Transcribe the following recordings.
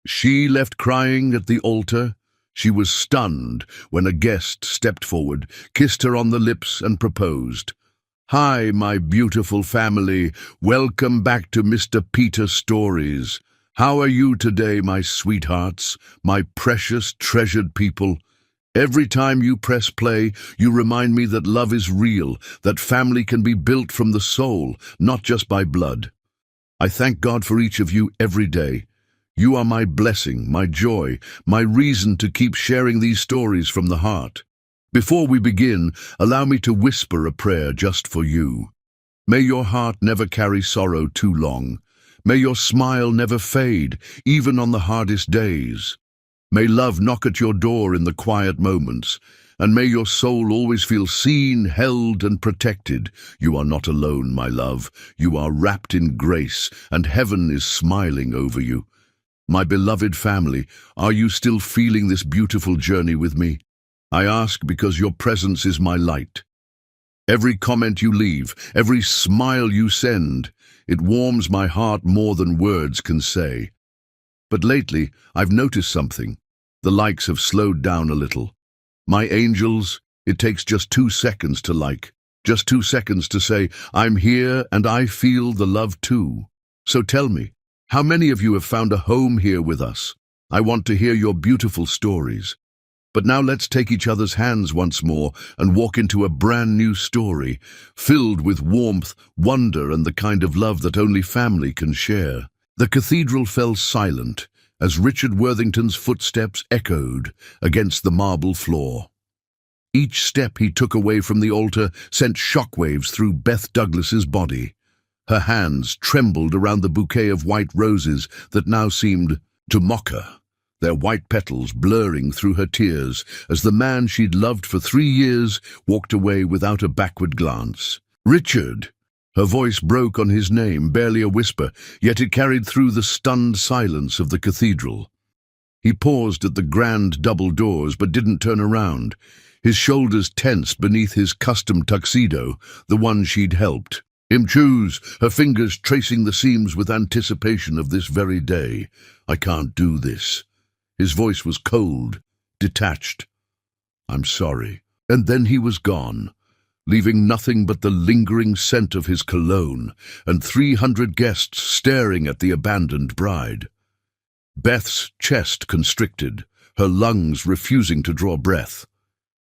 She left crying at the altar. She was stunned when a guest stepped forward, kissed her on the lips, and proposed. "Hi, my beautiful family. Welcome back to Mr. Peter Stories. How are you today, my sweethearts, my precious, treasured people? Every time you press play, you remind me that love is real, that family can be built from the soul, not just by blood. I thank God for each of you every day. You are my blessing, my joy, my reason to keep sharing these stories from the heart. Before we begin, allow me to whisper a prayer just for you. May your heart never carry sorrow too long. May your smile never fade, even on the hardest days. May love knock at your door in the quiet moments, and may your soul always feel seen, held, and protected. You are not alone, my love. You are wrapped in grace, and heaven is smiling over you. My beloved family, are you still feeling this beautiful journey with me? I ask because your presence is my light. Every comment you leave, every smile you send, it warms my heart more than words can say. But lately, I've noticed something. The likes have slowed down a little. My angels, it takes just 2 seconds to like, just 2 seconds to say, I'm here and I feel the love too. So tell me, how many of you have found a home here with us? I want to hear your beautiful stories. But now let's take each other's hands once more and walk into a brand new story, filled with warmth, wonder, and the kind of love that only family can share. The cathedral fell silent as Richard Worthington's footsteps echoed against the marble floor. Each step he took away from the altar sent shockwaves through Beth Douglas's body. Her hands trembled around the bouquet of white roses that now seemed to mock her, their white petals blurring through her tears as the man she'd loved for 3 years walked away without a backward glance. Richard! Her voice broke on his name, barely a whisper, yet it carried through the stunned silence of the cathedral. He paused at the grand double doors but didn't turn around. His shoulders tensed beneath his custom tuxedo, the one she'd helped him choose, her fingers tracing the seams with anticipation of this very day. I can't do this. His voice was cold, detached. I'm sorry. And then he was gone, leaving nothing but the lingering scent of his cologne and 300 guests staring at the abandoned bride. Beth's chest constricted, her lungs refusing to draw breath.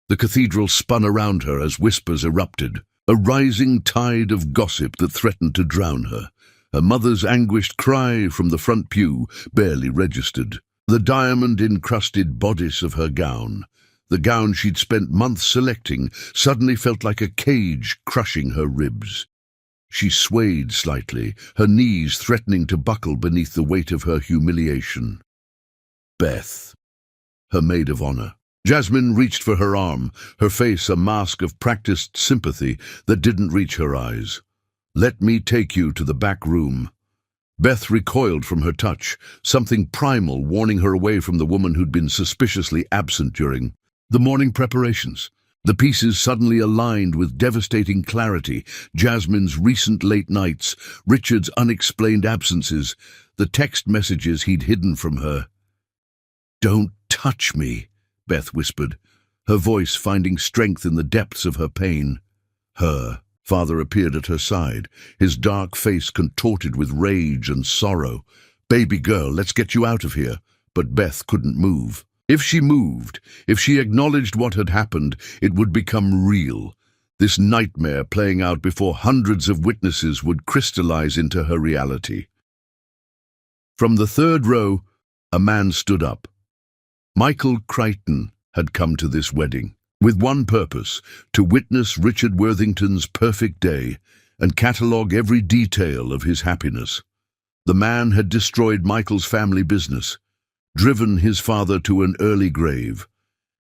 The cathedral spun around her as whispers erupted, a rising tide of gossip that threatened to drown her. Her mother's anguished cry from the front pew barely registered. The diamond-encrusted bodice of her gown, the gown she'd spent months selecting, suddenly felt like a cage crushing her ribs. She swayed slightly, her knees threatening to buckle beneath the weight of her humiliation. Beth, her maid of honor. Jasmine reached for her arm, her face a mask of practiced sympathy that didn't reach her eyes. Let me take you to the back room. Beth recoiled from her touch, something primal warning her away from the woman who'd been suspiciously absent during the morning preparations. The pieces suddenly aligned with devastating clarity. Jasmine's recent late nights, Richard's unexplained absences, the text messages he'd hidden from her. Don't touch me, Beth whispered, her voice finding strength in the depths of her pain. Her father appeared at her side, his dark face contorted with rage and sorrow. Baby girl, let's get you out of here. But Beth couldn't move. If she moved, if she acknowledged what had happened, it would become real. This nightmare playing out before hundreds of witnesses would crystallize into her reality. From the third row, a man stood up. Michael Crichton had come to this wedding with one purpose, to witness Richard Worthington's perfect day and catalogue every detail of his happiness. The man had destroyed Michael's family business, driven his father to an early grave,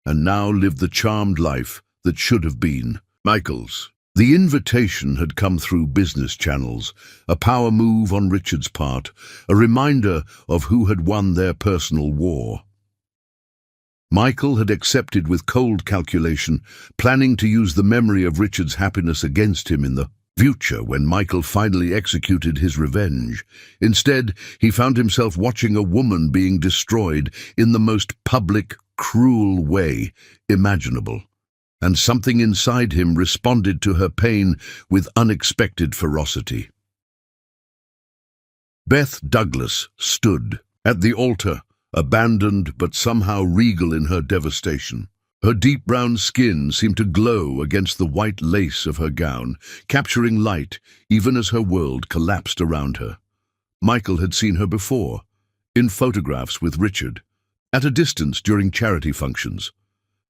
and now lived the charmed life that should have been Michael's. The invitation had come through business channels, a power move on Richard's part, a reminder of who had won their personal war. Michael had accepted with cold calculation, planning to use the memory of Richard's happiness against him in the future when Michael finally executed his revenge. Instead, he found himself watching a woman being destroyed in the most public, cruel way imaginable. And something inside him responded to her pain with unexpected ferocity. Beth Douglas stood at the altar, abandoned but somehow regal in her devastation. Her deep brown skin seemed to glow against the white lace of her gown, capturing light even as her world collapsed around her. Michael had seen her before, in photographs with Richard, at a distance during charity functions.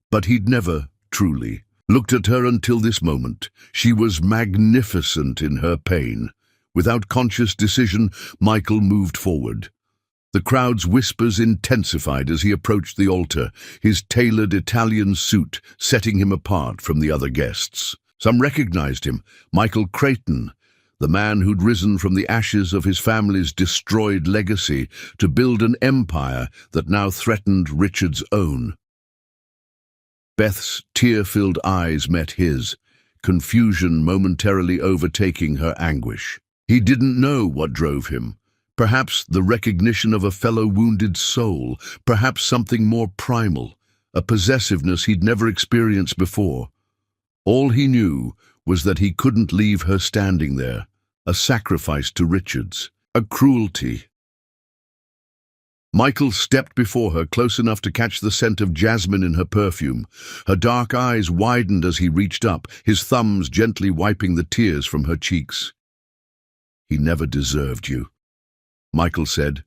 But he'd never truly looked at her until this moment. She was magnificent in her pain. Without conscious decision, Michael moved forward. The crowd's whispers intensified as he approached the altar, his tailored Italian suit setting him apart from the other guests. Some recognized him, Michael Creighton, the man who'd risen from the ashes of his family's destroyed legacy to build an empire that now threatened Richard's own. Beth's tear-filled eyes met his, confusion momentarily overtaking her anguish. He didn't know what drove him. Perhaps the recognition of a fellow wounded soul, perhaps something more primal, a possessiveness he'd never experienced before. All he knew was that he couldn't leave her standing there, a sacrifice to Richard's, a cruelty. Michael stepped before her, close enough to catch the scent of jasmine in her perfume. Her dark eyes widened as he reached up, his thumbs gently wiping the tears from her cheeks. "He never deserved you," Michael said,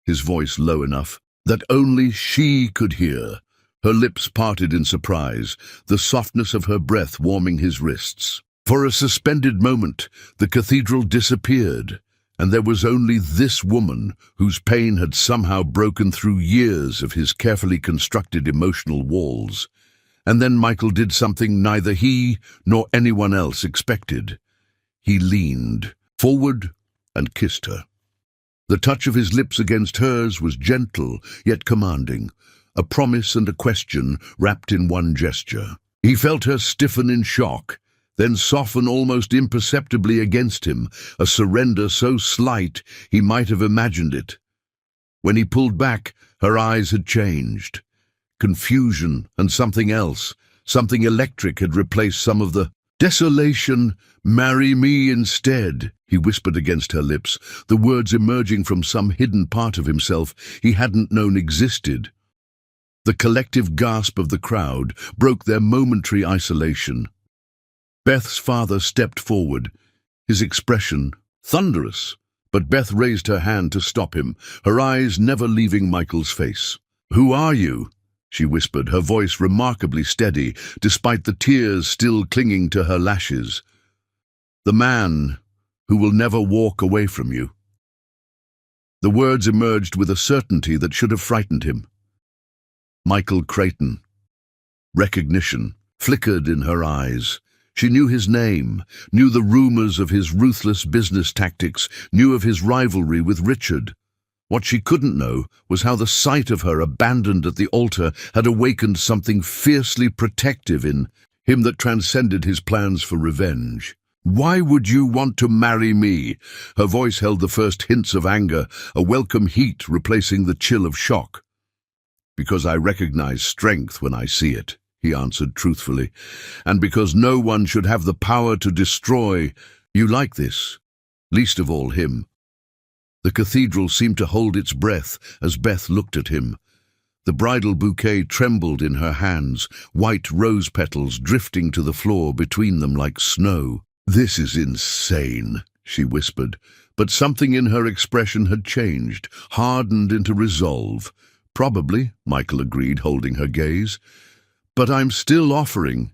his voice low enough that only she could hear. Her lips parted in surprise, the softness of her breath warming his wrists. For a suspended moment, the cathedral disappeared, and there was only this woman whose pain had somehow broken through years of his carefully constructed emotional walls. And then Michael did something neither he nor anyone else expected. He leaned forward and kissed her. The touch of his lips against hers was gentle, yet commanding, a promise and a question wrapped in one gesture. He felt her stiffen in shock, then soften almost imperceptibly against him, a surrender so slight he might have imagined it. When he pulled back, her eyes had changed. Confusion and something else, something electric, had replaced some of the desolation. "Marry me instead," he whispered against her lips, the words emerging from some hidden part of himself he hadn't known existed. The collective gasp of the crowd broke their momentary isolation. Beth's father stepped forward, his expression thunderous, but Beth raised her hand to stop him, her eyes never leaving Michael's face. "Who are you?" she whispered, her voice remarkably steady, despite the tears still clinging to her lashes. "The man who will never walk away from you." The words emerged with a certainty that should have frightened him. Michael Creighton. Recognition flickered in her eyes. She knew his name, knew the rumors of his ruthless business tactics, knew of his rivalry with Richard. What she couldn't know was how the sight of her abandoned at the altar had awakened something fiercely protective in him that transcended his plans for revenge. "Why would you want to marry me?" Her voice held the first hints of anger, a welcome heat replacing the chill of shock. "Because I recognize strength when I see it," he answered truthfully, "and because no one should have the power to destroy you like this, least of all him." The cathedral seemed to hold its breath as Beth looked at him. The bridal bouquet trembled in her hands, white rose petals drifting to the floor between them like snow. "This is insane," she whispered, but something in her expression had changed, hardened into resolve. "Probably," Michael agreed, holding her gaze. "But I'm still offering."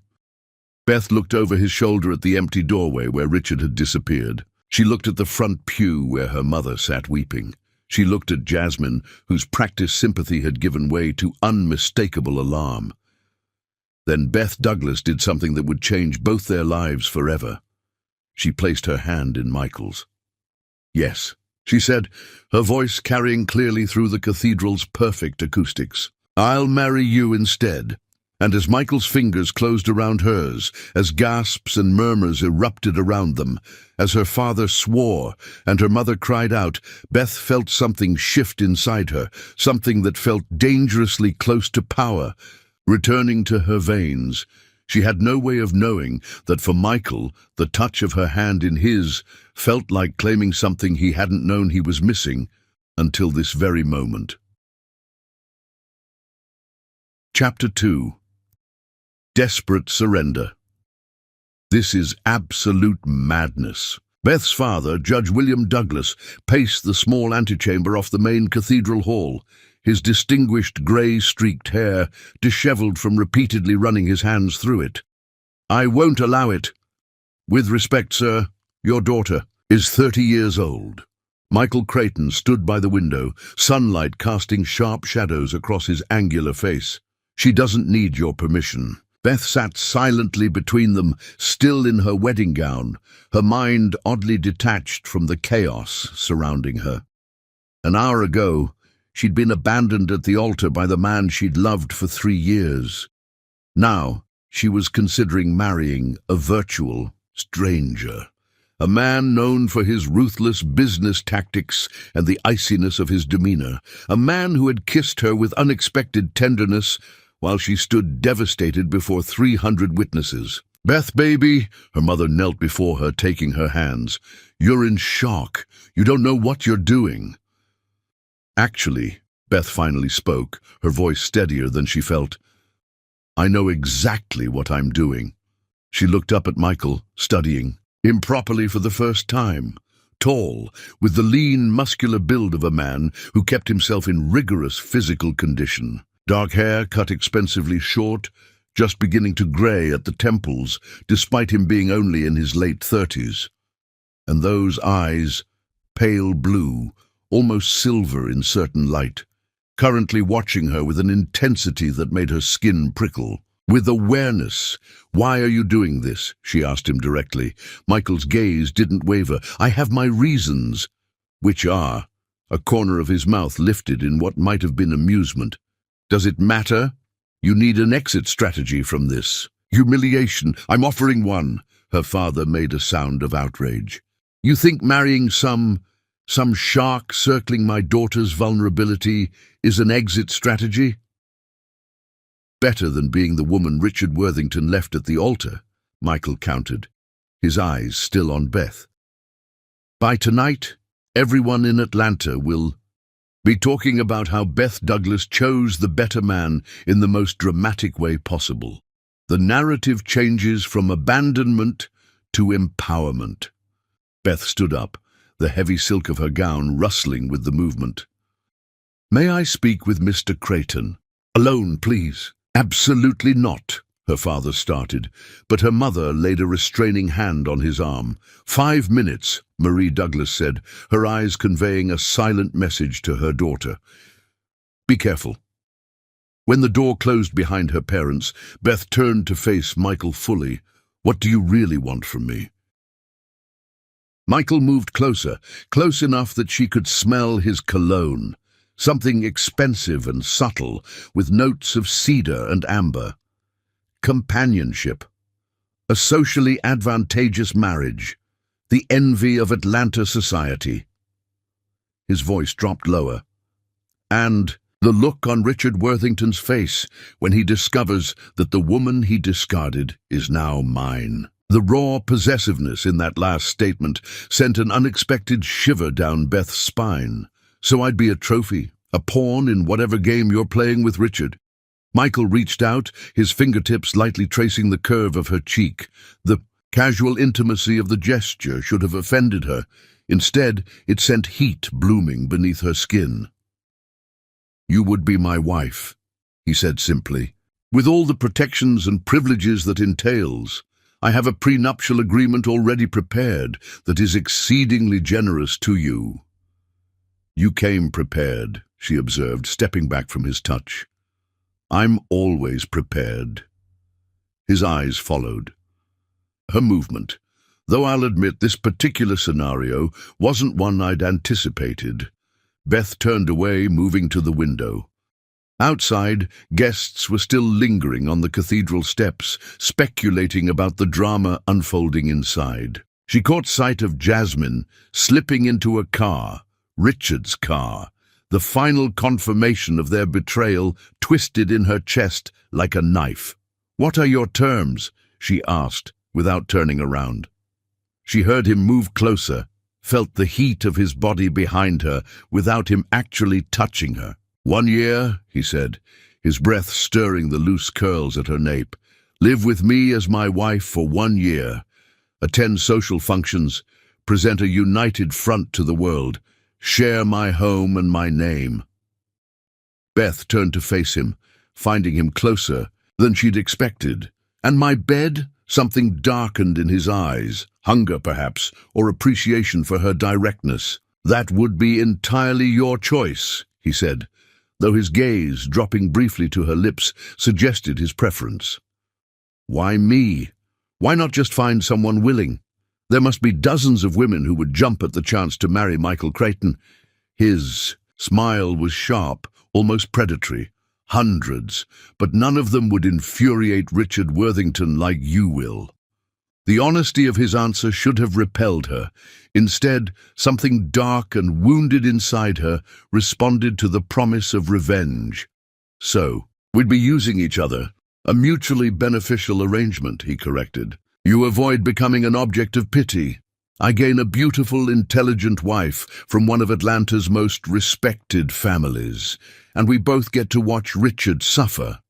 Beth looked over his shoulder at the empty doorway where Richard had disappeared. She looked at the front pew where her mother sat weeping. She looked at Jasmine, whose practiced sympathy had given way to unmistakable alarm. Then Beth Douglas did something that would change both their lives forever. She placed her hand in Michael's. "Yes," she said, her voice carrying clearly through the cathedral's perfect acoustics. "I'll marry you instead." And as Michael's fingers closed around hers, as gasps and murmurs erupted around them, as her father swore and her mother cried out, Beth felt something shift inside her, something that felt dangerously close to power, returning to her veins. She had no way of knowing that for Michael, the touch of her hand in his felt like claiming something he hadn't known he was missing until this very moment. Chapter 2. Desperate Surrender. This is absolute madness. Beth's father, Judge William Douglas, paced the small antechamber off the main cathedral hall, his distinguished grey-streaked hair dishevelled from repeatedly running his hands through it. "I won't allow it. With respect, sir, your daughter is 30 years old." Michael Creighton stood by the window, sunlight casting sharp shadows across his angular face. "She doesn't need your permission." Beth sat silently between them, still in her wedding gown, her mind oddly detached from the chaos surrounding her. An hour ago, she'd been abandoned at the altar by the man she'd loved for 3 years. Now, she was considering marrying a virtual stranger, a man known for his ruthless business tactics and the iciness of his demeanor, a man who had kissed her with unexpected tenderness while she stood devastated before 300 witnesses. "Beth, baby," her mother knelt before her, taking her hands. "You're in shock. You don't know what you're doing." "Actually," Beth finally spoke, her voice steadier than she felt, "I know exactly what I'm doing." She looked up at Michael, studying, improperly for the first time. Tall, with the lean, muscular build of a man who kept himself in rigorous physical condition. Dark hair cut expensively short, just beginning to grey at the temples, despite him being only in his late 30s. And those eyes, pale blue, almost silver in certain light, currently watching her with an intensity that made her skin prickle. With awareness. "Why are you doing this?" she asked him directly. Michael's gaze didn't waver. "I have my reasons." "Which are?" A corner of his mouth lifted in what might have been amusement. "Does it matter? You need an exit strategy from this." "Humiliation. I'm offering one." Her father made a sound of outrage. "You think marrying some shark circling my daughter's vulnerability is an exit strategy?" "Better than being the woman Richard Worthington left at the altar," Michael countered, his eyes still on Beth. "By tonight, everyone in Atlanta will be talking about how Beth Douglas chose the better man in the most dramatic way possible. The narrative changes from abandonment to empowerment." Beth stood up, the heavy silk of her gown rustling with the movement. "May I speak with Mr. Creighton? Alone, please." "Absolutely not," her father started, but her mother laid a restraining hand on his arm. "5 minutes," Marie Douglas said, her eyes conveying a silent message to her daughter. "Be careful." When the door closed behind her parents, Beth turned to face Michael fully. "What do you really want from me?" Michael moved closer, close enough that she could smell his cologne. Something expensive and subtle, with notes of cedar and amber. Companionship. A socially advantageous marriage. The envy of Atlanta society. His voice dropped lower. "And the look on Richard Worthington's face when he discovers that the woman he discarded is now mine." The raw possessiveness in that last statement sent an unexpected shiver down Beth's spine. "So I'd be a trophy, a pawn in whatever game you're playing with Richard." Michael reached out, his fingertips lightly tracing the curve of her cheek. The casual intimacy of the gesture should have offended her. Instead, it sent heat blooming beneath her skin. "You would be my wife," he said simply, "with all the protections and privileges that entails. I have a prenuptial agreement already prepared that is exceedingly generous to you." "You came prepared," she observed, stepping back from his touch. "I'm always prepared." His eyes followed her movement, though I'll admit this particular scenario wasn't one I'd anticipated. Beth turned away, moving to the window. Outside, guests were still lingering on the cathedral steps, speculating about the drama unfolding inside. She caught sight of Jasmine slipping into a car, Richard's car, the final confirmation of their betrayal twisted in her chest like a knife. "What are your terms?" she asked, without turning around. She heard him move closer, felt the heat of his body behind her without him actually touching her. "1 year," he said, his breath stirring the loose curls at her nape. "Live with me as my wife for 1 year. Attend social functions, present a united front to the world, share my home and my name." Beth turned to face him, finding him closer than she'd expected. "And my bed?" Something darkened in his eyes, hunger perhaps, or appreciation for her directness. "That would be entirely your choice," he said, though his gaze, dropping briefly to her lips, suggested his preference. "Why me? Why not just find someone willing? There must be dozens of women who would jump at the chance to marry Michael Creighton." His smile was sharp, almost predatory. "Hundreds, but none of them would infuriate Richard Worthington like you will." The honesty of his answer should have repelled her. Instead, something dark and wounded inside her responded to the promise of revenge. "So, we'd be using each other. A mutually beneficial arrangement," he corrected. "You avoid becoming an object of pity. I gain a beautiful, intelligent wife from one of Atlanta's most respected families, and we both get to watch Richard suffer."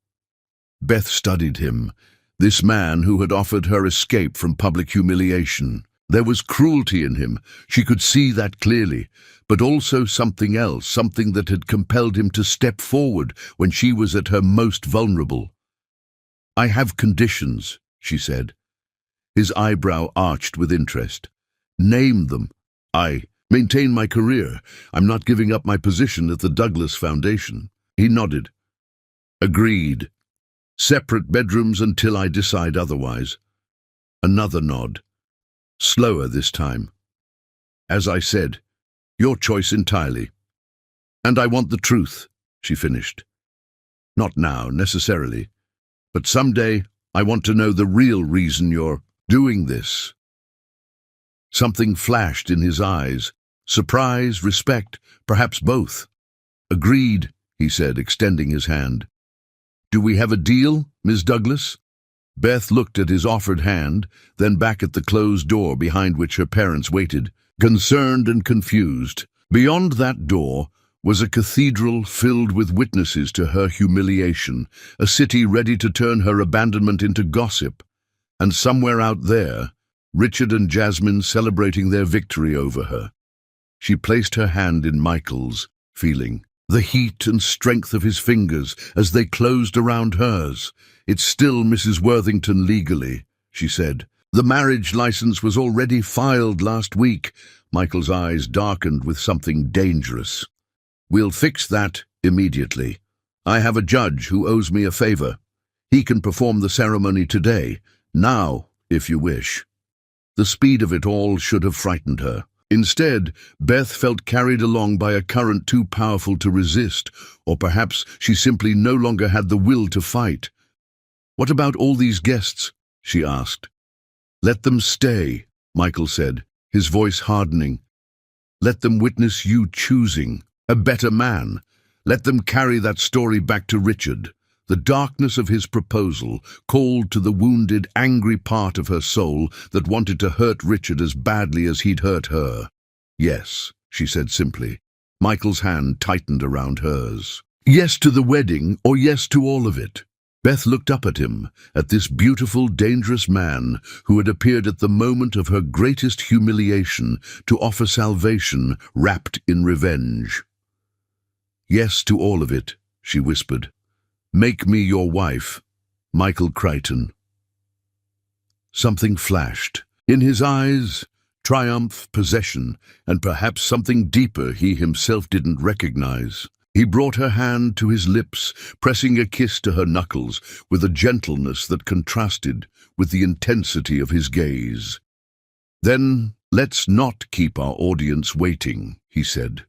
Beth studied him, this man who had offered her escape from public humiliation. There was cruelty in him, she could see that clearly, but also something else, something that had compelled him to step forward when she was at her most vulnerable. "I have conditions," she said. His eyebrow arched with interest. "Name them." "I maintain my career. I'm not giving up my position at the Douglas Foundation." He nodded. "Agreed. Separate bedrooms until I decide otherwise." Another nod. Slower this time. "As I said, your choice entirely. And I want the truth," she finished. "Not now, necessarily, but someday I want to know the real reason you're doing this." Something flashed in his eyes. Surprise, respect, perhaps both. "Agreed," he said, extending his hand. "Do we have a deal, Ms. Douglas?" Beth looked at his offered hand, then back at the closed door behind which her parents waited, concerned and confused. Beyond that door was a cathedral filled with witnesses to her humiliation, a city ready to turn her abandonment into gossip, and somewhere out there, Richard and Jasmine celebrating their victory over her. She placed her hand in Michael's, feeling the heat and strength of his fingers as they closed around hers. "It's still Mrs. Worthington legally," she said. "The marriage license was already filed last week." Michael's eyes darkened with something dangerous. "We'll fix that immediately. I have a judge who owes me a favor. He can perform the ceremony today, now, if you wish." The speed of it all should have frightened her. Instead, Beth felt carried along by a current too powerful to resist, or perhaps she simply no longer had the will to fight. "What about all these guests?" she asked. "Let them stay," Michael said, his voice hardening. "Let them witness you choosing a better man. Let them carry that story back to Richard." The darkness of his proposal called to the wounded, angry part of her soul that wanted to hurt Richard as badly as he'd hurt her. "Yes," she said simply. Michael's hand tightened around hers. "Yes to the wedding, or yes to all of it?" Beth looked up at him, at this beautiful, dangerous man who had appeared at the moment of her greatest humiliation to offer salvation wrapped in revenge. "Yes to all of it," she whispered. "Make me your wife, Michael Creighton." Something flashed. In his eyes, triumph, possession, and perhaps something deeper he himself didn't recognize. He brought her hand to his lips, pressing a kiss to her knuckles with a gentleness that contrasted with the intensity of his gaze. "Then let's not keep our audience waiting," he said.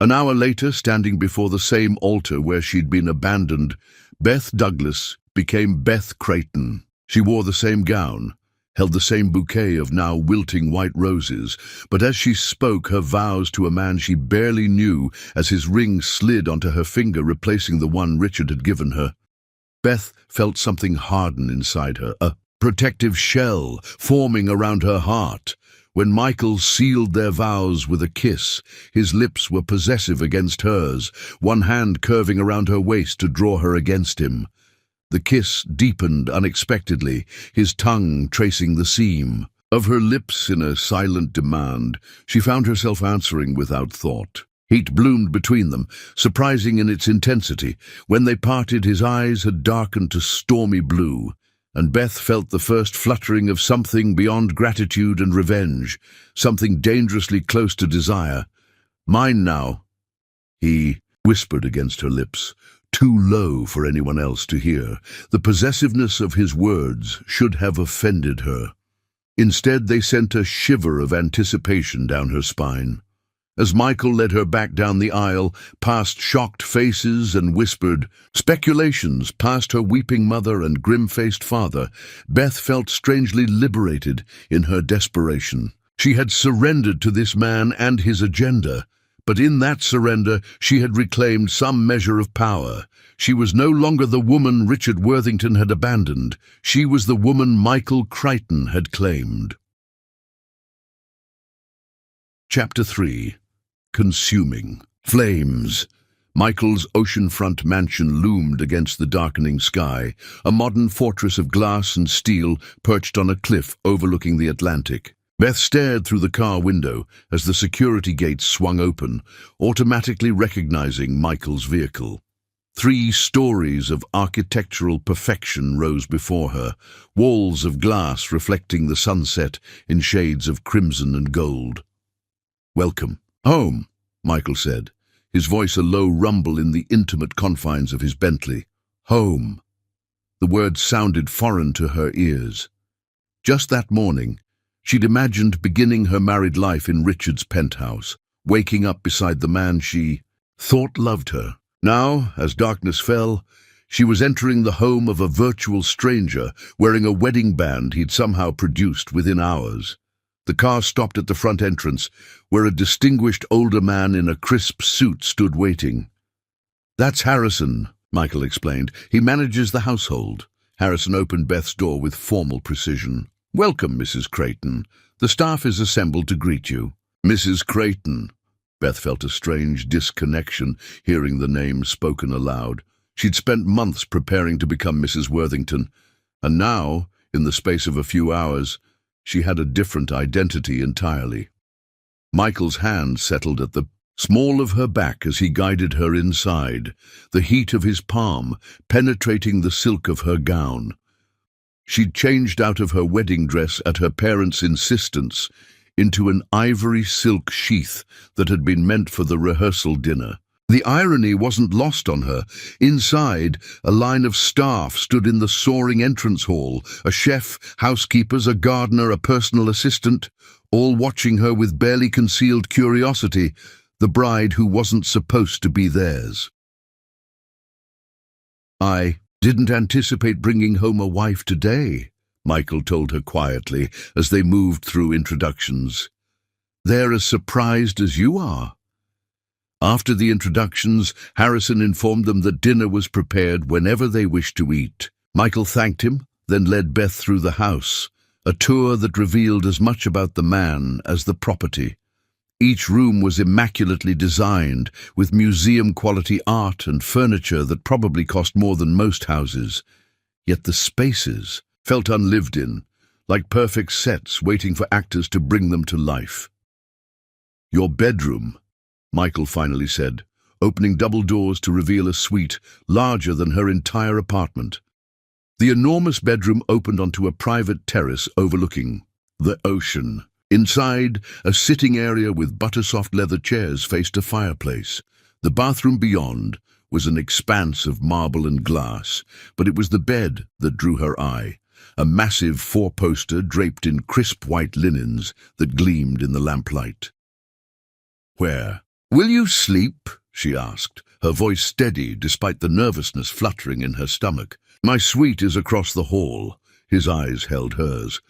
An hour later, standing before the same altar where she'd been abandoned, Beth Douglas became Beth Creighton. She wore the same gown, held the same bouquet of now wilting white roses, but as she spoke her vows to a man she barely knew as his ring slid onto her finger, replacing the one Richard had given her, Beth felt something harden inside her, a protective shell forming around her heart. When Michael sealed their vows with a kiss, his lips were possessive against hers, one hand curving around her waist to draw her against him. The kiss deepened unexpectedly, his tongue tracing the seam of her lips in a silent demand. She found herself answering without thought. Heat bloomed between them, surprising in its intensity. When they parted, his eyes had darkened to stormy blue, and Beth felt the first fluttering of something beyond gratitude and revenge, something dangerously close to desire. "Mine now," he whispered against her lips, too low for anyone else to hear. The possessiveness of his words should have offended her. Instead, they sent a shiver of anticipation down her spine. As Michael led her back down the aisle, past shocked faces and whispered speculations, past her weeping mother and grim-faced father, Beth felt strangely liberated in her desperation. She had surrendered to this man and his agenda, but in that surrender she had reclaimed some measure of power. She was no longer the woman Richard Worthington had abandoned. She was the woman Michael Creighton had claimed. Chapter 3. Consuming flames. Michael's oceanfront mansion loomed against the darkening sky, a modern fortress of glass and steel perched on a cliff overlooking the Atlantic. Beth stared through the car window as the security gates swung open, automatically recognizing Michael's vehicle. 3 stories of architectural perfection rose before her, walls of glass reflecting the sunset in shades of crimson and gold. "Welcome home," Michael said, his voice a low rumble in the intimate confines of his Bentley. Home. The word sounded foreign to her ears. Just that morning, she'd imagined beginning her married life in Richard's penthouse, waking up beside the man she thought loved her. Now, as darkness fell, she was entering the home of a virtual stranger wearing a wedding band he'd somehow produced within hours. The car stopped at the front entrance, where a distinguished older man in a crisp suit stood waiting. "That's Harrison," Michael explained. "He manages the household." Harrison opened Beth's door with formal precision. "Welcome, Mrs. Creighton. The staff is assembled to greet you." "Mrs. Creighton." Beth felt a strange disconnection hearing the name spoken aloud. She'd spent months preparing to become Mrs. Worthington, and now, in the space of a few hours, she had a different identity entirely. Michael's hand settled at the small of her back as he guided her inside, the heat of his palm penetrating the silk of her gown. She'd changed out of her wedding dress at her parents' insistence into an ivory silk sheath that had been meant for the rehearsal dinner. The irony wasn't lost on her. Inside, a line of staff stood in the soaring entrance hall, a chef, housekeepers, a gardener, a personal assistant, all watching her with barely concealed curiosity, the bride who wasn't supposed to be theirs. "I didn't anticipate bringing home a wife today," Michael told her quietly as they moved through introductions. "They're as surprised as you are." After the introductions, Harrison informed them that dinner was prepared whenever they wished to eat. Michael thanked him, then led Beth through the house, a tour that revealed as much about the man as the property. Each room was immaculately designed, with museum-quality art and furniture that probably cost more than most houses. Yet the spaces felt unlived in, like perfect sets waiting for actors to bring them to life. "Your bedroom," Michael finally said, opening double doors to reveal a suite larger than her entire apartment. The enormous bedroom opened onto a private terrace overlooking the ocean. Inside, a sitting area with buttersoft leather chairs faced a fireplace. The bathroom beyond was an expanse of marble and glass, but it was the bed that drew her eye, a massive four-poster draped in crisp white linens that gleamed in the lamplight. "Where?" "Will you sleep?" she asked, her voice steady despite the nervousness fluttering in her stomach. "My suite is across the hall." His eyes held hers.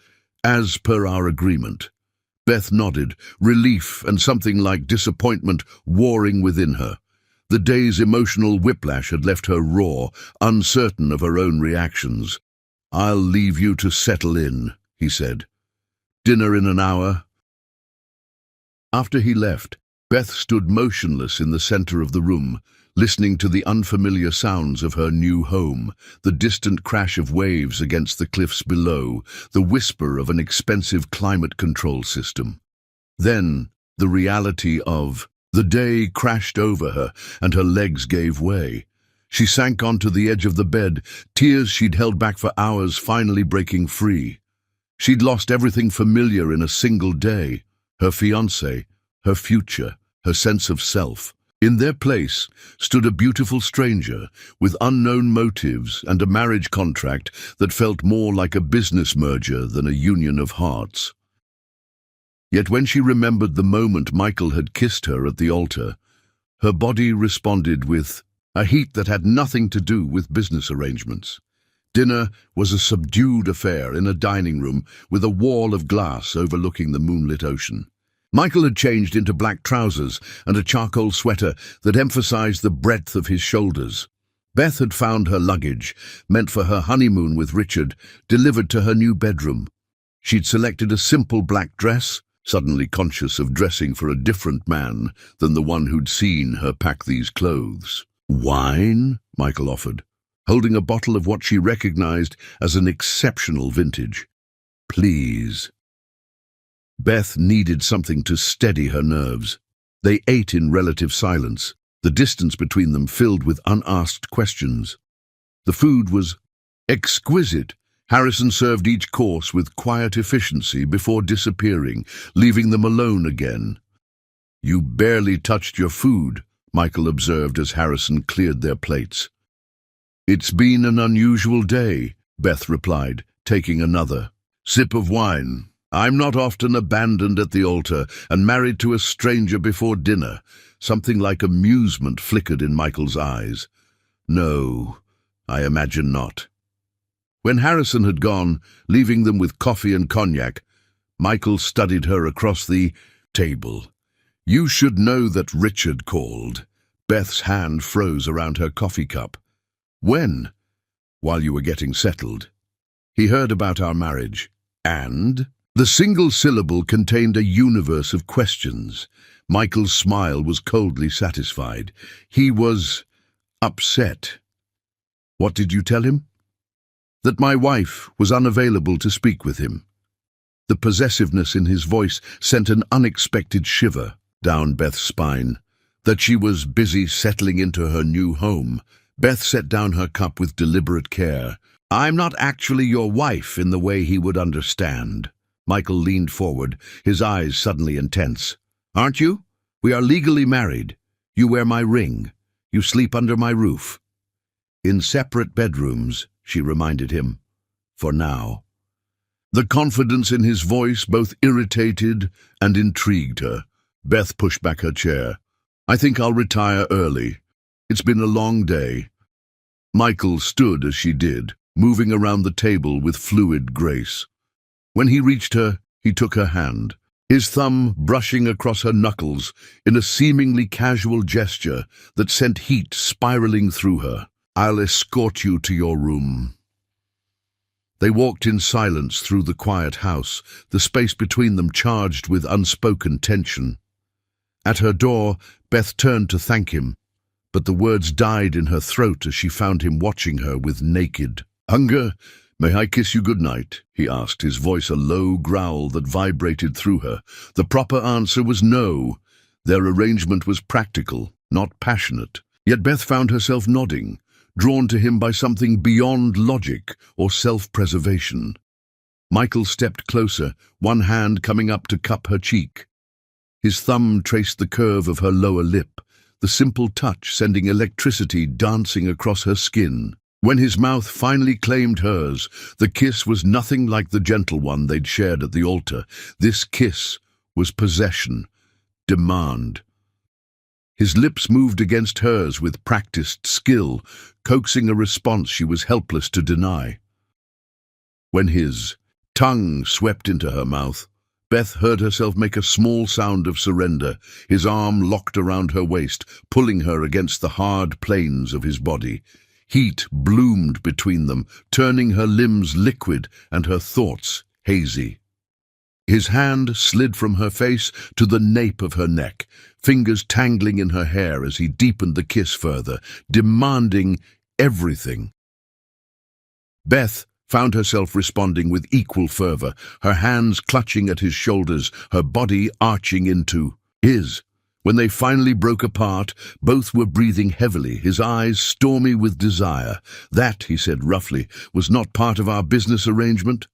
"As per our agreement." Beth nodded, relief and something like disappointment warring within her. The day's emotional whiplash had left her raw, uncertain of her own reactions. "I'll leave you to settle in," he said. "Dinner in an hour?" After he left, Beth stood motionless in the center of the room, listening to the unfamiliar sounds of her new home, the distant crash of waves against the cliffs below, the whisper of an expensive climate control system. Then, the reality of the day crashed over her, and her legs gave way. She sank onto the edge of the bed, tears she'd held back for hours finally breaking free. She'd lost everything familiar in a single day: her fiancé, her future, her sense of self. In their place stood a beautiful stranger with unknown motives and a marriage contract that felt more like a business merger than a union of hearts. Yet when she remembered the moment Michael had kissed her at the altar, her body responded with a heat that had nothing to do with business arrangements. Dinner was a subdued affair in a dining room with a wall of glass overlooking the moonlit ocean. Michael had changed into black trousers and a charcoal sweater that emphasized the breadth of his shoulders. Beth had found her luggage, meant for her honeymoon with Richard, delivered to her new bedroom. She'd selected a simple black dress, suddenly conscious of dressing for a different man than the one who'd seen her pack these clothes. "Wine?" Michael offered, holding a bottle of what she recognized as an exceptional vintage. "Please." Beth needed something to steady her nerves. They ate in relative silence, the distance between them filled with unasked questions. The food was exquisite. Harrison served each course with quiet efficiency before disappearing, leaving them alone again. "You barely touched your food," Michael observed as Harrison cleared their plates. "It's been an unusual day," Beth replied, taking another sip of wine. "I'm not often abandoned at the altar and married to a stranger before dinner." Something like amusement flickered in Michael's eyes. "No, I imagine not." When Harrison had gone, leaving them with coffee and cognac, Michael studied her across the table. "You should know that Richard called." Beth's hand froze around her coffee cup. "When?" "While you were getting settled. He heard about our marriage." "And?" The single syllable contained a universe of questions. Michael's smile was coldly satisfied. He was upset. "What did you tell him?" "That my wife was unavailable to speak with him." The possessiveness in his voice sent an unexpected shiver down Beth's spine. That she was busy settling into her new home. Beth set down her cup with deliberate care. "I'm not actually your wife in the way he would understand." Michael leaned forward, his eyes suddenly intense. "Aren't you? We are legally married. You wear my ring. You sleep under my roof." "In separate bedrooms," she reminded him. "For now." The confidence in his voice both irritated and intrigued her. Beth pushed back her chair. "I think I'll retire early. It's been a long day." Michael stood as she did, moving around the table with fluid grace. When he reached her, he took her hand, his thumb brushing across her knuckles in a seemingly casual gesture that sent heat spiraling through her. "I'll escort you to your room." They walked in silence through the quiet house, the space between them charged with unspoken tension. At her door, Beth turned to thank him, but the words died in her throat as she found him watching her with naked hunger. "May I kiss you good night?" he asked, his voice a low growl that vibrated through her. The proper answer was no. Their arrangement was practical, not passionate. Yet Beth found herself nodding, drawn to him by something beyond logic or self-preservation. Michael stepped closer, one hand coming up to cup her cheek. His thumb traced the curve of her lower lip, the simple touch sending electricity dancing across her skin. When his mouth finally claimed hers, the kiss was nothing like the gentle one they'd shared at the altar. This kiss was possession, demand. His lips moved against hers with practiced skill, coaxing a response she was helpless to deny. When his tongue swept into her mouth, Beth heard herself make a small sound of surrender, his arm locked around her waist, pulling her against the hard planes of his body. Heat bloomed between them, turning her limbs liquid and her thoughts hazy. His hand slid from her face to the nape of her neck, fingers tangling in her hair as he deepened the kiss further, demanding everything. Beth found herself responding with equal fervor, her hands clutching at his shoulders, her body arching into his. When they finally broke apart, both were breathing heavily, his eyes stormy with desire. "That," he said roughly, "was not part of our business arrangement?"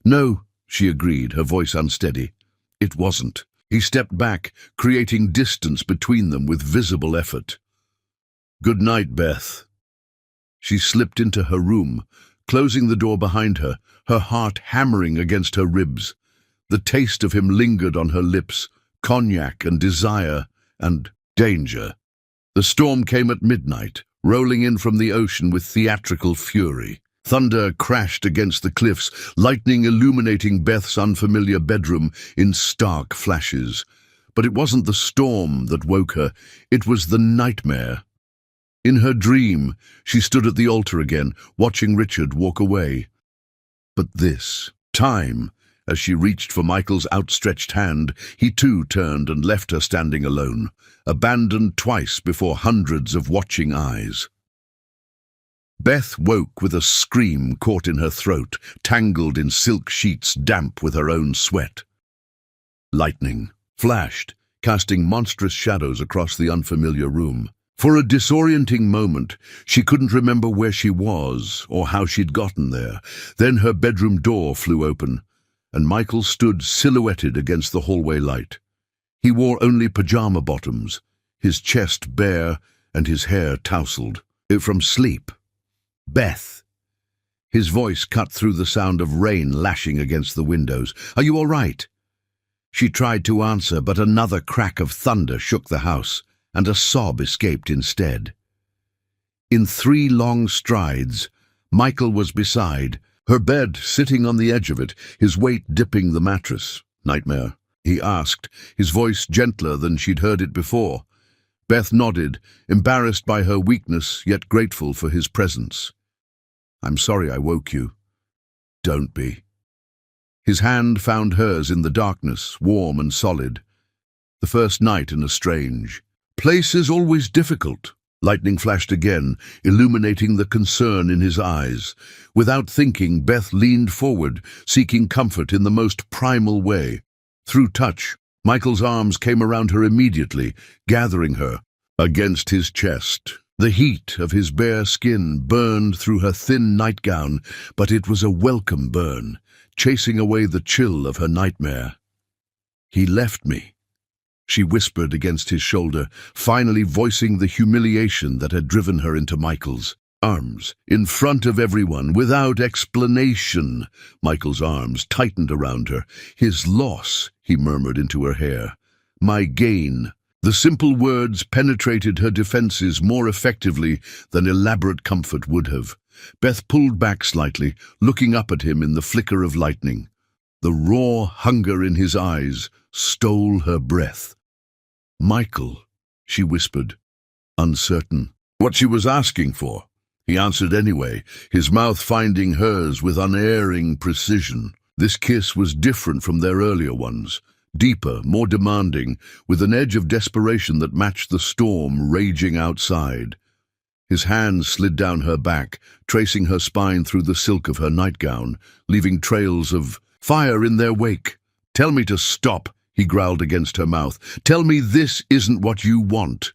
"No," she agreed, her voice unsteady. "It wasn't." He stepped back, creating distance between them with visible effort. "Good night, Beth." She slipped into her room, closing the door behind her, her heart hammering against her ribs. The taste of him lingered on her lips, cognac and desire and danger. The storm came at midnight, rolling in from the ocean with theatrical fury. Thunder crashed against the cliffs, lightning illuminating Beth's unfamiliar bedroom in stark flashes. But it wasn't the storm that woke her, it was the nightmare. In her dream, she stood at the altar again, watching Richard walk away. But this time, as she reached for Michael's outstretched hand, he too turned and left her standing alone, abandoned twice before hundreds of watching eyes. Beth woke with a scream caught in her throat, tangled in silk sheets damp with her own sweat. Lightning flashed, casting monstrous shadows across the unfamiliar room. For a disorienting moment, she couldn't remember where she was or how she'd gotten there. Then her bedroom door flew open, and Michael stood silhouetted against the hallway light. He wore only pajama bottoms, his chest bare and his hair tousled. From sleep. "Beth." His voice cut through the sound of rain lashing against the windows. "Are you all right?" She tried to answer, but another crack of thunder shook the house, and a sob escaped instead. In 3 long strides, Michael was beside her bed, sitting on the edge of it, his weight dipping the mattress. "Nightmare?" he asked, his voice gentler than she'd heard it before. Beth nodded, embarrassed by her weakness, yet grateful for his presence. "I'm sorry I woke you." "Don't be." His hand found hers in the darkness, warm and solid. The first night in a strange place is always difficult. Lightning flashed again, illuminating the concern in his eyes. Without thinking, Beth leaned forward, seeking comfort in the most primal way. Through touch, Michael's arms came around her immediately, gathering her against his chest. The heat of his bare skin burned through her thin nightgown, but it was a welcome burn, chasing away the chill of her nightmare. "He left me," she whispered against his shoulder, finally voicing the humiliation that had driven her into Michael's arms. In front of everyone, without explanation, Michael's arms tightened around her. "His loss," he murmured into her hair. "My gain." The simple words penetrated her defenses more effectively than elaborate comfort would have. Beth pulled back slightly, looking up at him in the flicker of lightning. The raw hunger in his eyes stole her breath. "Michael," she whispered, uncertain what she was asking for. He answered anyway, his mouth finding hers with unerring precision. This kiss was different from their earlier ones, deeper, more demanding, with an edge of desperation that matched the storm raging outside. His hand slid down her back, tracing her spine through the silk of her nightgown, leaving trails of fire in their wake. "Tell me to stop," he growled against her mouth. "Tell me this isn't what you want."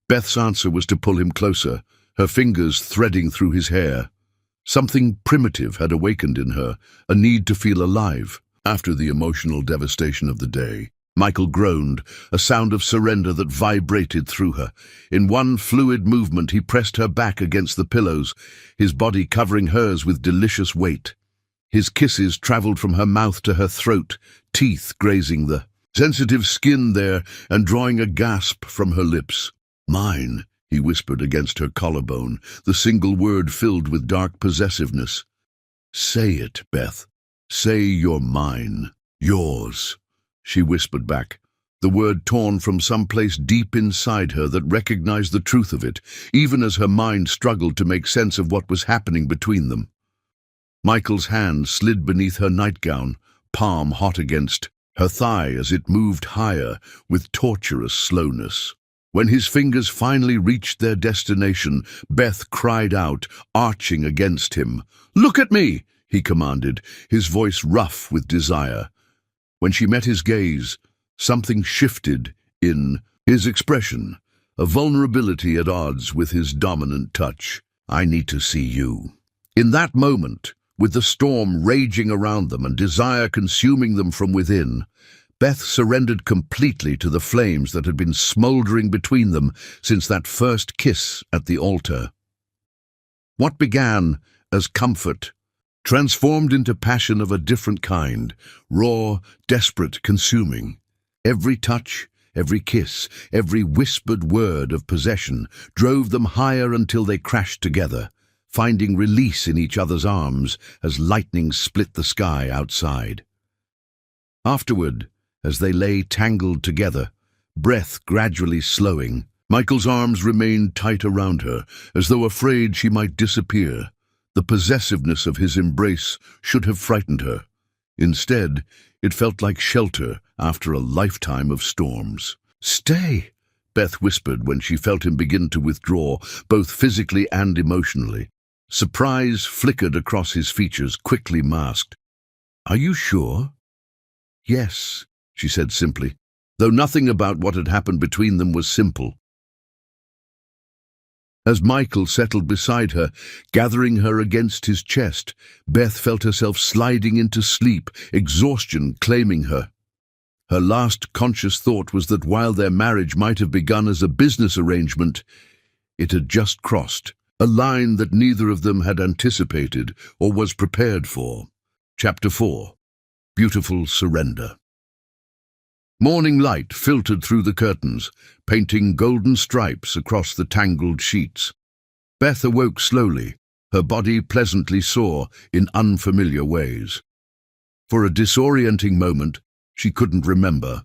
Beth's answer was to pull him closer, her fingers threading through his hair. Something primitive had awakened in her, a need to feel alive. After the emotional devastation of the day, Michael groaned, a sound of surrender that vibrated through her. In one fluid movement, he pressed her back against the pillows, his body covering hers with delicious weight. His kisses traveled from her mouth to her throat, teeth grazing the sensitive skin there and drawing a gasp from her lips. "Mine," he whispered against her collarbone, the single word filled with dark possessiveness. "Say it, Beth. Say you're mine. Yours," she whispered back, the word torn from some place deep inside her that recognized the truth of it, even as her mind struggled to make sense of what was happening between them. Michael's hand slid beneath her nightgown, palm hot against her thigh as it moved higher with torturous slowness. When his fingers finally reached their destination, Beth cried out, arching against him. "Look at me!" he commanded, his voice rough with desire. When she met his gaze, something shifted in his expression, a vulnerability at odds with his dominant touch. "I need to see you." In that moment, with the storm raging around them and desire consuming them from within, Beth surrendered completely to the flames that had been smoldering between them since that first kiss at the altar. What began as comfort transformed into passion of a different kind, raw, desperate, consuming. Every touch, every kiss, every whispered word of possession drove them higher until they crashed together, finding release in each other's arms as lightning split the sky outside. Afterward, as they lay tangled together, breath gradually slowing, Michael's arms remained tight around her, as though afraid she might disappear. The possessiveness of his embrace should have frightened her. Instead, it felt like shelter after a lifetime of storms. "Stay," Beth whispered when she felt him begin to withdraw, both physically and emotionally. Surprise flickered across his features, quickly masked. "Are you sure?" "Yes," she said simply, though nothing about what had happened between them was simple. As Michael settled beside her, gathering her against his chest, Beth felt herself sliding into sleep, exhaustion claiming her. Her last conscious thought was that while their marriage might have begun as a business arrangement, it had just crossed a line that neither of them had anticipated or was prepared for. Chapter 4. Beautiful Surrender. Morning light filtered through the curtains, painting golden stripes across the tangled sheets. Beth awoke slowly, her body pleasantly sore in unfamiliar ways. For a disorienting moment, she couldn't remember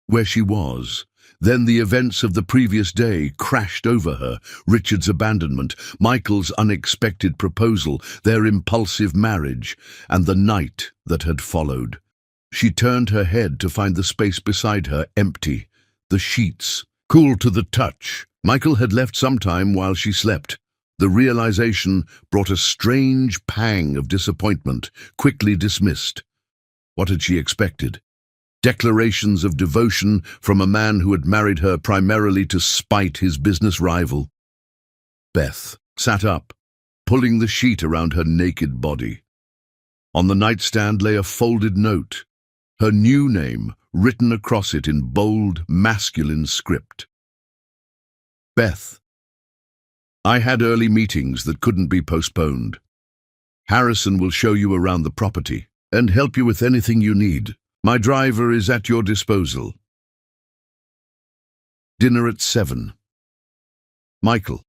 where she was. Then the events of the previous day crashed over her: Richard's abandonment, Michael's unexpected proposal, their impulsive marriage, and the night that had followed. She turned her head to find the space beside her empty, the sheets cool to the touch. Michael had left sometime while she slept. The realization brought a strange pang of disappointment, quickly dismissed. What had she expected? Declarations of devotion from a man who had married her primarily to spite his business rival. Beth sat up, pulling the sheet around her naked body. On the nightstand lay a folded note, her new name written across it in bold, masculine script. Beth. I had early meetings that couldn't be postponed. Harrison will show you around the property and help you with anything you need. My driver is at your disposal. Dinner at 7. Michael.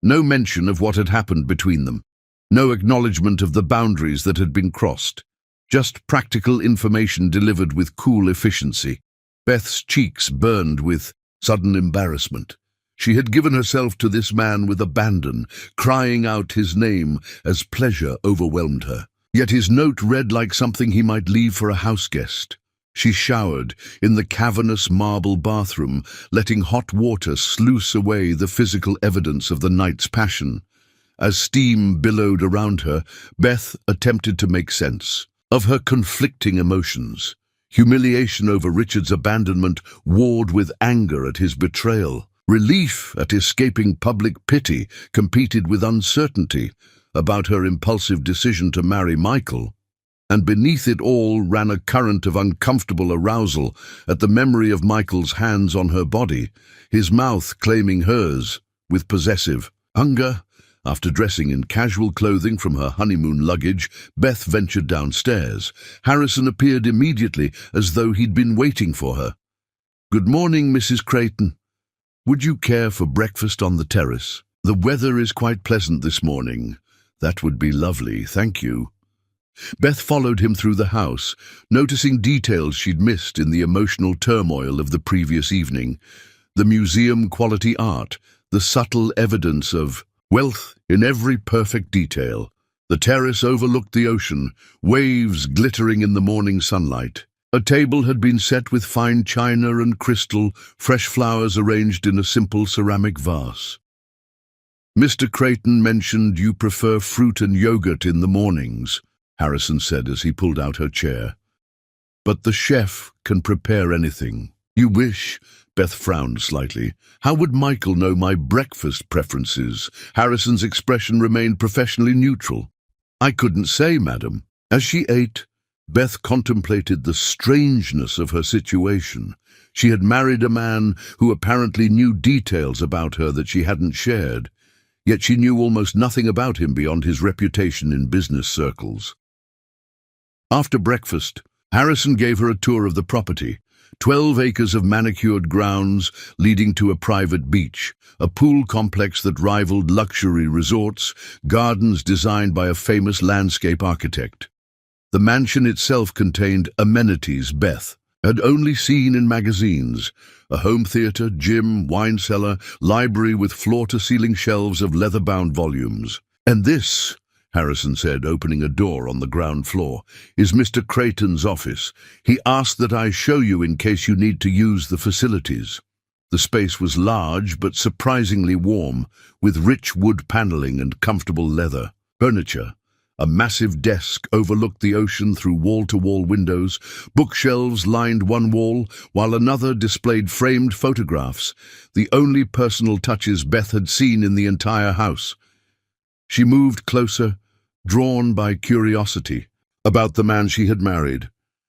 No mention of what had happened between them. No acknowledgement of the boundaries that had been crossed. Just practical information delivered with cool efficiency. Beth's cheeks burned with sudden embarrassment. She had given herself to this man with abandon, crying out his name as pleasure overwhelmed her. Yet his note read like something he might leave for a houseguest. She showered in the cavernous marble bathroom, letting hot water sluice away the physical evidence of the night's passion. As steam billowed around her, Beth attempted to make sense of her conflicting emotions. Humiliation over Richard's abandonment warred with anger at his betrayal. Relief at escaping public pity competed with uncertainty about her impulsive decision to marry Michael. And beneath it all ran a current of uncomfortable arousal at the memory of Michael's hands on her body, his mouth claiming hers with possessive hunger After dressing in casual clothing from her honeymoon luggage, Beth ventured downstairs. Harrison appeared immediately, as though he'd been waiting for her. "Good morning, Mrs. Creighton. Would you care for breakfast on the terrace? The weather is quite pleasant this morning." "That would be lovely, thank you." Beth followed him through the house, noticing details she'd missed in the emotional turmoil of the previous evening. The museum-quality art, the subtle evidence of wealth in every perfect detail. The terrace overlooked the ocean, waves glittering in the morning sunlight. A table had been set with fine china and crystal, fresh flowers arranged in a simple ceramic vase. "Mr. Creighton mentioned you prefer fruit and yogurt in the mornings," Harrison said as he pulled out her chair. "But the chef can prepare anything." "You wish?" Beth frowned slightly. "How would Michael know my breakfast preferences?" Harrison's expression remained professionally neutral. "I couldn't say, madam." As she ate, Beth contemplated the strangeness of her situation. She had married a man who apparently knew details about her that she hadn't shared, yet she knew almost nothing about him beyond his reputation in business circles. After breakfast, Harrison gave her a tour of the property. 12 acres of manicured grounds leading to a private beach, a pool complex that rivaled luxury resorts, gardens designed by a famous landscape architect. The mansion itself contained amenities Beth had only seen in magazines: a home theater, gym, wine cellar, library with floor-to-ceiling shelves of leather-bound volumes. "And this," Harrison said, opening a door on the ground floor, "is Mr. Creighton's office. He asked that I show you in case you need to use the facilities." The space was large but surprisingly warm, with rich wood paneling and comfortable leather furniture. A massive desk overlooked the ocean through wall-to-wall windows. Bookshelves lined one wall, while another displayed framed photographs, the only personal touches Beth had seen in the entire house. She moved closer, drawn by curiosity about the man she had married.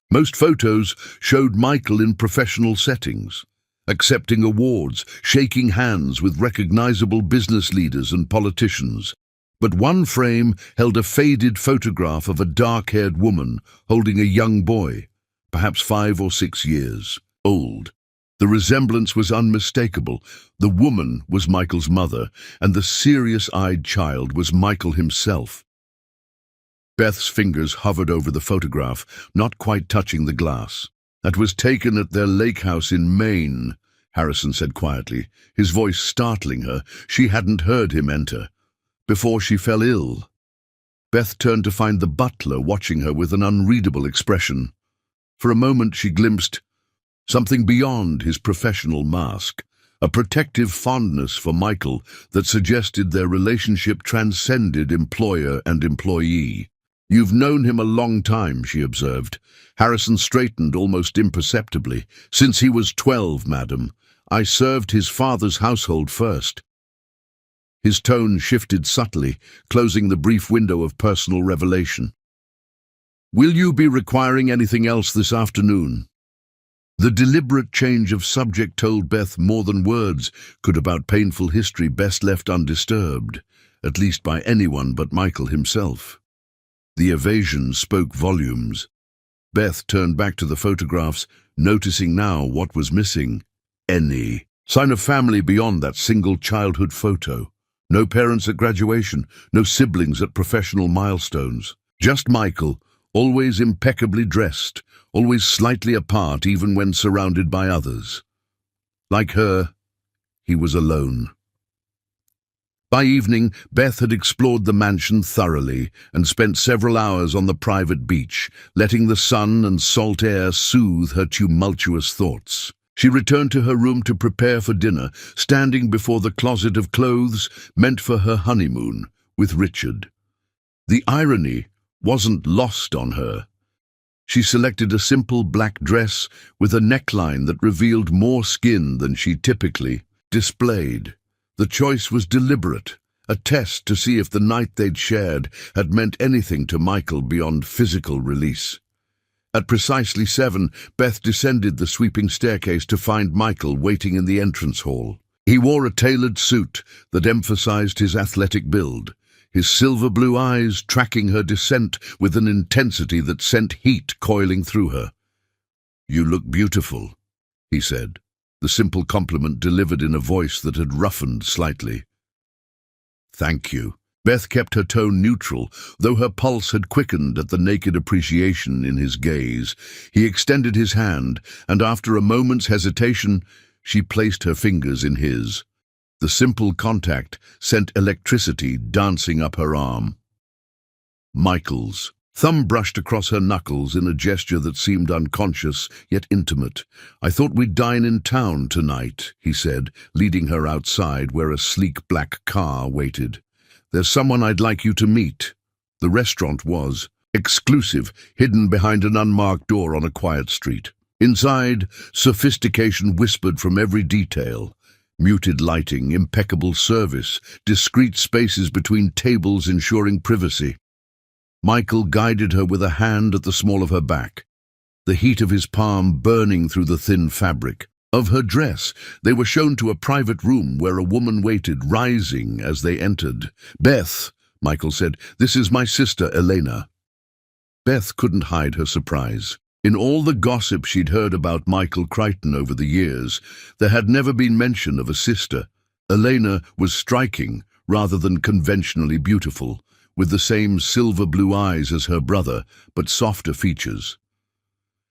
Most photos showed Michael in professional settings, accepting awards, shaking hands with recognizable business leaders and politicians. But one frame held a faded photograph of a dark-haired woman holding a young boy, perhaps 5 or 6 years old. The resemblance was unmistakable. The woman was Michael's mother, and the serious-eyed child was Michael himself. Beth's fingers hovered over the photograph, not quite touching the glass. "That was taken at their lake house in Maine," Harrison said quietly, his voice startling her. She hadn't heard him enter. "Before she fell ill." Beth turned to find the butler watching her with an unreadable expression. For a moment she glimpsed something beyond his professional mask, a protective fondness for Michael that suggested their relationship transcended employer and employee. "You've known him a long time," she observed. Harrison straightened almost imperceptibly. "Since he was 12, madam. I served his father's household first." His tone shifted subtly, closing the brief window of personal revelation. "Will you be requiring anything else this afternoon?" The deliberate change of subject told Beth more than words could about painful history best left undisturbed, at least by anyone but Michael himself. The evasion spoke volumes. Beth turned back to the photographs, noticing now what was missing. Any sign of family beyond that single childhood photo. No parents at graduation, no siblings at professional milestones. Just Michael, always impeccably dressed, always slightly apart even when surrounded by others. Like her, he was alone. By evening, Beth had explored the mansion thoroughly and spent several hours on the private beach, letting the sun and salt air soothe her tumultuous thoughts. She returned to her room to prepare for dinner, standing before the closet of clothes meant for her honeymoon with Richard. The irony wasn't lost on her. She selected a simple black dress with a neckline that revealed more skin than she typically displayed. The choice was deliberate, a test to see if the night they'd shared had meant anything to Michael beyond physical release. At precisely 7, Beth descended the sweeping staircase to find Michael waiting in the entrance hall. He wore a tailored suit that emphasized his athletic build, his silver blue eyes tracking her descent with an intensity that sent heat coiling through her. "You look beautiful," he said, the simple compliment delivered in a voice that had roughened slightly. "Thank you." Beth kept her tone neutral, though her pulse had quickened at the naked appreciation in his gaze. He extended his hand, and after a moment's hesitation, she placed her fingers in his. The simple contact sent electricity dancing up her arm. Michael's thumb brushed across her knuckles in a gesture that seemed unconscious, yet intimate. "I thought we'd dine in town tonight," he said, leading her outside where a sleek black car waited. "There's someone I'd like you to meet." The restaurant was exclusive, hidden behind an unmarked door on a quiet street. Inside, sophistication whispered from every detail. Muted lighting, impeccable service, discreet spaces between tables ensuring privacy. Michael guided her with a hand at the small of her back, the heat of his palm burning through the thin fabric. Of her dress, they were shown to a private room where a woman waited, rising as they entered. "Beth," Michael said, "this is my sister, Elena." Beth couldn't hide her surprise. In all the gossip she'd heard about Michael Crichton over the years, there had never been mention of a sister. Elena was striking, rather than conventionally beautiful, with the same silver blue eyes as her brother, but softer features.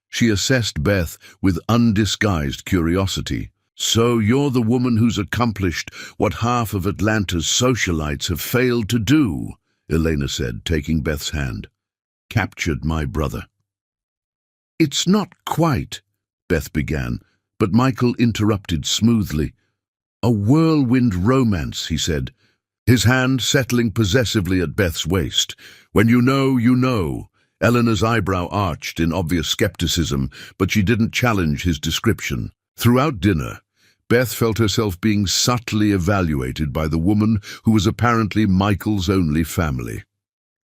She assessed Beth with undisguised curiosity. "So you're the woman who's accomplished what half of Atlanta's socialites have failed to do," Elena said, taking Beth's hand. "Captured my brother." "It's not quite," Beth began, but Michael interrupted smoothly. "A whirlwind romance," he said, his hand settling possessively at Beth's waist. "When you know, you know." Eleanor's eyebrow arched in obvious skepticism, but she didn't challenge his description. Throughout dinner, Beth felt herself being subtly evaluated by the woman who was apparently Michael's only family.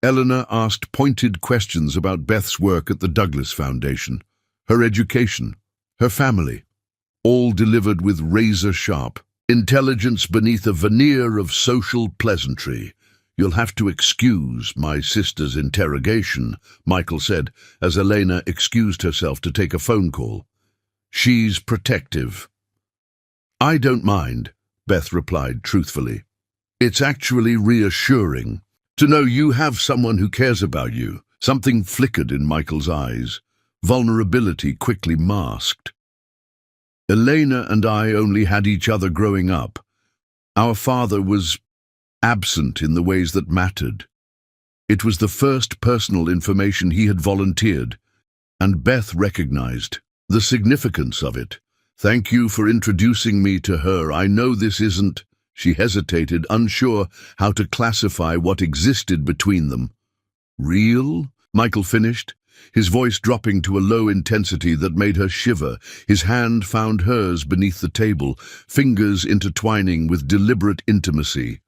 Eleanor asked pointed questions about Beth's work at the Douglas Foundation, her education, her family, all delivered with razor-sharp intelligence beneath a veneer of social pleasantry. "You'll have to excuse my sister's interrogation," Michael said, as Elena excused herself to take a phone call. "She's protective." "I don't mind," Beth replied truthfully. "It's actually reassuring to know you have someone who cares about you." Something flickered in Michael's eyes, vulnerability quickly masked. "Elena and I only had each other growing up. Our father was absent in the ways that mattered. It was the first personal information he had volunteered, and Beth recognized the significance of it. "Thank you for introducing me to her. I know this isn't—" She hesitated, unsure how to classify what existed between them. "Real?" Michael finished, his voice dropping to a low intensity that made her shiver. His hand found hers beneath the table, fingers intertwining with deliberate intimacy.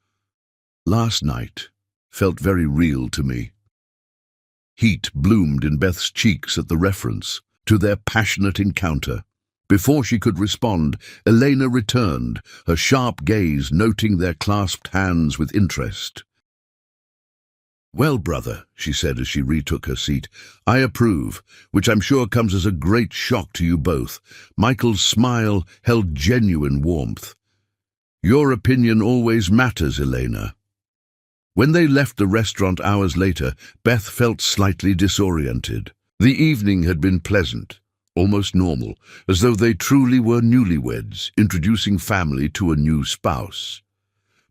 "Last night felt very real to me." Heat bloomed in Beth's cheeks at the reference to their passionate encounter. Before she could respond, Elena returned, her sharp gaze noting their clasped hands with interest. "Well, brother," she said as she retook her seat, "I approve, which I'm sure comes as a great shock to you both." Michael's smile held genuine warmth. "Your opinion always matters, Elena." When they left the restaurant hours later, Beth felt slightly disoriented. The evening had been pleasant, almost normal, as though they truly were newlyweds, introducing family to a new spouse.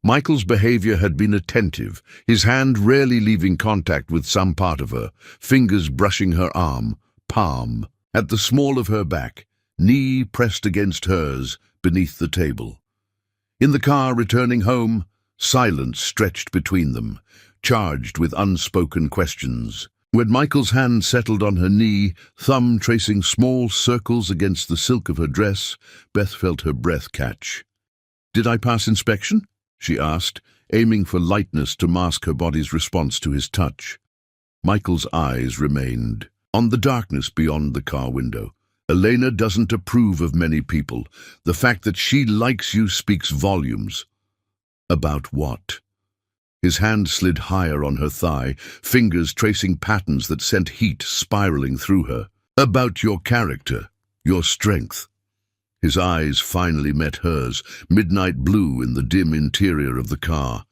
Michael's behavior had been attentive, his hand rarely leaving contact with some part of her, fingers brushing her arm, palm, at the small of her back, knee pressed against hers beneath the table. In the car returning home, silence stretched between them, charged with unspoken questions. When Michael's hand settled on her knee, thumb tracing small circles against the silk of her dress, Beth felt her breath catch. "Did I pass inspection?" she asked, aiming for lightness to mask her body's response to his touch. Michael's eyes remained on the darkness beyond the car window, Elena doesn't approve of many people. The fact that she likes you speaks volumes. About what? His hand slid higher on her thigh, fingers tracing patterns that sent heat spiraling through her. About your character, your strength. His eyes finally met hers, midnight blue in the dim interior of the car.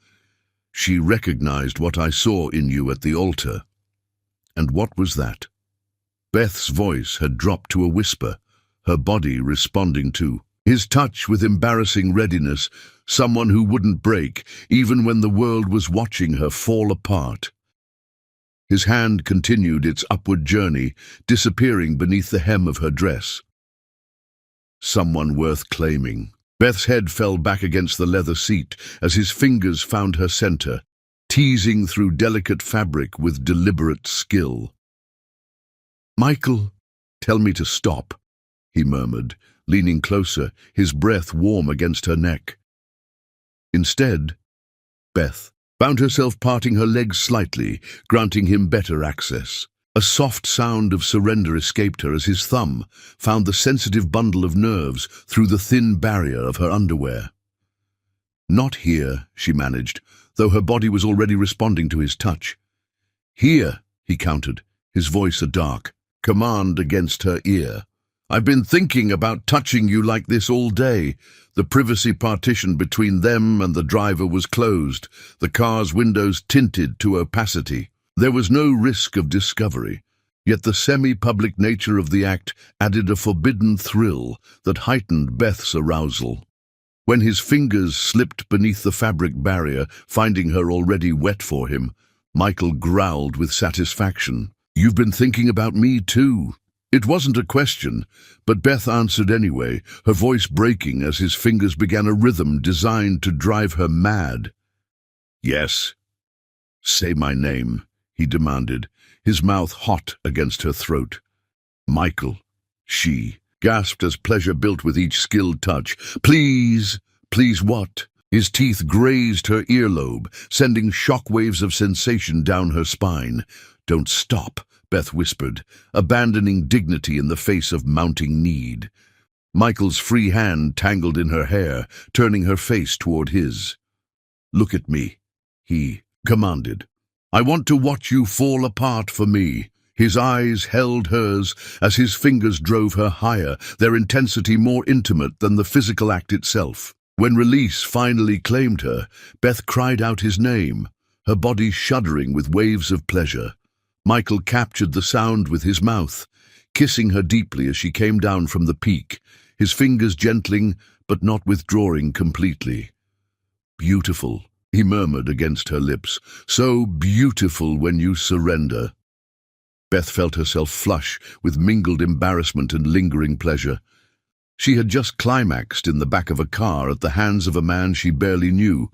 She recognized what I saw in you at the altar. And what was that? Beth's voice had dropped to a whisper, her body responding to his touch with embarrassing readiness, someone who wouldn't break, even when the world was watching her fall apart. His hand continued its upward journey, disappearing beneath the hem of her dress. Someone worth claiming. Beth's head fell back against the leather seat as his fingers found her center, teasing through delicate fabric with deliberate skill. "Michael, tell me to stop," he murmured, leaning closer, his breath warm against her neck. Instead, Beth found herself parting her legs slightly, granting him better access. A soft sound of surrender escaped her as his thumb found the sensitive bundle of nerves through the thin barrier of her underwear. "Not here," she managed, though her body was already responding to his touch. "Here," he countered, his voice a dark command against her ear. "I've been thinking about touching you like this all day." The privacy partition between them and the driver was closed, the car's windows tinted to opacity. There was no risk of discovery, yet the semi-public nature of the act added a forbidden thrill that heightened Beth's arousal. When his fingers slipped beneath the fabric barrier, finding her already wet for him, Michael growled with satisfaction. "You've been thinking about me too." It wasn't a question, but Beth answered anyway, her voice breaking as his fingers began a rhythm designed to drive her mad. "Yes. Say my name," he demanded, his mouth hot against her throat. "Michael," she gasped as pleasure built with each skilled touch. "Please, please what?" His teeth grazed her earlobe, sending shockwaves of sensation down her spine. "Don't stop," Beth whispered, abandoning dignity in the face of mounting need. Michael's free hand tangled in her hair, turning her face toward his. "Look at me," he commanded. "I want to watch you fall apart for me." His eyes held hers as his fingers drove her higher, their intensity more intimate than the physical act itself. When release finally claimed her, Beth cried out his name, her body shuddering with waves of pleasure. Michael captured the sound with his mouth, kissing her deeply as she came down from the peak, his fingers gentling but not withdrawing completely. "Beautiful," he murmured against her lips, "so beautiful when you surrender." Beth felt herself flush with mingled embarrassment and lingering pleasure. She had just climaxed in the back of a car at the hands of a man she barely knew,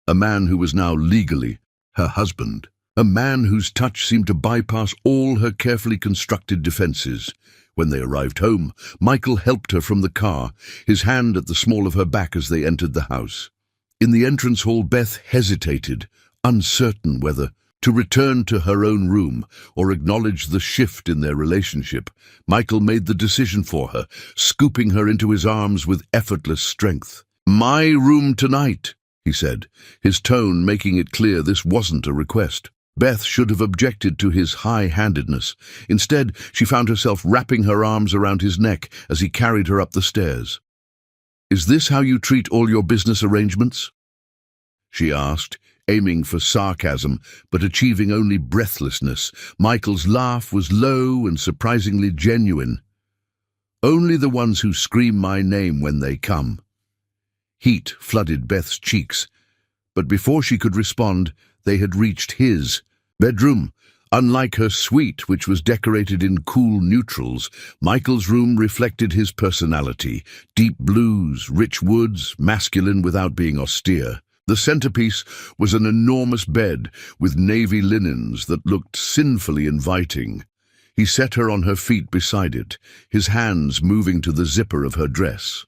a man who was now legally her husband. A man whose touch seemed to bypass all her carefully constructed defenses. When they arrived home, Michael helped her from the car, his hand at the small of her back as they entered the house. In the entrance hall, Beth hesitated, uncertain whether to return to her own room or acknowledge the shift in their relationship. Michael made the decision for her, scooping her into his arms with effortless strength. "My room tonight," he said, his tone making it clear this wasn't a request. Beth should have objected to his high-handedness. Instead, she found herself wrapping her arms around his neck as he carried her up the stairs. "Is this how you treat all your business arrangements?" she asked, aiming for sarcasm, but achieving only breathlessness. Michael's laugh was low and surprisingly genuine. "Only the ones who scream my name when they come." Heat flooded Beth's cheeks, but before she could respond, they had reached his bedroom. Unlike her suite, which was decorated in cool neutrals, Michael's room reflected his personality. Deep blues, rich woods, masculine without being austere. The centerpiece was an enormous bed with navy linens that looked sinfully inviting. He set her on her feet beside it, his hands moving to the zipper of her dress.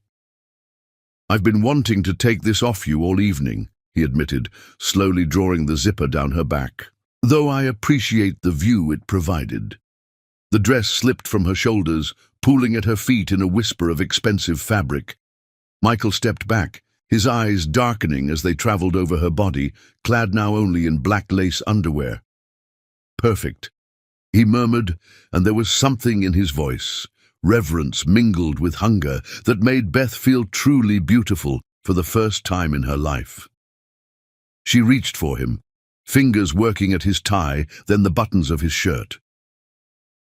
"I've been wanting to take this off you all evening," he admitted, slowly drawing the zipper down her back, "though I appreciate the view it provided." The dress slipped from her shoulders, pooling at her feet in a whisper of expensive fabric. Michael stepped back, his eyes darkening as they traveled over her body, clad now only in black lace underwear. "Perfect," he murmured, and there was something in his voice, reverence mingled with hunger, that made Beth feel truly beautiful for the first time in her life. She reached for him, fingers working at his tie, then the buttons of his shirt.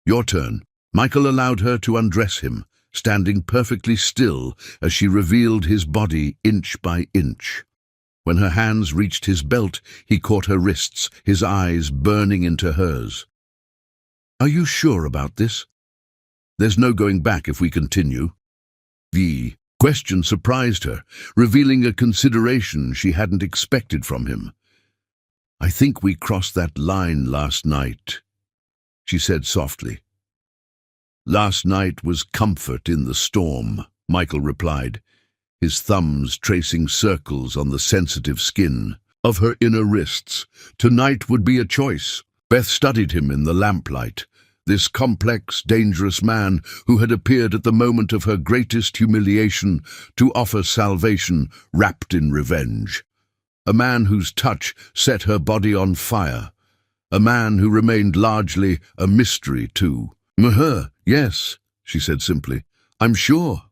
"Your turn." Michael allowed her to undress him, standing perfectly still as she revealed his body inch by inch. When her hands reached his belt, he caught her wrists, his eyes burning into hers. "Are you sure about this? There's no going back if we continue." The question surprised her, revealing a consideration she hadn't expected from him. "I think we crossed that line last night," she said softly. "Last night was comfort in the storm," Michael replied, his thumbs tracing circles on the sensitive skin of her inner wrists. Tonight would be a choice. Beth studied him in the lamplight, this complex, dangerous man who had appeared at the moment of her greatest humiliation to offer salvation wrapped in revenge. A man whose touch set her body on fire. A man who remained largely a mystery too. "Yes," she said simply. "I'm sure."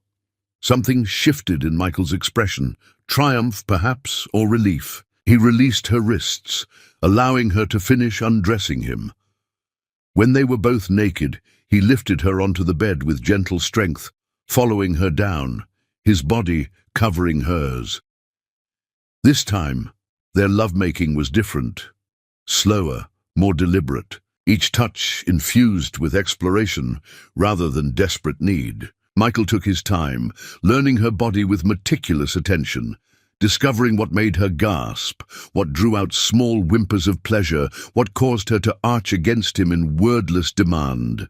Something shifted in Michael's expression, triumph perhaps, or relief. He released her wrists, allowing her to finish undressing him. When they were both naked, he lifted her onto the bed with gentle strength, following her down, his body covering hers. This time, their lovemaking was different, slower, more deliberate, each touch infused with exploration rather than desperate need. Michael took his time, learning her body with meticulous attention, discovering what made her gasp, what drew out small whimpers of pleasure, what caused her to arch against him in wordless demand.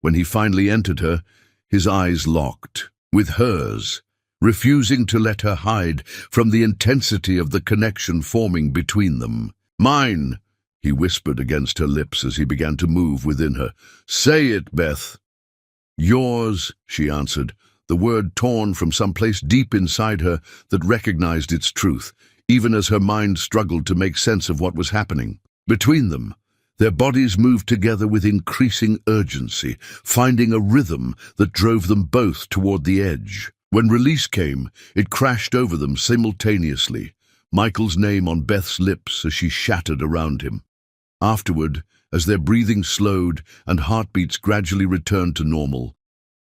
When he finally entered her, his eyes locked with hers, refusing to let her hide from the intensity of the connection forming between them. "Mine," he whispered against her lips as he began to move within her. "Say it, Beth." "Yours," she answered, the word torn from some place deep inside her that recognized its truth, even as her mind struggled to make sense of what was happening. Between them, their bodies moved together with increasing urgency, finding a rhythm that drove them both toward the edge. When release came, it crashed over them simultaneously, Michael's name on Beth's lips as she shattered around him. Afterward, as their breathing slowed and heartbeats gradually returned to normal,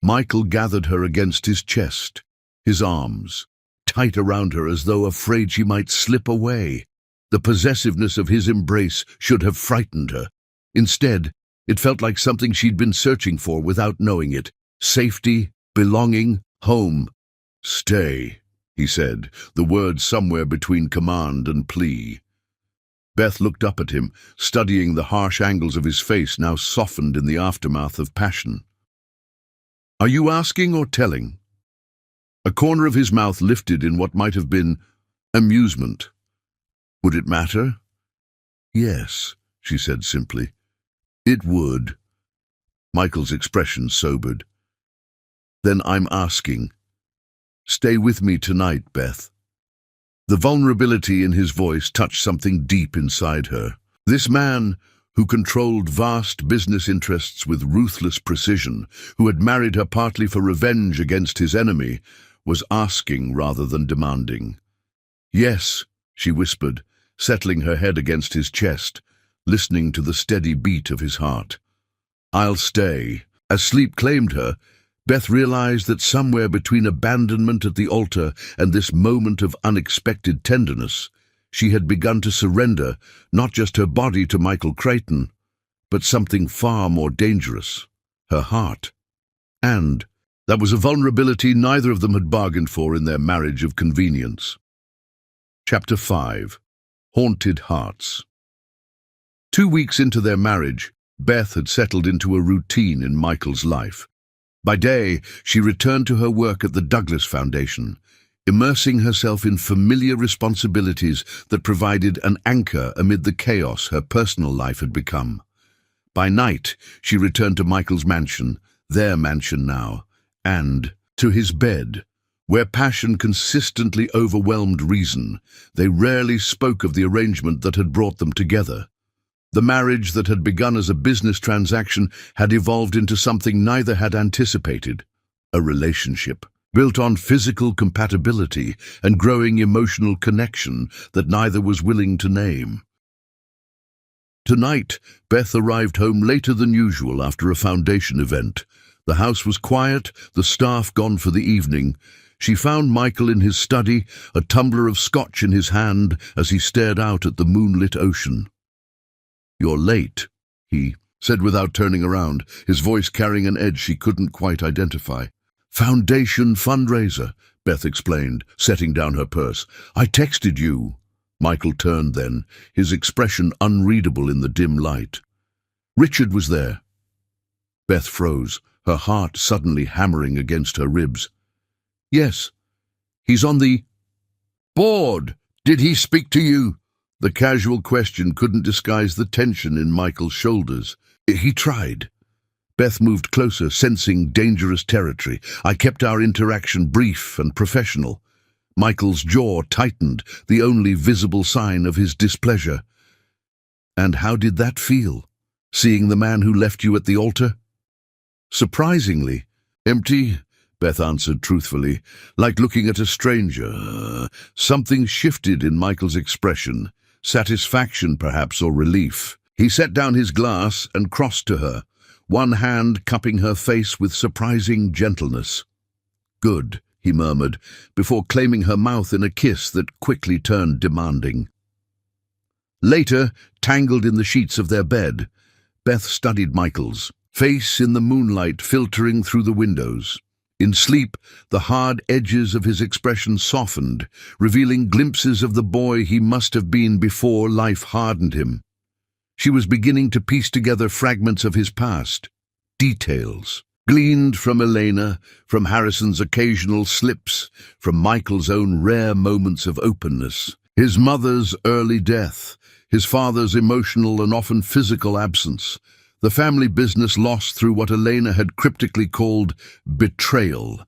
Michael gathered her against his chest, his arms tight around her as though afraid she might slip away. The possessiveness of his embrace should have frightened her. Instead, it felt like something she'd been searching for without knowing it. Safety, belonging, home. "Stay," he said, the words somewhere between command and plea. Beth looked up at him, studying the harsh angles of his face now softened in the aftermath of passion. "Are you asking or telling?" A corner of his mouth lifted in what might have been amusement. "Would it matter?" "Yes," she said simply. "It would." Michael's expression sobered. "Then I'm asking. Stay with me tonight, Beth." The vulnerability in his voice touched something deep inside her. This man, who controlled vast business interests with ruthless precision, who had married her partly for revenge against his enemy, was asking rather than demanding. "Yes," she whispered, settling her head against his chest, listening to the steady beat of his heart. "I'll stay." As sleep claimed her, Beth realized that somewhere between abandonment at the altar and this moment of unexpected tenderness, she had begun to surrender not just her body to Michael Creighton, but something far more dangerous, her heart. And that was a vulnerability neither of them had bargained for in their marriage of convenience. Chapter 5. Haunted Hearts. 2 weeks into their marriage, Beth had settled into a routine in Michael's life. By day, she returned to her work at the Douglas Foundation, immersing herself in familiar responsibilities that provided an anchor amid the chaos her personal life had become. By night, she returned to Michael's mansion, their mansion now, and to his bed. Where passion consistently overwhelmed reason, they rarely spoke of the arrangement that had brought them together. The marriage that had begun as a business transaction had evolved into something neither had anticipated, a relationship, built on physical compatibility and growing emotional connection that neither was willing to name. Tonight, Beth arrived home later than usual after a foundation event. The house was quiet, the staff gone for the evening. She found Michael in his study, a tumbler of scotch in his hand as he stared out at the moonlit ocean. "You're late," he said without turning around, his voice carrying an edge she couldn't quite identify. "Foundation fundraiser," Beth explained, setting down her purse. "I texted you." Michael turned then, his expression unreadable in the dim light. "Richard was there." Beth froze, her heart suddenly hammering against her ribs. "Yes, he's on the board. Did he speak to you?" The casual question couldn't disguise the tension in Michael's shoulders. "He tried." Beth moved closer, sensing dangerous territory. "I kept our interaction brief and professional." Michael's jaw tightened, the only visible sign of his displeasure. "And how did that feel, seeing the man who left you at the altar?" "Surprisingly empty," Beth answered truthfully, "like looking at a stranger." Something shifted in Michael's expression, satisfaction perhaps, or relief. He set down his glass and crossed to her, one hand cupping her face with surprising gentleness. "Good," he murmured, before claiming her mouth in a kiss that quickly turned demanding. Later, tangled in the sheets of their bed, Beth studied Michael's face in the moonlight filtering through the windows. In sleep, the hard edges of his expression softened, revealing glimpses of the boy he must have been before life hardened him. She was beginning to piece together fragments of his past, details, gleaned from Elena, from Harrison's occasional slips, from Michael's own rare moments of openness. His mother's early death, his father's emotional and often physical absence, the family business lost through what Elena had cryptically called betrayal.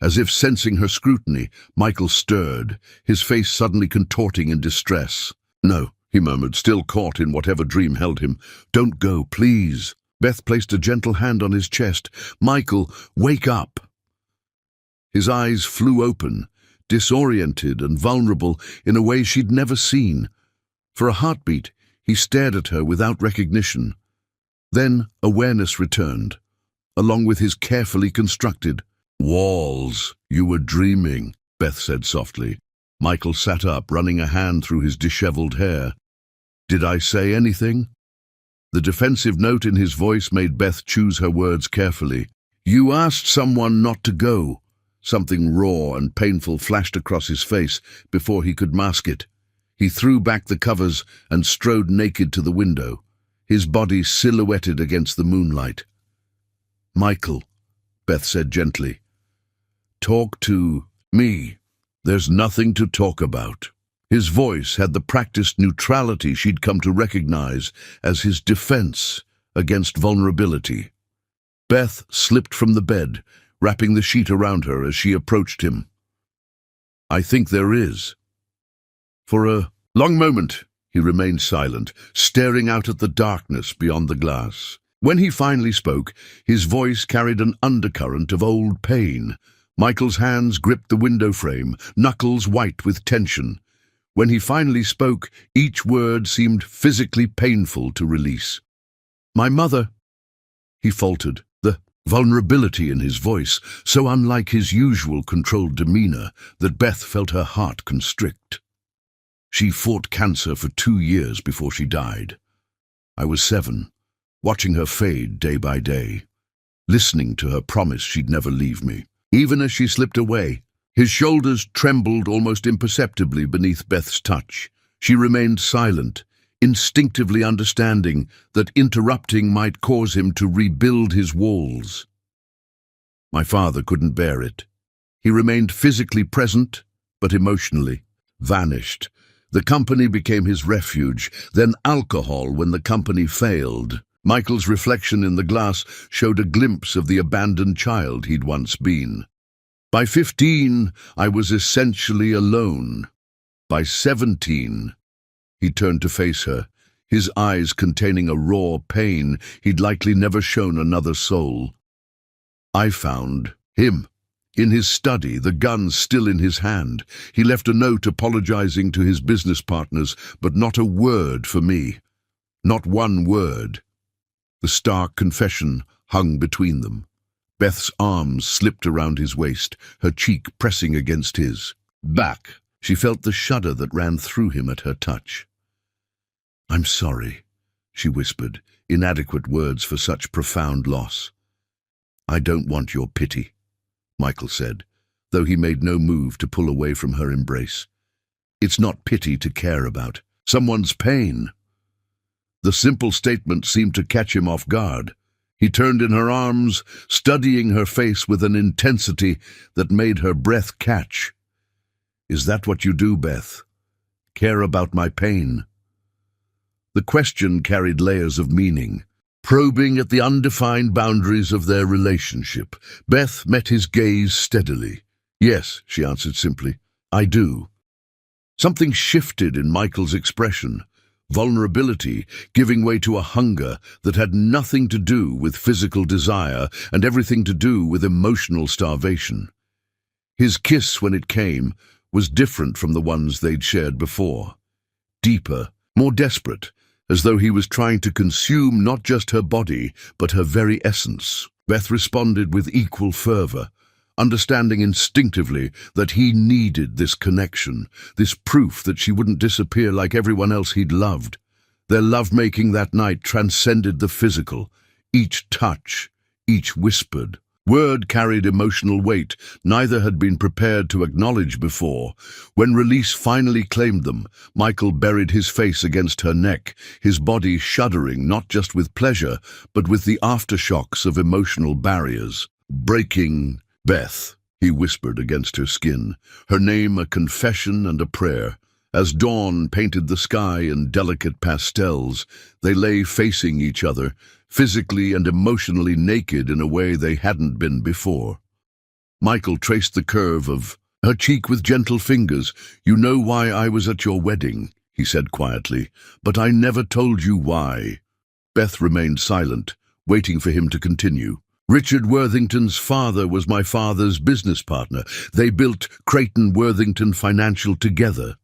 As if sensing her scrutiny, Michael stirred, his face suddenly contorting in distress. "No," he murmured, still caught in whatever dream held him. "Don't go, please." Beth placed a gentle hand on his chest. "Michael, wake up." His eyes flew open, disoriented and vulnerable in a way she'd never seen. For a heartbeat, he stared at her without recognition. Then awareness returned, along with his carefully constructed walls. "You were dreaming," Beth said softly. Michael sat up, running a hand through his disheveled hair. "Did I say anything?" The defensive note in his voice made Beth choose her words carefully. "You asked someone not to go." Something raw and painful flashed across his face before he could mask it. He threw back the covers and strode naked to the window, his body silhouetted against the moonlight. "Michael," Beth said gently, "talk to me. There's nothing to talk about." His voice had the practiced neutrality she'd come to recognize as his defense against vulnerability. Beth slipped from the bed, wrapping the sheet around her as she approached him. "I think there is." For a long moment, he remained silent, staring out at the darkness beyond the glass. When he finally spoke, his voice carried an undercurrent of old pain. Michael's hands gripped the window frame, knuckles white with tension. When he finally spoke, each word seemed physically painful to release. "My mother," he faltered, the vulnerability in his voice so unlike his usual controlled demeanor that Beth felt her heart constrict. "She fought cancer for 2 years before she died. I was 7, watching her fade day by day, listening to her promise she'd never leave me. Even as she slipped away, his shoulders trembled almost imperceptibly beneath Beth's touch. She remained silent, instinctively understanding that interrupting might cause him to rebuild his walls. My father couldn't bear it. He remained physically present, but emotionally vanished. The company became his refuge, then alcohol when the company failed. Michael's reflection in the glass showed a glimpse of the abandoned child he'd once been. By 15, I was essentially alone. By 17, he turned to face her, his eyes containing a raw pain he'd likely never shown another soul. I found him. In his study, the gun still in his hand. He left a note apologizing to his business partners, but not a word for me. Not one word. The stark confession hung between them. Beth's arms slipped around his waist, her cheek pressing against his. Back. She felt the shudder that ran through him at her touch. "I'm sorry," she whispered, inadequate words for such profound loss. "I don't want your pity," Michael said, though he made no move to pull away from her embrace. "It's not pity to care about. Someone's pain." The simple statement seemed to catch him off guard. He turned in her arms, studying her face with an intensity that made her breath catch. "Is that what you do, Beth? Care about my pain?" The question carried layers of meaning, probing at the undefined boundaries of their relationship. Beth met his gaze steadily. "Yes," she answered simply, "I do." Something shifted in Michael's expression. Vulnerability giving way to a hunger that had nothing to do with physical desire and everything to do with emotional starvation. His kiss, when it came, was different from the ones they'd shared before. Deeper, more desperate, as though he was trying to consume not just her body, but her very essence. Beth responded with equal fervor, understanding instinctively that he needed this connection, this proof that she wouldn't disappear like everyone else he'd loved. Their lovemaking that night transcended the physical. Each touch, each whispered word carried emotional weight neither had been prepared to acknowledge before. When release finally claimed them, Michael buried his face against her neck, his body shuddering not just with pleasure, but with the aftershocks of emotional barriers. "Breaking Beth," he whispered against her skin, her name a confession and a prayer. As dawn painted the sky in delicate pastels, they lay facing each other, physically and emotionally naked in a way they hadn't been before. Michael traced the curve of her cheek with gentle fingers. "You know why I was at your wedding," he said quietly, "but I never told you why." Beth remained silent, waiting for him to continue. "Richard Worthington's father was my father's business partner. They built Creighton Worthington Financial together."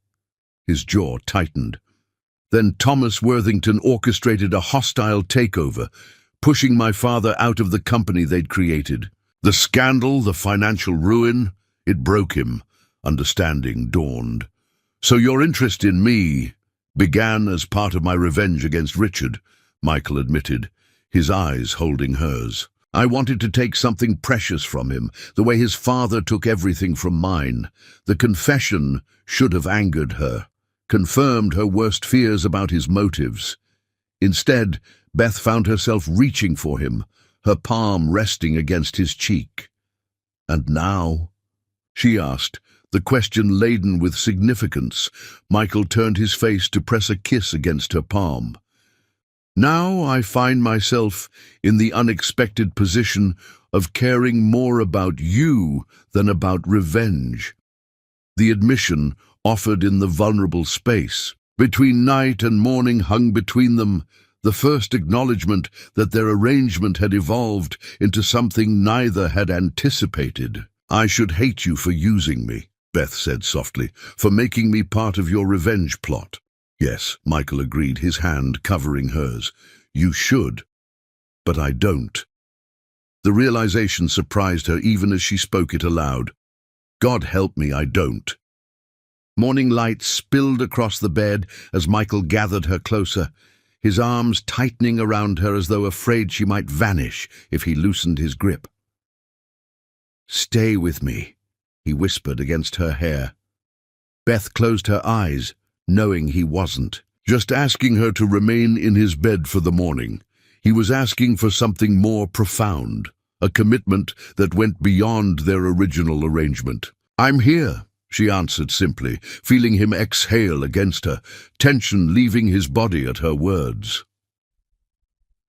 His jaw tightened. "Then Thomas Worthington orchestrated a hostile takeover, pushing my father out of the company they'd created. The scandal, the financial ruin, it broke him." Understanding dawned. "So your interest in me began as part of my revenge against Richard," Michael admitted, his eyes holding hers. "I wanted to take something precious from him, the way his father took everything from mine." The confession should have angered her, confirmed her worst fears about his motives. Instead, Beth found herself reaching for him, her palm resting against his cheek. "And now?" she asked, the question laden with significance. Michael turned his face to press a kiss against her palm. "Now I find myself in the unexpected position of caring more about you than about revenge." The admission offered in the vulnerable space. Between night and morning hung between them, the first acknowledgement that their arrangement had evolved into something neither had anticipated. "I should hate you for using me," Beth said softly, "for making me part of your revenge plot." "Yes," Michael agreed, his hand covering hers. "You should. But I don't." The realization surprised her even as she spoke it aloud. "God help me, I don't." Morning light spilled across the bed as Michael gathered her closer, his arms tightening around her as though afraid she might vanish if he loosened his grip. "Stay with me," he whispered against her hair. Beth closed her eyes, knowing he wasn't just asking her to remain in his bed for the morning. He was asking for something more profound, a commitment that went beyond their original arrangement. "I'm here," she answered simply, feeling him exhale against her, tension leaving his body at her words.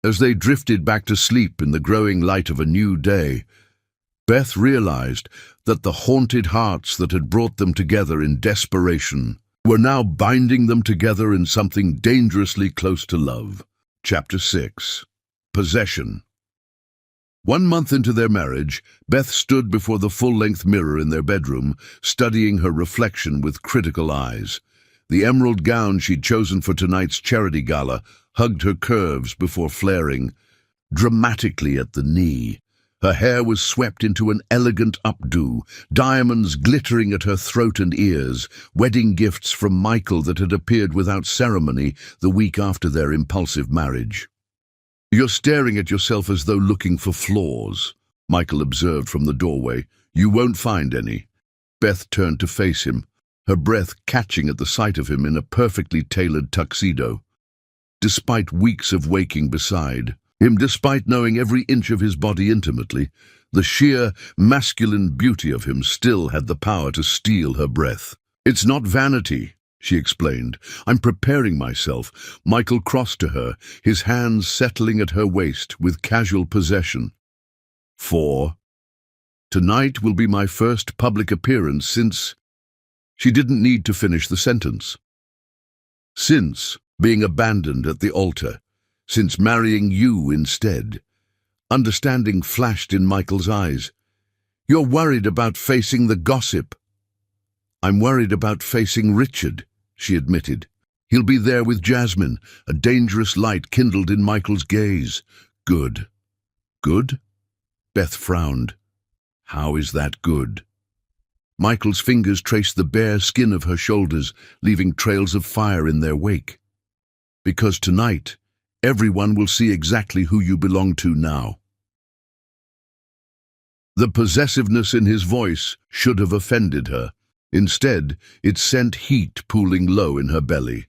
As they drifted back to sleep in the growing light of a new day, Beth realized that the haunted hearts that had brought them together in desperation were now binding them together in something dangerously close to love. Chapter 6. Possession. 1 month into their marriage, Beth stood before the full-length mirror in their bedroom, studying her reflection with critical eyes. The emerald gown she'd chosen for tonight's charity gala hugged her curves before flaring dramatically at the knee. Her hair was swept into an elegant updo, diamonds glittering at her throat and ears, wedding gifts from Michael that had appeared without ceremony the week after their impulsive marriage. "You're staring at yourself as though looking for flaws," Michael observed from the doorway. "You won't find any." Beth turned to face him, her breath catching at the sight of him in a perfectly tailored tuxedo. Despite weeks of waking beside him, despite knowing every inch of his body intimately, the sheer masculine beauty of him still had the power to steal her breath. "It's not vanity," she explained. "I'm preparing myself." Michael crossed to her, his hands settling at her waist with casual possession. "For tonight will be my first public appearance since—" She didn't need to finish the sentence. "Since being abandoned at the altar. Since marrying you instead." Understanding flashed in Michael's eyes. "You're worried about facing the gossip." "I'm worried about facing Richard," she admitted. "He'll be there with Jasmine." A dangerous light kindled in Michael's gaze. "Good." "Good?" Beth frowned. "How is that good?" Michael's fingers traced the bare skin of her shoulders, leaving trails of fire in their wake. "Because tonight, everyone will see exactly who you belong to now." The possessiveness in his voice should have offended her. Instead, it sent heat pooling low in her belly.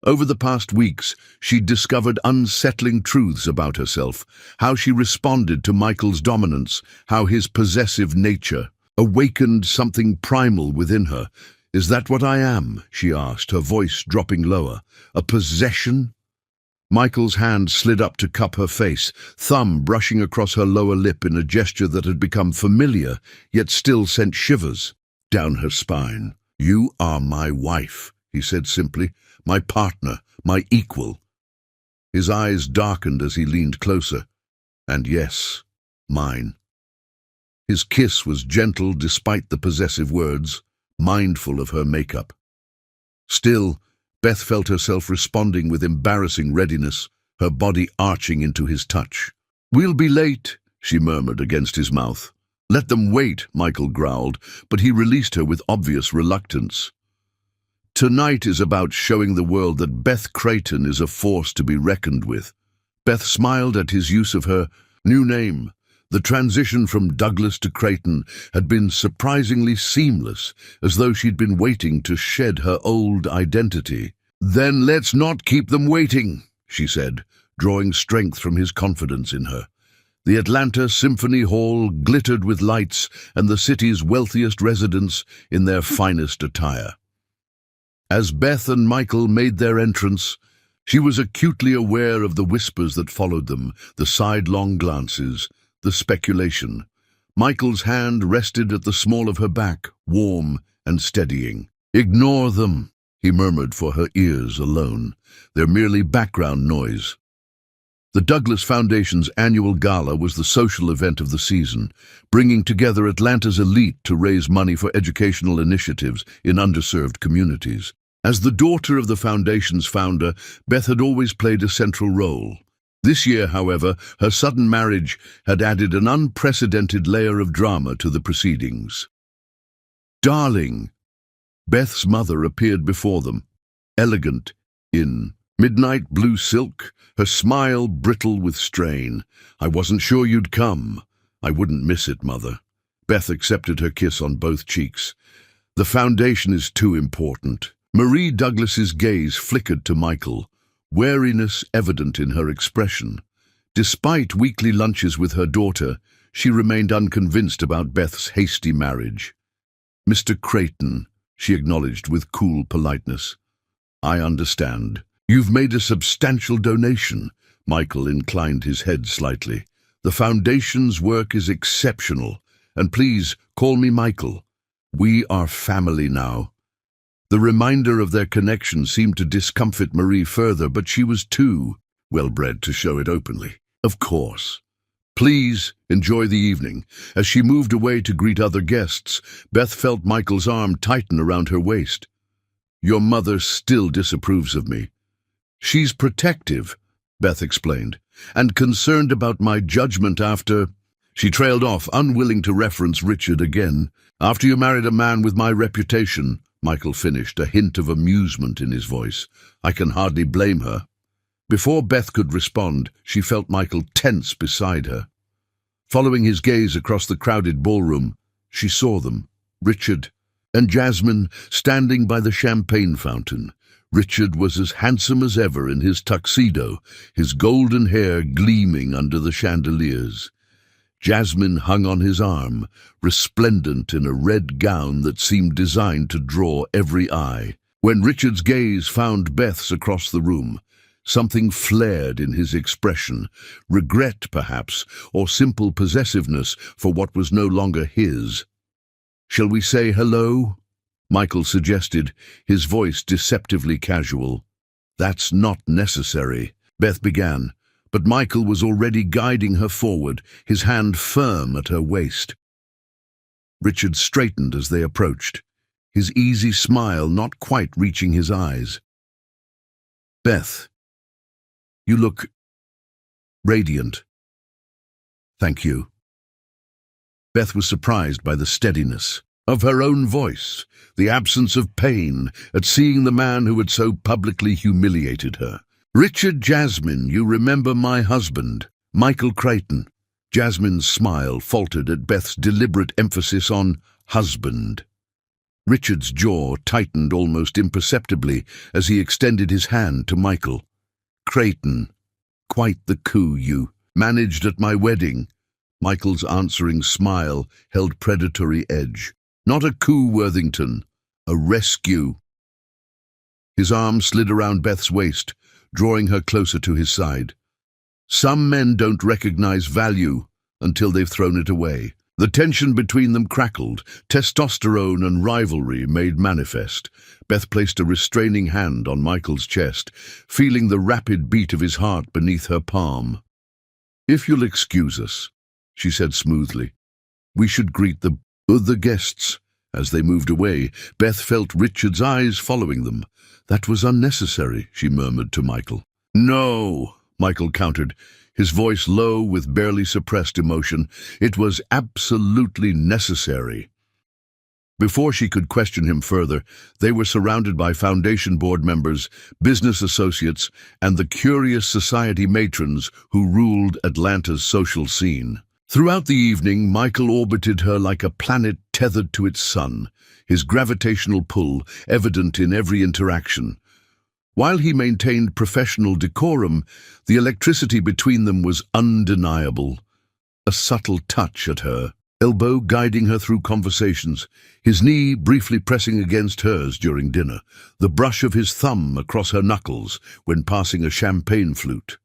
Over the past weeks, she'd discovered unsettling truths about herself, how she responded to Michael's dominance, how his possessive nature awakened something primal within her. "Is that what I am?" she asked, her voice dropping lower. "A possession?" Michael's hand slid up to cup her face, thumb brushing across her lower lip in a gesture that had become familiar, yet still sent shivers down her spine. "You are my wife," he said simply, "my partner, my equal." His eyes darkened as he leaned closer. "And yes, mine." His kiss was gentle despite the possessive words, mindful of her makeup. Still, Beth felt herself responding with embarrassing readiness, her body arching into his touch. "We'll be late," she murmured against his mouth. "Let them wait," Michael growled, but he released her with obvious reluctance. "Tonight is about showing the world that Beth Creighton is a force to be reckoned with." Beth smiled at his use of her new name. The transition from Douglas to Creighton had been surprisingly seamless, as though she'd been waiting to shed her old identity. "Then let's not keep them waiting," she said, drawing strength from his confidence in her. The Atlanta Symphony Hall glittered with lights and the city's wealthiest residents in their finest attire. As Beth and Michael made their entrance, she was acutely aware of the whispers that followed them, the sidelong glances, the speculation. Michael's hand rested at the small of her back, warm and steadying. "Ignore them," he murmured for her ears alone. "They're merely background noise." The Douglas Foundation's annual gala was the social event of the season, bringing together Atlanta's elite to raise money for educational initiatives in underserved communities. As the daughter of the foundation's founder, Beth had always played a central role. This year, however, her sudden marriage had added an unprecedented layer of drama to the proceedings. "Darling," Beth's mother appeared before them, elegant in midnight blue silk, her smile brittle with strain. "I wasn't sure you'd come." "I wouldn't miss it, Mother." Beth accepted her kiss on both cheeks. "The foundation is too important." Marie Douglas's gaze flickered to Michael, wariness evident in her expression. Despite weekly lunches with her daughter, she remained unconvinced about Beth's hasty marriage. "Mr. Creighton," she acknowledged with cool politeness. "I understand. You've made a substantial donation." Michael inclined his head slightly. "The Foundation's work is exceptional, and please call me Michael. We are family now." The reminder of their connection seemed to discomfort Marie further, but she was too well-bred to show it openly. "Of course. Please enjoy the evening." As she moved away to greet other guests, Beth felt Michael's arm tighten around her waist. "Your mother still disapproves of me." "She's protective," Beth explained, "and concerned about my judgment after—" She trailed off, unwilling to reference Richard again. "After you married a man with my reputation," Michael finished, a hint of amusement in his voice. "I can hardly blame her." Before Beth could respond, she felt Michael tense beside her. Following his gaze across the crowded ballroom, she saw them, Richard and Jasmine, standing by the champagne fountain. Richard was as handsome as ever in his tuxedo, his golden hair gleaming under the chandeliers. Jasmine hung on his arm, resplendent in a red gown that seemed designed to draw every eye. When Richard's gaze found Beth's across the room, something flared in his expression, regret perhaps, or simple possessiveness for what was no longer his. "Shall we say hello?" Michael suggested, his voice deceptively casual. "That's not necessary," Beth began, but Michael was already guiding her forward, his hand firm at her waist. Richard straightened as they approached, his easy smile not quite reaching his eyes. "Beth, you look radiant." "Thank you." Beth was surprised by the steadiness of her own voice, the absence of pain at seeing the man who had so publicly humiliated her. "Richard, Jasmine, you remember my husband, Michael Creighton." Jasmine's smile faltered at Beth's deliberate emphasis on husband. Richard's jaw tightened almost imperceptibly as he extended his hand to Michael. "Creighton, quite the coup you managed at my wedding." Michael's answering smile held predatory edge. "Not a coup, Worthington, a rescue." His arm slid around Beth's waist, drawing her closer to his side. "Some men don't recognize value until they've thrown it away." The tension between them crackled, testosterone and rivalry made manifest. Beth placed a restraining hand on Michael's chest, feeling the rapid beat of his heart beneath her palm. "If you'll excuse us," she said smoothly, "we should greet the other guests." As they moved away, Beth felt Richard's eyes following them. "That was unnecessary," she murmured to Michael. "No," Michael countered, his voice low with barely suppressed emotion. "It was absolutely necessary." Before she could question him further, they were surrounded by Foundation board members, business associates, and the curious society matrons who ruled Atlanta's social scene. Throughout the evening, Michael orbited her like a planet tethered to its sun, his gravitational pull evident in every interaction. While he maintained professional decorum, the electricity between them was undeniable. A subtle touch at her elbow guiding her through conversations, his knee briefly pressing against hers during dinner, the brush of his thumb across her knuckles when passing a champagne flute.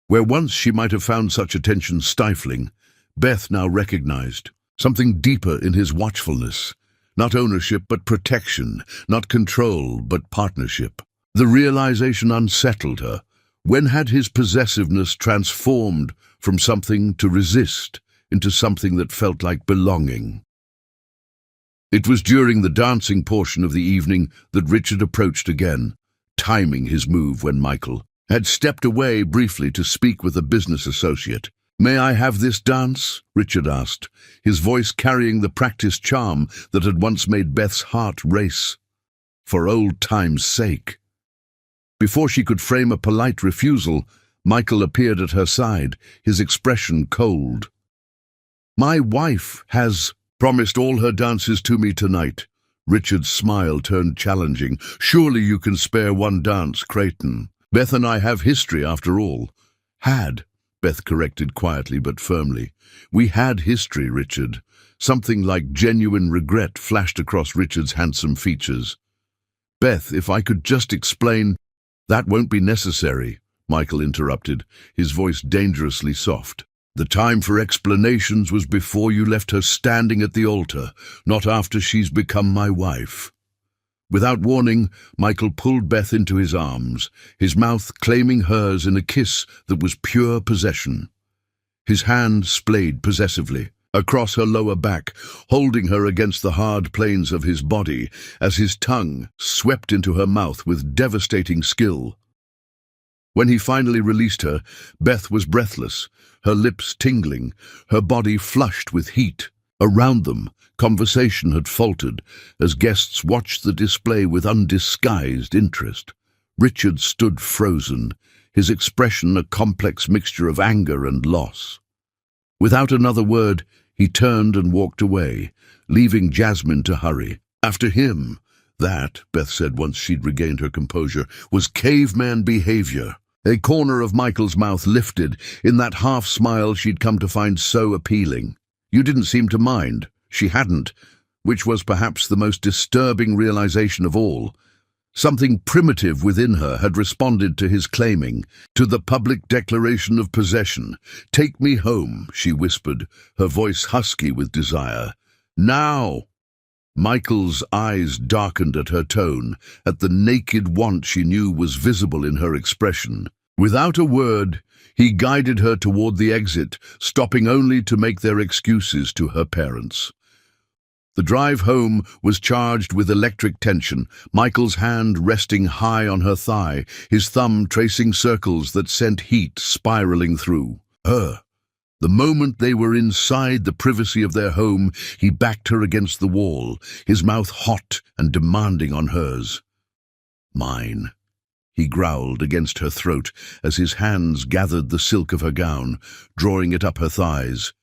Where once she might have found such attention stifling, Beth now recognized something deeper in his watchfulness. Not ownership, but protection. Not control, but partnership. The realization unsettled her. When had his possessiveness transformed from something to resist into something that felt like belonging? It was during the dancing portion of the evening that Richard approached again, timing his move when Michael had stepped away briefly to speak with a business associate. "May I have this dance?" Richard asked, his voice carrying the practiced charm that had once made Beth's heart race. For old time's sake. Before she could frame a polite refusal, Michael appeared at her side, his expression cold. "My wife has promised all her dances to me tonight." Richard's smile turned challenging. "Surely you can spare one dance, Creighton. Beth and I have history after all." "Had," Beth corrected quietly but firmly. "We had history, Richard." Something like genuine regret flashed across Richard's handsome features. "Beth, if I could just explain—" "That won't be necessary," Michael interrupted, his voice dangerously soft. "The time for explanations was before you left her standing at the altar, not after she's become my wife." Without warning, Michael pulled Beth into his arms, his mouth claiming hers in a kiss that was pure possession. His hand splayed possessively across her lower back, holding her against the hard planes of his body as his tongue swept into her mouth with devastating skill. When he finally released her, Beth was breathless, her lips tingling, her body flushed with heat. Around them, conversation had faltered as guests watched the display with undisguised interest. Richard stood frozen, his expression a complex mixture of anger and loss. Without another word, he turned and walked away, leaving Jasmine to hurry. After him, that, Beth said once she'd regained her composure, was caveman behavior. A corner of Michael's mouth lifted in that half-smile she'd come to find so appealing. You didn't seem to mind. She hadn't, which was perhaps the most disturbing realization of all. Something primitive within her had responded to his claiming, to the public declaration of possession. "Take me home," she whispered, her voice husky with desire. "Now!" Michael's eyes darkened at her tone, at the naked want she knew was visible in her expression. Without a word, he guided her toward the exit, stopping only to make their excuses to her parents. The drive home was charged with electric tension, Michael's hand resting high on her thigh, his thumb tracing circles that sent heat spiraling through her. The moment they were inside the privacy of their home, he backed her against the wall, his mouth hot and demanding on hers. "Mine," he growled against her throat as his hands gathered the silk of her gown, drawing it up her thighs.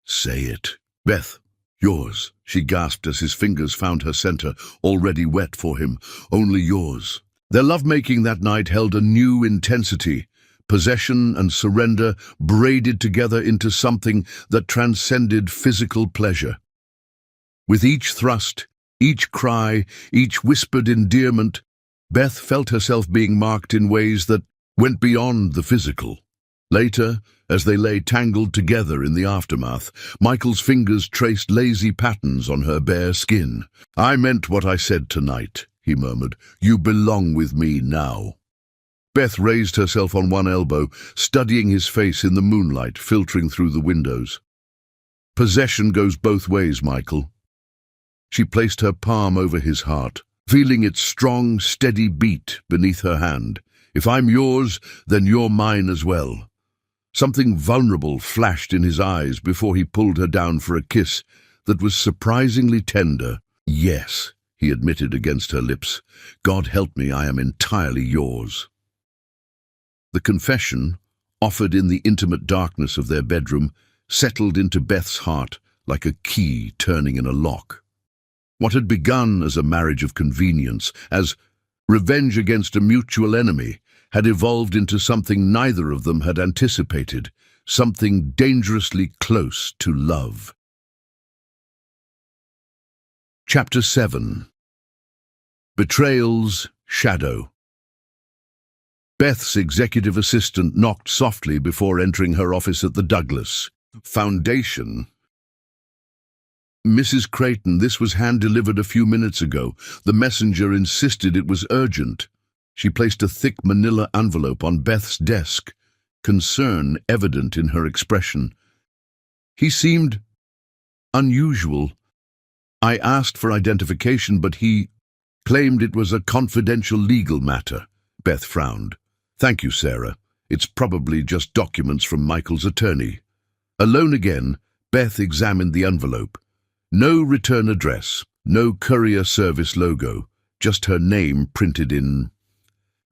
"Say it." "Beth, yours," she gasped as his fingers found her center, already wet for him. "Only yours." Their lovemaking that night held a new intensity, possession and surrender braided together into something that transcended physical pleasure. With each thrust, each cry, each whispered endearment, Beth felt herself being marked in ways that went beyond the physical. Later, as they lay tangled together in the aftermath, Michael's fingers traced lazy patterns on her bare skin. "I meant what I said tonight," he murmured. "You belong with me now." Beth raised herself on one elbow, studying his face in the moonlight filtering through the windows. "Possession goes both ways, Michael." She placed her palm over his heart, feeling its strong, steady beat beneath her hand. "If I'm yours, then you're mine as well." Something vulnerable flashed in his eyes before he pulled her down for a kiss that was surprisingly tender. "Yes," he admitted against her lips. "God help me, I am entirely yours." The confession, offered in the intimate darkness of their bedroom, settled into Beth's heart like a key turning in a lock. What had begun as a marriage of convenience, as revenge against a mutual enemy, had evolved into something neither of them had anticipated, something dangerously close to love. Chapter 7. Betrayal's Shadow. Beth's executive assistant knocked softly before entering her office at the Douglas Foundation. "Mrs. Creighton, this was hand-delivered a few minutes ago. The messenger insisted it was urgent." She placed a thick manila envelope on Beth's desk, concern evident in her expression. He seemed unusual. "I asked for identification, but he claimed it was a confidential legal matter." Beth frowned. "Thank you, Sarah. It's probably just documents from Michael's attorney." Alone again, Beth examined the envelope. No return address, no courier service logo, just her name printed in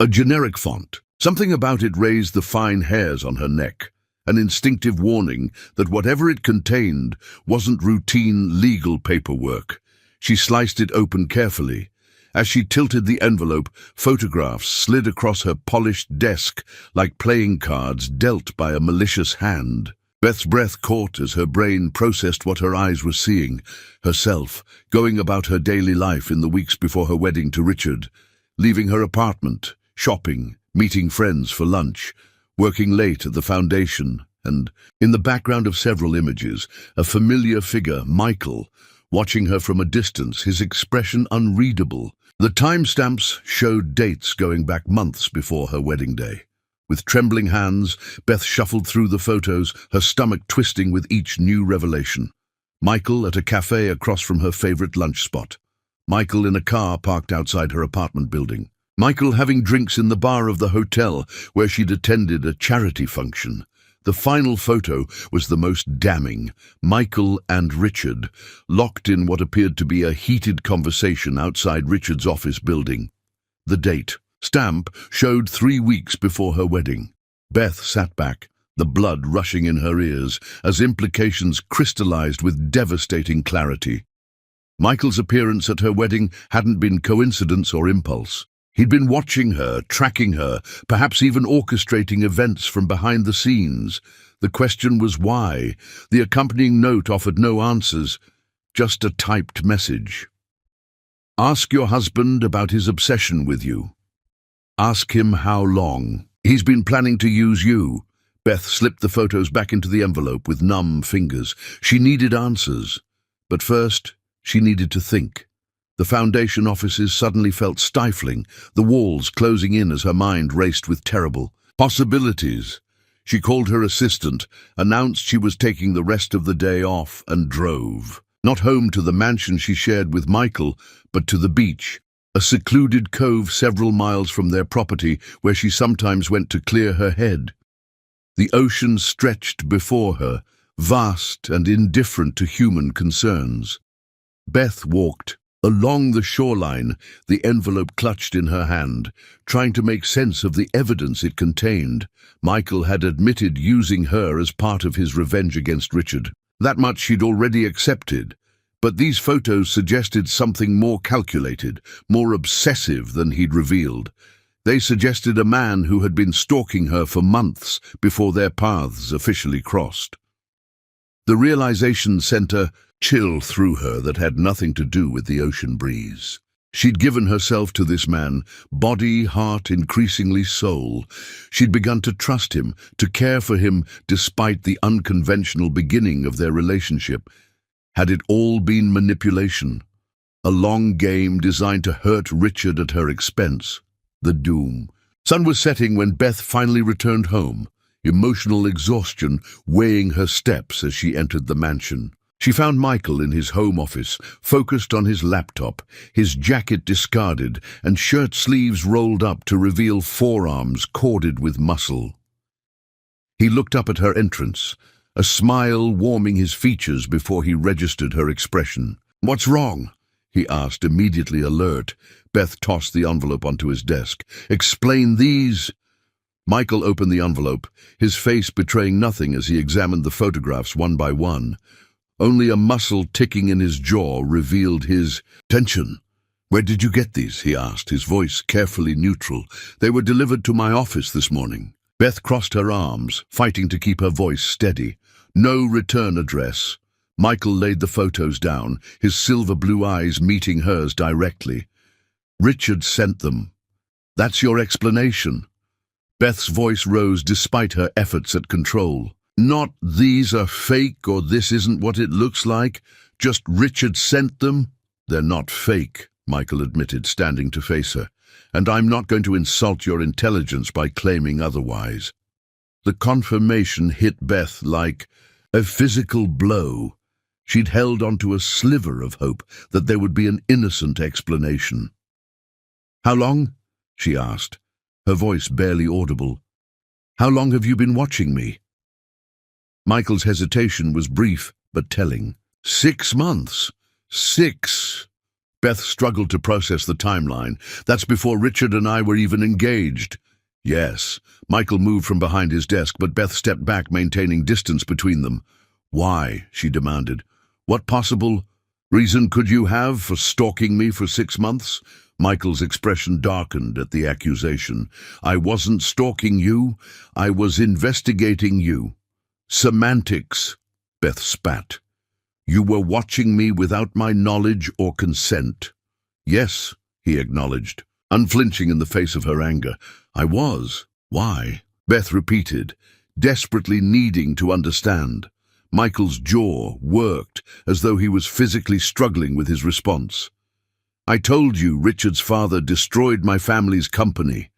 a generic font. Something about it raised the fine hairs on her neck, an instinctive warning that whatever it contained wasn't routine legal paperwork. She sliced it open carefully. As she tilted the envelope, photographs slid across her polished desk like playing cards dealt by a malicious hand. Beth's breath caught as her brain processed what her eyes were seeing, herself, going about her daily life in the weeks before her wedding to Richard, leaving her apartment, shopping, meeting friends for lunch, working late at the foundation, and in the background of several images, a familiar figure, Michael, watching her from a distance, his expression unreadable. The timestamps showed dates going back months before her wedding day. With trembling hands, Beth shuffled through the photos, her stomach twisting with each new revelation. Michael at a cafe across from her favorite lunch spot. Michael in a car parked outside her apartment building. Michael having drinks in the bar of the hotel where she'd attended a charity function. The final photo was the most damning. Michael and Richard, locked in what appeared to be a heated conversation outside Richard's office building. The date, stamp, showed 3 weeks before her wedding. Beth sat back, the blood rushing in her ears, as implications crystallized with devastating clarity. Michael's appearance at her wedding hadn't been coincidence or impulse. He'd been watching her, tracking her, perhaps even orchestrating events from behind the scenes. The question was why. The accompanying note offered no answers, just a typed message. Ask your husband about his obsession with you. Ask him how long. He's been planning to use you. Beth slipped the photos back into the envelope with numb fingers. She needed answers. But first, she needed to think. The foundation offices suddenly felt stifling, the walls closing in as her mind raced with terrible possibilities. She called her assistant, announced she was taking the rest of the day off, and drove. Not home to the mansion she shared with Michael, but to the beach, a secluded cove several miles from their property where she sometimes went to clear her head. The ocean stretched before her, vast and indifferent to human concerns. Beth walked along the shoreline, the envelope clutched in her hand, trying to make sense of the evidence it contained. Michael had admitted using her as part of his revenge against Richard. That much she'd already accepted. But these photos suggested something more calculated, more obsessive than he'd revealed. They suggested a man who had been stalking her for months before their paths officially crossed. The realization sent a chill through her that had nothing to do with the ocean breeze. She'd given herself to this man, body, heart, increasingly soul. She'd begun to trust him, to care for him despite the unconventional beginning of their relationship. Had it all been manipulation? A long game designed to hurt Richard at her expense? The doom. Sun was setting when Beth finally returned home, emotional exhaustion weighing her steps as she entered the mansion. She found Michael in his home office, focused on his laptop, his jacket discarded and shirt sleeves rolled up to reveal forearms corded with muscle. He looked up at her entrance, a smile warming his features before he registered her expression. "What's wrong?" he asked, immediately alert. Beth tossed the envelope onto his desk. "Explain these." Michael opened the envelope, his face betraying nothing as he examined the photographs one by one. Only a muscle ticking in his jaw revealed his tension. "Where did you get these?" he asked, his voice carefully neutral. "They were delivered to my office this morning." Beth crossed her arms, fighting to keep her voice steady. "No return address." Michael laid the photos down, his silver blue eyes meeting hers directly. "Richard sent them. That's your explanation?" Beth's voice rose despite her efforts at control. "Not these are fake or this isn't what it looks like, just Richard sent them?" "They're not fake," Michael admitted, standing to face her. "And I'm not going to insult your intelligence by claiming otherwise." The confirmation hit Beth like a physical blow. She'd held onto a sliver of hope that there would be an innocent explanation. "How long?" she asked, her voice barely audible. "How long have you been watching me?" Michael's hesitation was brief but telling. 6 months. 6. Beth struggled to process the timeline. "That's before Richard and I were even engaged." "Yes." Michael moved from behind his desk, but Beth stepped back, maintaining distance between them. "Why?" she demanded. "What possible reason could you have for stalking me for 6 months?" Michael's expression darkened at the accusation. "I wasn't stalking you. I was investigating you." "Semantics," Beth spat. "You were watching me without my knowledge or consent." "Yes," he acknowledged. unflinching in the face of her anger. I was. Why? Beth repeated, desperately needing to understand. Michael's jaw worked as though he was physically struggling with his response. I told you Richard's father destroyed my family's company.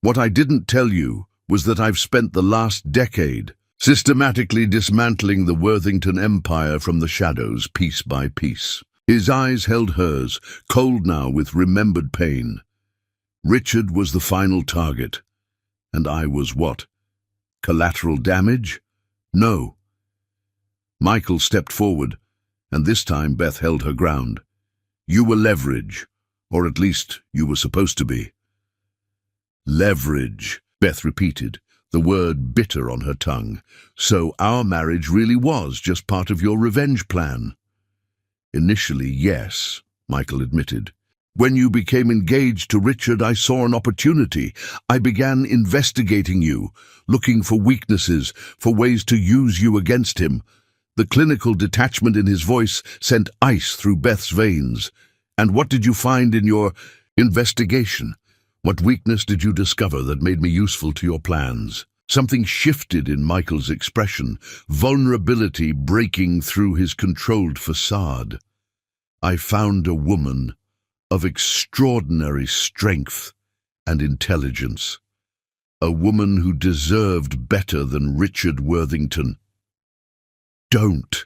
What I didn't tell you was that I've spent the last decade systematically dismantling the Worthington Empire from the shadows piece by piece. His eyes held hers, cold now with remembered pain. Richard was the final target. And I was what? Collateral damage? No. Michael stepped forward, and this time Beth held her ground. You were leverage, or at least you were supposed to be. Leverage, Beth repeated, the word bitter on her tongue. So our marriage really was just part of your revenge plan. Initially, yes, Michael admitted. When you became engaged to Richard, I saw an opportunity. I began investigating you, looking for weaknesses, for ways to use you against him. The clinical detachment in his voice sent ice through Beth's veins. And what did you find in your investigation? What weakness did you discover that made me useful to your plans? Something shifted in Michael's expression, vulnerability breaking through his controlled facade. I found a woman of extraordinary strength and intelligence. A woman who deserved better than Richard Worthington. Don't,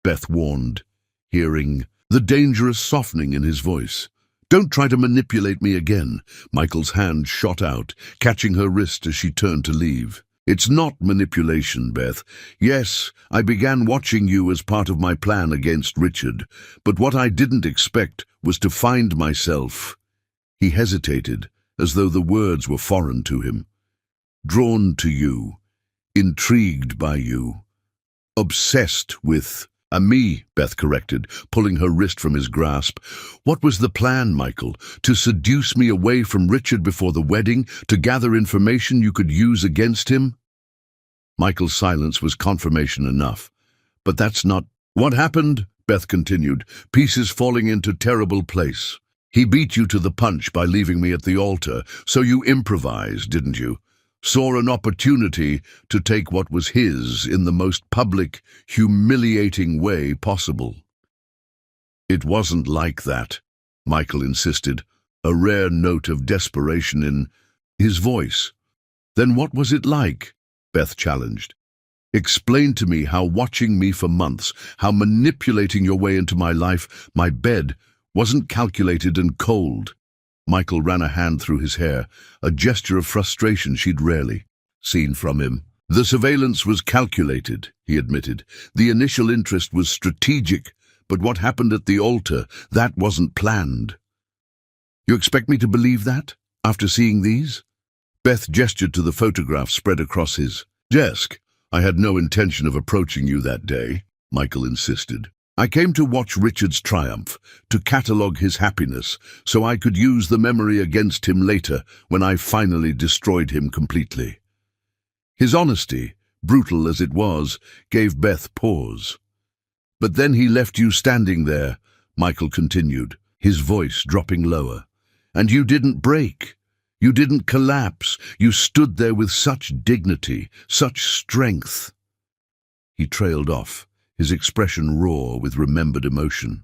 Beth warned, hearing the dangerous softening in his voice. Don't try to manipulate me again. Michael's hand shot out, catching her wrist as she turned to leave. It's not manipulation, Beth. Yes, I began watching you as part of my plan against Richard, but what I didn't expect was to find myself. He hesitated, as though the words were foreign to him. Drawn to you, intrigued by you, obsessed with me, Beth corrected, pulling her wrist from his grasp. What was the plan, Michael? To seduce me away from Richard before the wedding, to gather information you could use against him? Michael's silence was confirmation enough. But that's not what happened, Beth continued, pieces falling into terrible place. He beat you to the punch by leaving me at the altar, so you improvised, didn't you? Saw an opportunity to take what was his in the most public, humiliating way possible. It wasn't like that, Michael insisted, a rare note of desperation in his voice. Then what was it like? Beth challenged. Explain to me how watching me for months, how manipulating your way into my life, my bed, wasn't calculated and cold. Michael ran a hand through his hair, a gesture of frustration she'd rarely seen from him. The surveillance was calculated, he admitted. The initial interest was strategic, but what happened at the altar, that wasn't planned. You expect me to believe that, after seeing these? Beth gestured to the photograph spread across his desk. I had no intention of approaching you that day, Michael insisted. I came to watch Richard's triumph, to catalogue his happiness, so I could use the memory against him later when I finally destroyed him completely. His honesty, brutal as it was, gave Beth pause. But then he left you standing there, Michael continued, his voice dropping lower. And you didn't break. You didn't collapse. You stood there with such dignity, such strength. He trailed off, his expression raw with remembered emotion.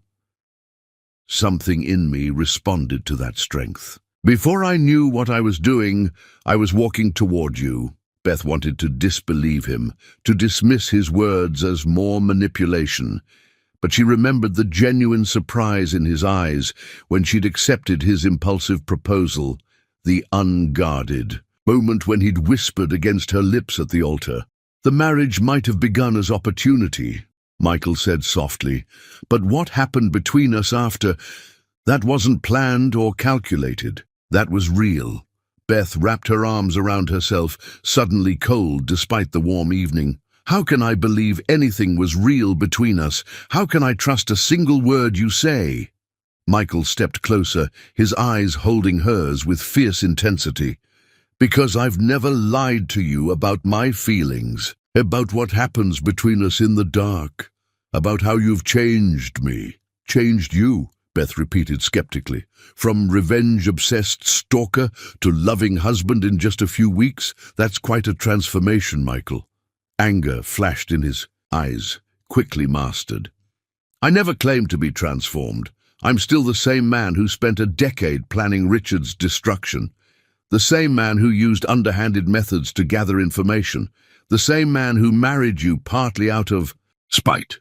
Something in me responded to that strength. Before I knew what I was doing, I was walking toward you. Beth wanted to disbelieve him, to dismiss his words as more manipulation, but she remembered the genuine surprise in his eyes when she'd accepted his impulsive proposal, the unguarded moment when he'd whispered against her lips at the altar. The marriage might have begun as opportunity, Michael said softly, but what happened between us after, that wasn't planned or calculated. That was real. Beth wrapped her arms around herself, suddenly cold despite the warm evening. How can I believe anything was real between us? How can I trust a single word you say? Michael stepped closer, his eyes holding hers with fierce intensity. Because I've never lied to you about my feelings, about what happens between us in the dark, about how you've changed me, changed you. Beth repeated skeptically. From revenge-obsessed stalker to loving husband in just a few weeks? That's quite a transformation, Michael. Anger flashed in his eyes, quickly mastered. I never claimed to be transformed. I'm still the same man who spent a decade planning Richard's destruction. The same man who used underhanded methods to gather information. The same man who married you partly out of spite.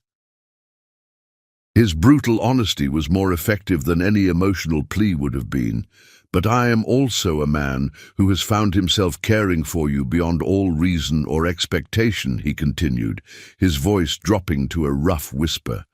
His brutal honesty was more effective than any emotional plea would have been. But I am also a man who has found himself caring for you beyond all reason or expectation, he continued, his voice dropping to a rough whisper.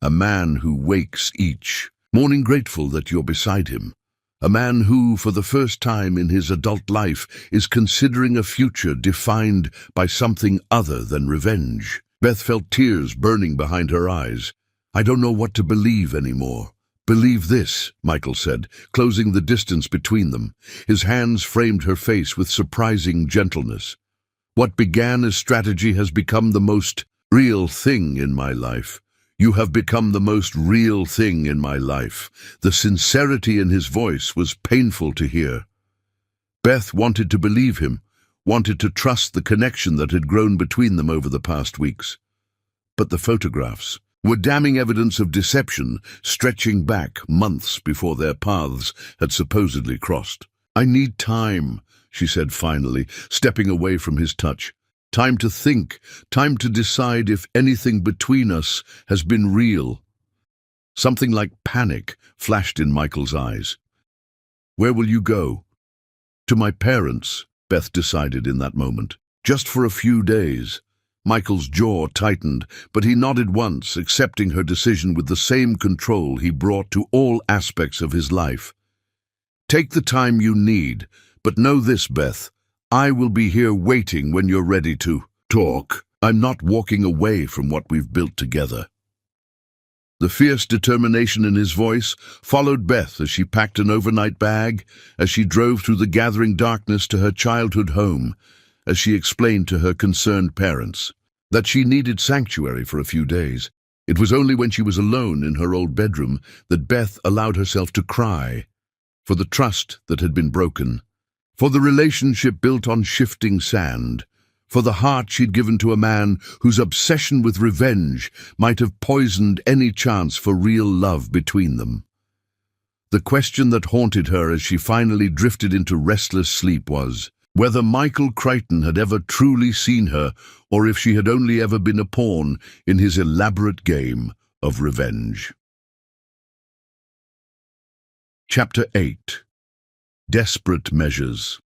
A man who wakes each morning grateful that you're beside him. A man who, for the first time in his adult life, is considering a future defined by something other than revenge. Beth felt tears burning behind her eyes. I don't know what to believe anymore. Believe this, Michael said, closing the distance between them. His hands framed her face with surprising gentleness. What began as strategy has become the most real thing in my life. You have become the most real thing in my life. The sincerity in his voice was painful to hear. Beth wanted to believe him, wanted to trust the connection that had grown between them over the past weeks. But the photographs were damning evidence of deception, stretching back months before their paths had supposedly crossed. I need time, she said finally, stepping away from his touch. Time to think, time to decide if anything between us has been real. Something like panic flashed in Michael's eyes. Where will you go? To my parents, Beth decided in that moment. Just for a few days. Michael's jaw tightened, but he nodded once, accepting her decision with the same control he brought to all aspects of his life. Take the time you need, but know this, Beth. I will be here waiting when you're ready to talk. I'm not walking away from what we've built together. The fierce determination in his voice followed Beth as she packed an overnight bag, as she drove through the gathering darkness to her childhood home, as she explained to her concerned parents that she needed sanctuary for a few days. It was only when she was alone in her old bedroom that Beth allowed herself to cry, for the trust that had been broken, for the relationship built on shifting sand, for the heart she'd given to a man whose obsession with revenge might have poisoned any chance for real love between them. The question that haunted her as she finally drifted into restless sleep was whether Michael Crichton had ever truly seen her, or if she had only ever been a pawn in his elaborate game of revenge. Chapter 8. Desperate Measures.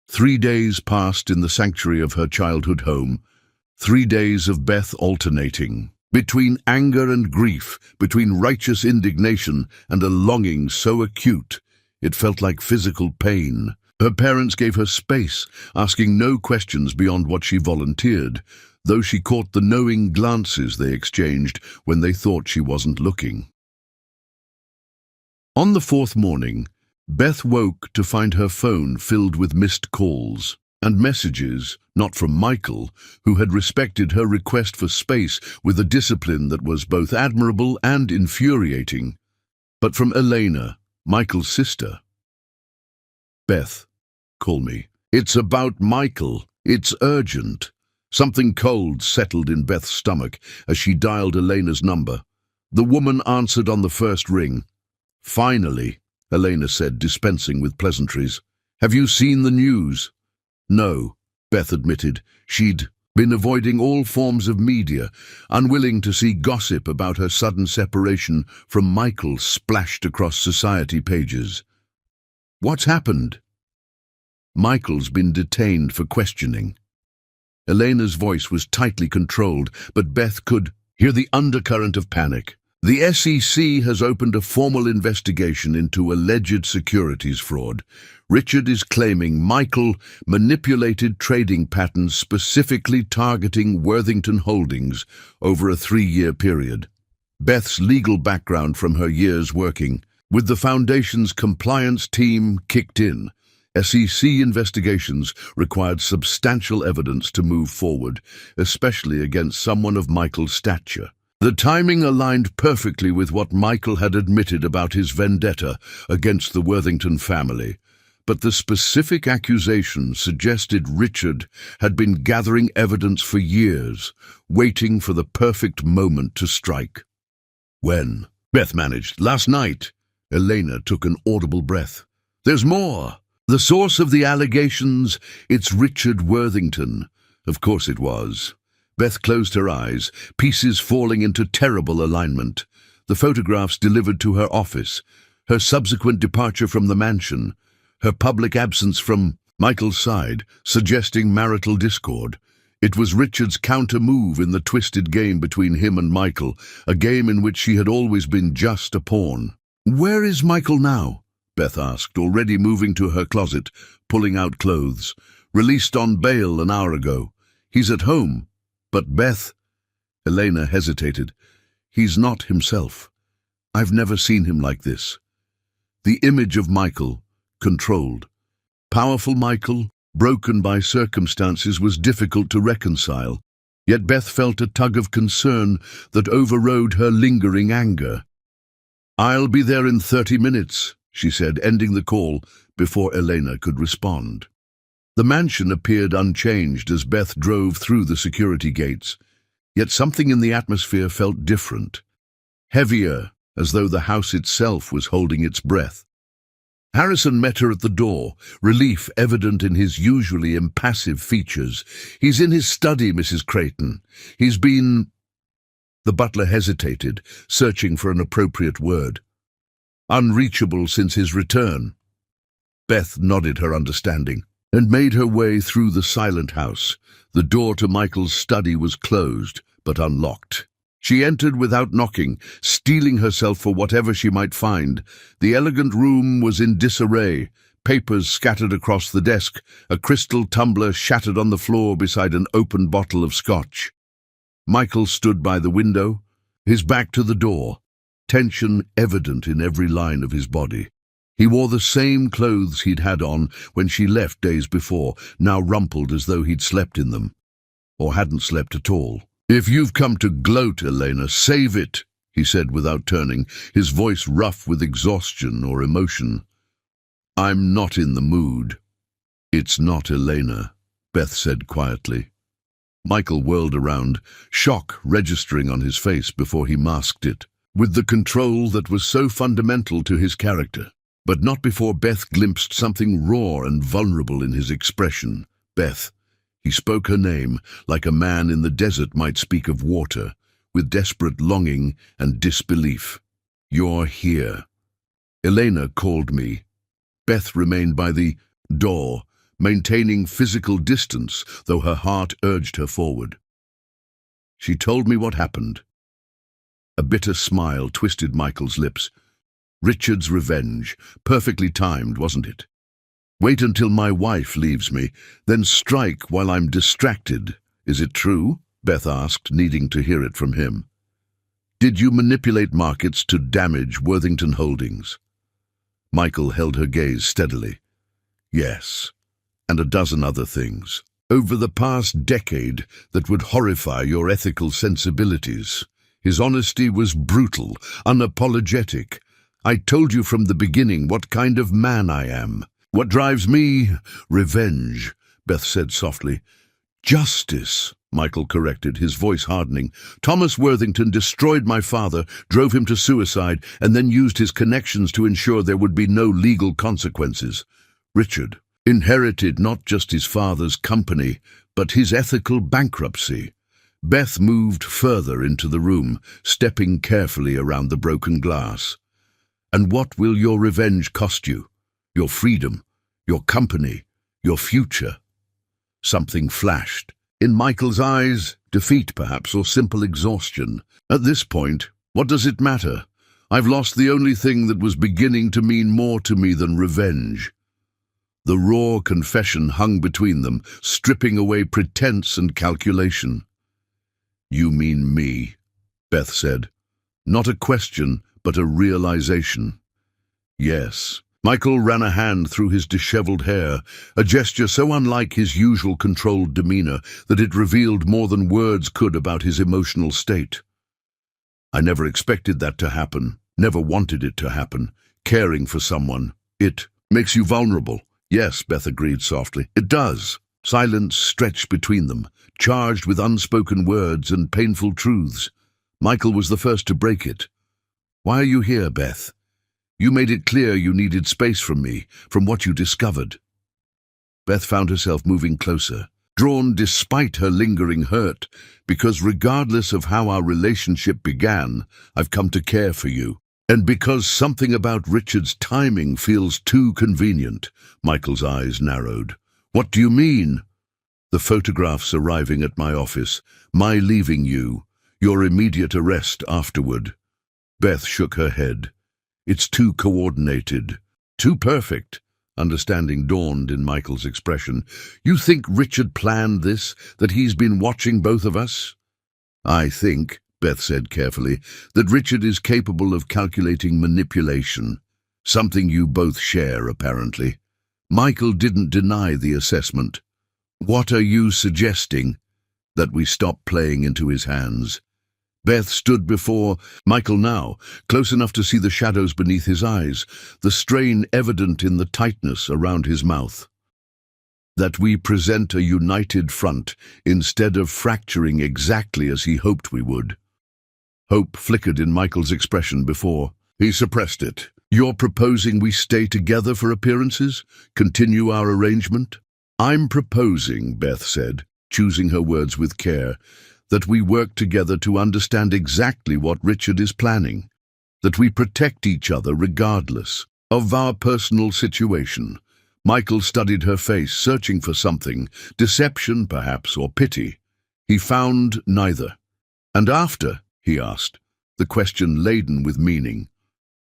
3 days passed in the sanctuary of her childhood home, 3 days of Beth alternating between anger and grief, between righteous indignation and a longing so acute it felt like physical pain. Her parents gave her space, asking no questions beyond what she volunteered, though she caught the knowing glances they exchanged when they thought she wasn't looking. On the 4th morning, Beth woke to find her phone filled with missed calls and messages, not from Michael, who had respected her request for space with a discipline that was both admirable and infuriating, but from Elena, Michael's sister. Beth, call me. It's about Michael. It's urgent. Something cold settled in Beth's stomach as she dialed Elena's number. The woman answered on the first ring. Finally, Elena said, dispensing with pleasantries. Have you seen the news? No, Beth admitted. She'd been avoiding all forms of media, unwilling to see gossip about her sudden separation from Michael splashed across society pages. What's happened? Michael's been detained for questioning. Elena's voice was tightly controlled, but Beth could hear the undercurrent of panic. The SEC has opened a formal investigation into alleged securities fraud. Richard is claiming Michael manipulated trading patterns specifically targeting Worthington Holdings over a 3-year period. Beth's legal background from her years working with the Foundation's compliance team kicked in. SEC investigations required substantial evidence to move forward, especially against someone of Michael's stature. The timing aligned perfectly with what Michael had admitted about his vendetta against the Worthington family, but the specific accusation suggested Richard had been gathering evidence for years, waiting for the perfect moment to strike. When? Beth managed. Last night. Elena took an audible breath. There's more. The source of the allegations, it's Richard Worthington. Of course it was. Beth closed her eyes, pieces falling into terrible alignment. The photographs delivered to her office, her subsequent departure from the mansion, her public absence from Michael's side, suggesting marital discord. It was Richard's counter-move in the twisted game between him and Michael, a game in which she had always been just a pawn. "Where is Michael now?" Beth asked, already moving to her closet, pulling out clothes. "Released on bail an hour ago. He's at home. But Beth..." Elena hesitated. "He's not himself. I've never seen him like this." The image of Michael, controlled. Powerful Michael, broken by circumstances, was difficult to reconcile. Yet Beth felt a tug of concern that overrode her lingering anger. "I'll be there in 30 minutes, she said, ending the call before Elena could respond. The mansion appeared unchanged as Beth drove through the security gates, yet something in the atmosphere felt different, heavier, as though the house itself was holding its breath. Harrison met her at the door, relief evident in his usually impassive features. "He's in his study, Mrs. Creighton. He's been..." The butler hesitated, searching for an appropriate word. "Unreachable since his return." Beth nodded her understanding and made her way through the silent house. The door to Michael's study was closed, but unlocked. She entered without knocking, steeling herself for whatever she might find. The elegant room was in disarray, papers scattered across the desk, a crystal tumbler shattered on the floor beside an open bottle of scotch. Michael stood by the window, his back to the door, tension evident in every line of his body. He wore the same clothes he'd had on when she left days before, now rumpled as though he'd slept in them, or hadn't slept at all. "If you've come to gloat, Elena, save it," he said without turning, his voice rough with exhaustion or emotion. "I'm not in the mood." "It's not Elena," Beth said quietly. Michael whirled around, shock registering on his face before he masked it, with the control that was so fundamental to his character. But not before Beth glimpsed something raw and vulnerable in his expression. "Beth." He spoke her name, like a man in the desert might speak of water, with desperate longing and disbelief. "You're here." "Elena called me." Beth remained by the door, maintaining physical distance, though her heart urged her forward. "She told me what happened." A bitter smile twisted Michael's lips. Richard's revenge, perfectly timed, wasn't it? "Wait until my wife leaves me, then strike while I'm distracted. Is it true?" Beth asked, needing to hear it from him. "Did you manipulate markets to damage Worthington Holdings?" Michael held her gaze steadily. "Yes, and a dozen other things. Over the past decade that would horrify your ethical sensibilities." His honesty was brutal, unapologetic. "I told you from the beginning what kind of man I am. What drives me? Revenge," Beth said softly. "Justice," Michael corrected, his voice hardening. "Thomas Worthington destroyed my father, drove him to suicide, and then used his connections to ensure there would be no legal consequences. Richard inherited not just his father's company, but his ethical bankruptcy." Beth moved further into the room, stepping carefully around the broken glass. "And what will your revenge cost you? Your freedom, your company, your future?" Something flashed. In Michael's eyes, defeat perhaps, or simple exhaustion. "At this point, what does it matter? I've lost the only thing that was beginning to mean more to me than revenge." The raw confession hung between them, stripping away pretense and calculation. "You mean me," Beth said. Not a question, but a realization. "Yes." Michael ran a hand through his disheveled hair, a gesture so unlike his usual controlled demeanor that it revealed more than words could about his emotional state. I never expected that to happen, never wanted it to happen. Caring for someone, it makes you vulnerable. Yes, Beth agreed softly. It does. Silence stretched between them, charged with unspoken words and painful truths. Michael was the first to break it. Why are you here, Beth? You made it clear you needed space from me, from what you discovered. Beth found herself moving closer, drawn despite her lingering hurt, because regardless of how our relationship began, I've come to care for you. And because something about Richard's timing feels too convenient. Michael's eyes narrowed. What do you mean? The photographs arriving at my office, my leaving you, your immediate arrest afterward. Beth shook her head. It's too coordinated, too perfect. Understanding dawned in Michael's expression. You think Richard planned this, that he's been watching both of us? I think, Beth said carefully, that Richard is capable of calculating manipulation, something you both share, apparently. Michael didn't deny the assessment. What are you suggesting? That we stop playing into his hands. Beth stood before Michael now, close enough to see the shadows beneath his eyes, the strain evident in the tightness around his mouth. That we present a united front instead of fracturing exactly as he hoped we would. Hope flickered in Michael's expression before. He suppressed it. You're proposing we stay together for appearances? Continue our arrangement? I'm proposing, Beth said, choosing her words with care, that we work together to understand exactly what Richard is planning. That we protect each other regardless of our personal situation. Michael studied her face, searching for something, deception perhaps, or pity. He found neither. And after, he asked, the question laden with meaning.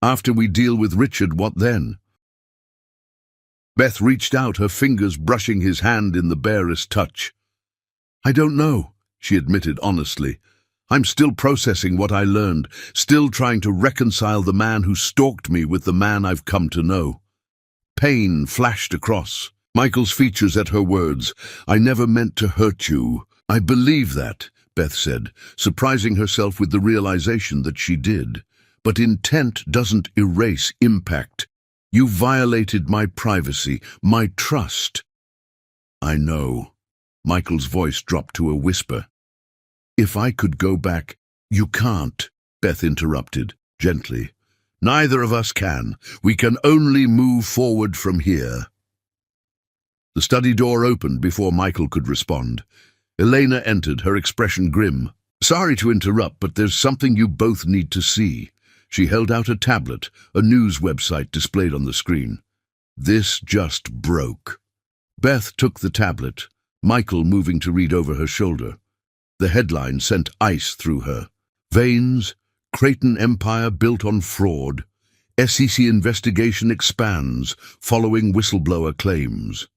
After we deal with Richard, what then? Beth reached out, her fingers brushing his hand in the barest touch. I don't know, she admitted honestly. I'm still processing what I learned, still trying to reconcile the man who stalked me with the man I've come to know. Pain flashed across Michael's features at her words. I never meant to hurt you. I believe that, Beth said, surprising herself with the realization that she did. But intent doesn't erase impact. You violated my privacy, my trust. I know. Michael's voice dropped to a whisper. If I could go back, you can't, Beth interrupted, gently. Neither of us can. We can only move forward from here. The study door opened before Michael could respond. Elena entered, her expression grim. Sorry to interrupt, but there's something you both need to see. She held out a tablet, a news website displayed on the screen. This just broke. Beth took the tablet, Michael moving to read over her shoulder. The headline sent ice through her. Veins, Creighton Empire built on fraud. SEC investigation expands following whistleblower claims.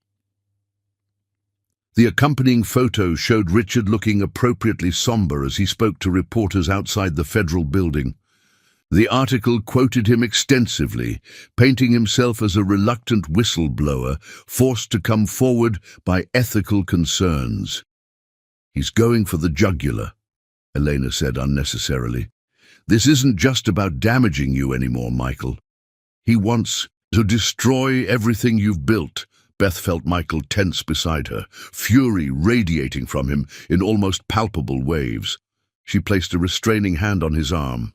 The accompanying photo showed Richard looking appropriately somber as he spoke to reporters outside the federal building. The article quoted him extensively, painting himself as a reluctant whistleblower forced to come forward by ethical concerns. He's going for the jugular, Elena said unnecessarily. This isn't just about damaging you anymore, Michael. He wants to destroy everything you've built. Beth felt Michael tense beside her, fury radiating from him in almost palpable waves. She placed a restraining hand on his arm.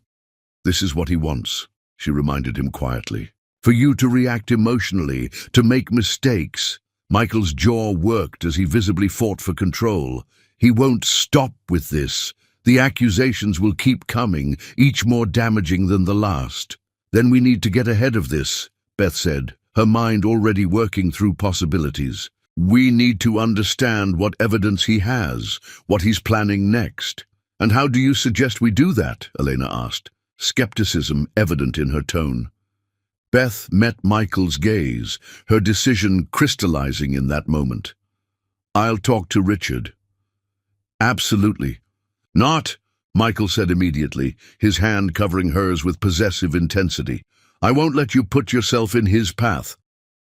This is what he wants, she reminded him quietly. For you to react emotionally, to make mistakes. Michael's jaw worked as he visibly fought for control. He won't stop with this. The accusations will keep coming, each more damaging than the last. Then we need to get ahead of this, Beth said, her mind already working through possibilities. We need to understand what evidence he has, what he's planning next. And how do you suggest we do that? Elena asked, skepticism evident in her tone. Beth met Michael's gaze, her decision crystallizing in that moment. I'll talk to Richard. Absolutely. Not, Michael said immediately, his hand covering hers with possessive intensity. I won't let you put yourself in his path.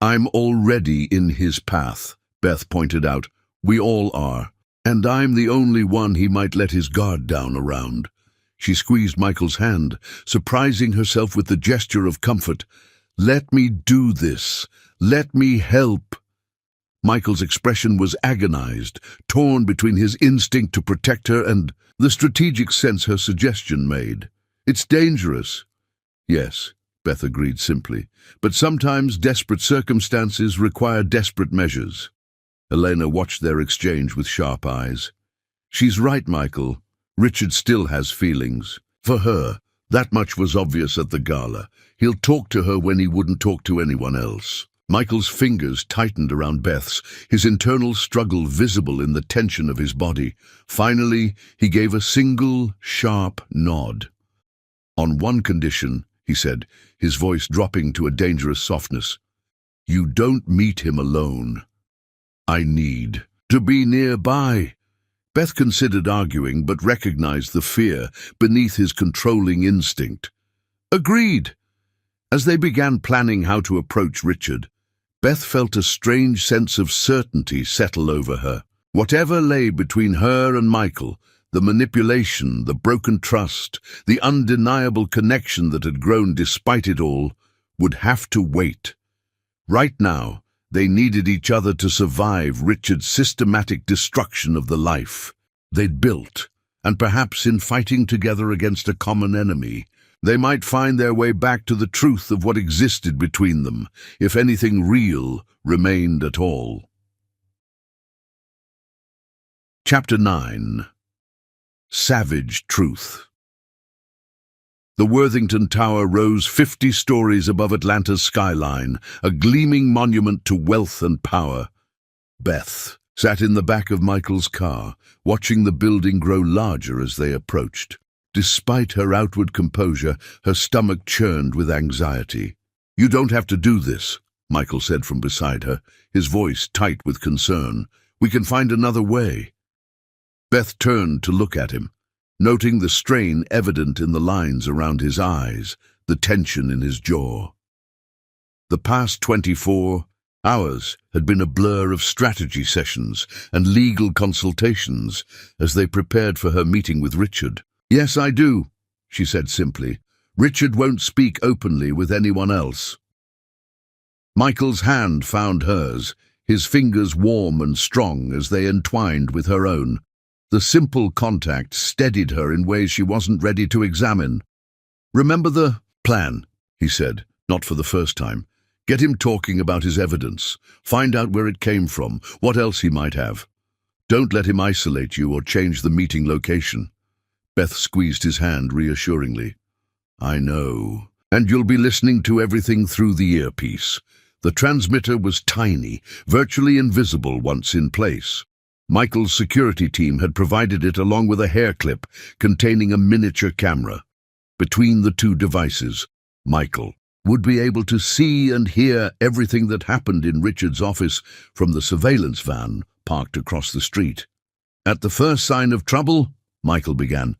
I'm already in his path, Beth pointed out. We all are. And I'm the only one he might let his guard down around. She squeezed Michael's hand, surprising herself with the gesture of comfort. "Let me do this. Let me help." Michael's expression was agonized, torn between his instinct to protect her and the strategic sense her suggestion made. "It's dangerous." "Yes," Beth agreed simply, "but sometimes desperate circumstances require desperate measures." Elena watched their exchange with sharp eyes. "She's right, Michael. Richard still has feelings. For her, that much was obvious at the gala. He'll talk to her when he wouldn't talk to anyone else." Michael's fingers tightened around Beth's, his internal struggle visible in the tension of his body. Finally, he gave a single, sharp nod. "On one condition," he said, his voice dropping to a dangerous softness. "You don't meet him alone. I need to be nearby." Beth considered arguing, but recognized the fear beneath his controlling instinct. "Agreed." As they began planning how to approach Richard, Beth felt a strange sense of certainty settle over her. Whatever lay between her and Michael, the manipulation, the broken trust, the undeniable connection that had grown despite it all, would have to wait. Right now, they needed each other to survive Richard's systematic destruction of the life they'd built, and perhaps in fighting together against a common enemy, they might find their way back to the truth of what existed between them, if anything real remained at all. Chapter 9. Savage Truth. The Worthington Tower rose 50 stories above Atlanta's skyline, a gleaming monument to wealth and power. Beth sat in the back of Michael's car, watching the building grow larger as they approached. Despite her outward composure, her stomach churned with anxiety. "You don't have to do this," Michael said from beside her, his voice tight with concern. "We can find another way." Beth turned to look at him, noting the strain evident in the lines around his eyes, the tension in his jaw. The past 24 hours had been a blur of strategy sessions and legal consultations as they prepared for her meeting with Richard. "Yes, I do," she said simply. "Richard won't speak openly with anyone else." Michael's hand found hers, his fingers warm and strong as they entwined with her own. The simple contact steadied her in ways she wasn't ready to examine. "Remember the plan," he said, not for the first time. "Get him talking about his evidence. Find out where it came from, what else he might have. Don't let him isolate you or change the meeting location." Beth squeezed his hand reassuringly. "I know. And you'll be listening to everything through the earpiece." The transmitter was tiny, virtually invisible once in place. Michael's security team had provided it along with a hair clip containing a miniature camera. Between the two devices, Michael would be able to see and hear everything that happened in Richard's office from the surveillance van parked across the street. "At the first sign of trouble," Michael began,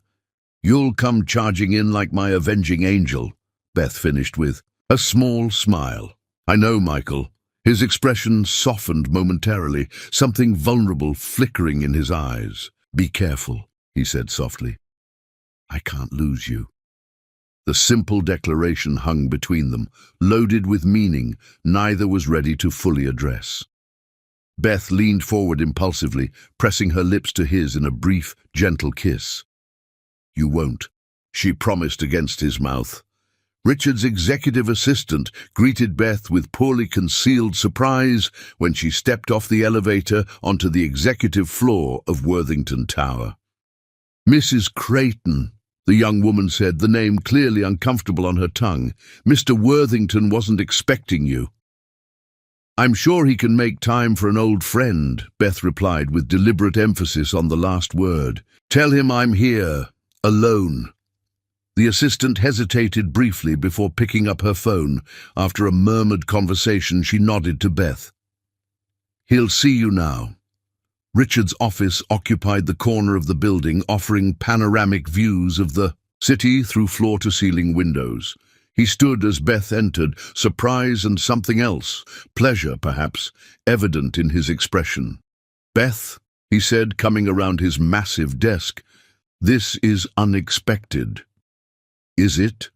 "you'll come charging in like my avenging angel," Beth finished with a small smile. "I know, Michael." His expression softened momentarily, something vulnerable flickering in his eyes. "Be careful," he said softly. "I can't lose you." The simple declaration hung between them, loaded with meaning neither was ready to fully address. Beth leaned forward impulsively, pressing her lips to his in a brief, gentle kiss. "You won't," she promised against his mouth. Richard's executive assistant greeted Beth with poorly concealed surprise when she stepped off the elevator onto the executive floor of Worthington Tower. "Mrs. Creighton," the young woman said, the name clearly uncomfortable on her tongue. "Mr. Worthington wasn't expecting you." "I'm sure he can make time for an old friend," Beth replied with deliberate emphasis on the last word. "Tell him I'm here, alone." The assistant hesitated briefly before picking up her phone. After a murmured conversation, she nodded to Beth. "He'll see you now." Richard's office occupied the corner of the building, offering panoramic views of the city through floor-to-ceiling windows. He stood as Beth entered, surprise and something else, pleasure perhaps, evident in his expression. "Beth," he said, coming around his massive desk, This is unexpected. Is it?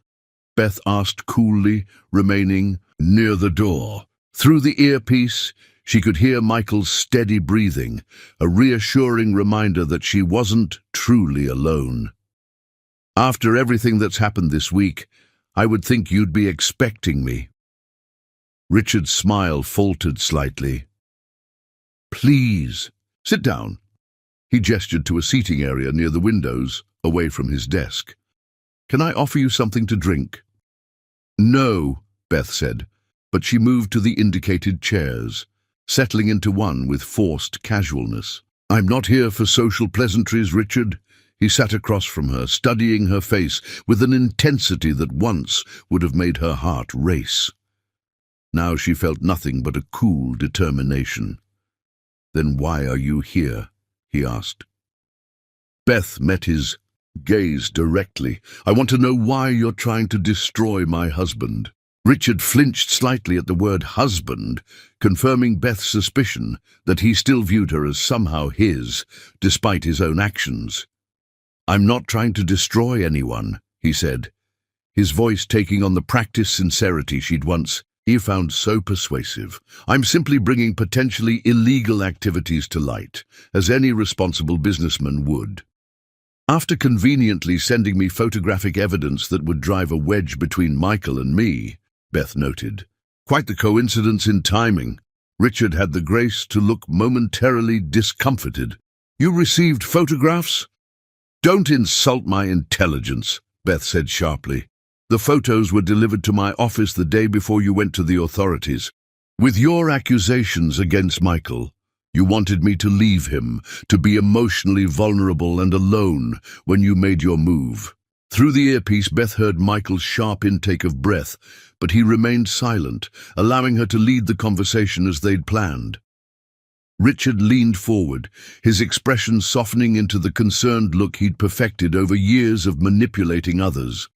Beth asked coolly, remaining near the door. Through the earpiece, she could hear Michael's steady breathing, a reassuring reminder that she wasn't truly alone. After everything that's happened this week, I would think you'd be expecting me. Richard's smile faltered slightly. Please, sit down. He gestured to a seating area near the windows, away from his desk. Can I offer you something to drink? No, Beth said, but she moved to the indicated chairs, settling into one with forced casualness. I'm not here for social pleasantries, Richard. He sat across from her, studying her face with an intensity that once would have made her heart race. Now she felt nothing but a cool determination. Then why are you here? He asked. Beth met his gaze directly. I want to know why you're trying to destroy my husband. Richard flinched slightly at the word husband, confirming Beth's suspicion that he still viewed her as somehow his, despite his own actions. I'm not trying to destroy anyone, he said, his voice taking on the practiced sincerity she'd once found so persuasive. I'm simply bringing potentially illegal activities to light, as any responsible businessman would. After conveniently sending me photographic evidence that would drive a wedge between Michael and me, Beth noted. Quite the coincidence in timing. Richard had the grace to look momentarily discomfited. You received photographs? Don't insult my intelligence, Beth said sharply. The photos were delivered to my office the day before you went to the authorities. With your accusations against Michael, you wanted me to leave him, to be emotionally vulnerable and alone when you made your move. Through the earpiece, Beth heard Michael's sharp intake of breath, but he remained silent, allowing her to lead the conversation as they'd planned. Richard leaned forward, his expression softening into the concerned look he'd perfected over years of manipulating others.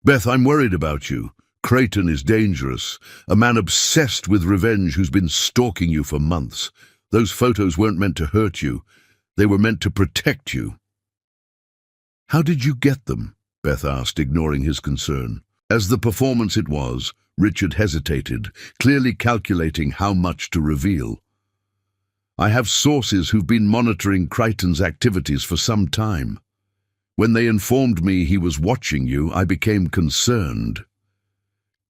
Beth, I'm worried about you. Creighton is dangerous, a man obsessed with revenge who's been stalking you for months. Those photos weren't meant to hurt you. They were meant to protect you. How did you get them? Beth asked, ignoring his concern. As the performance it was, Richard hesitated, clearly calculating how much to reveal. I have sources who've been monitoring Creighton's activities for some time. When they informed me he was watching you, I became concerned.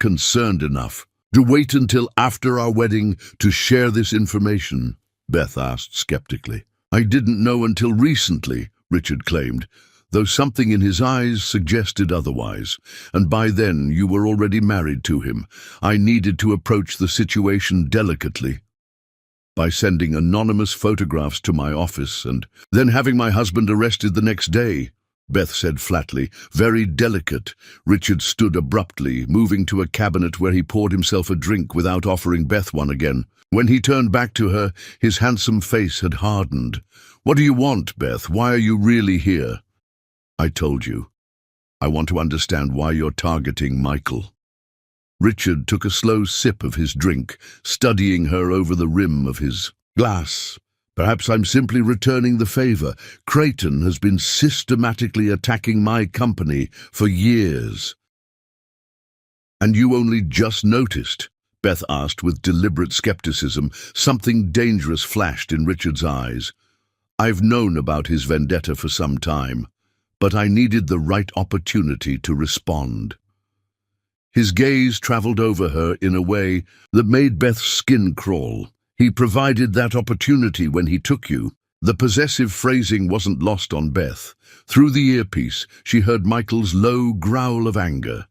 Concerned enough to wait until after our wedding to share this information? Beth asked skeptically. I didn't know until recently, Richard claimed, though something in his eyes suggested otherwise, and by then you were already married to him. I needed to approach the situation delicately. By sending anonymous photographs to my office and then having my husband arrested the next day, Beth said flatly. Very delicate. Richard stood abruptly, moving to a cabinet where he poured himself a drink without offering Beth one again. When he turned back to her, his handsome face had hardened. What do you want, Beth? Why are you really here? I told you. I want to understand why you're targeting Michael. Richard took a slow sip of his drink, studying her over the rim of his glass. Perhaps I'm simply returning the favor. Creighton has been systematically attacking my company for years. And you only just noticed? Beth asked with deliberate skepticism. Something dangerous flashed in Richard's eyes. I've known about his vendetta for some time, but I needed the right opportunity to respond. His gaze traveled over her in a way that made Beth's skin crawl. He provided that opportunity when he took you. The possessive phrasing wasn't lost on Beth. Through the earpiece, she heard Michael's low growl of anger.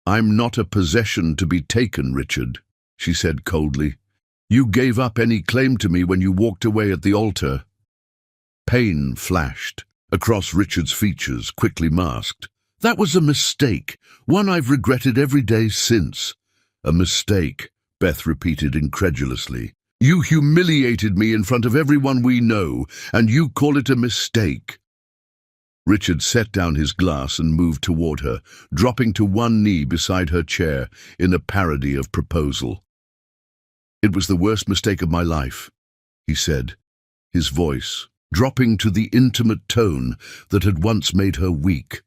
I'm not a possession to be taken, Richard, she said coldly. You gave up any claim to me when you walked away at the altar. Pain flashed across Richard's features, quickly masked. That was a mistake, one I've regretted every day since. A mistake, Beth repeated incredulously. You humiliated me in front of everyone we know, and you call it a mistake. Richard set down his glass and moved toward her, dropping to one knee beside her chair in a parody of proposal. It was the worst mistake of my life, he said, his voice dropping to the intimate tone that had once made her weak.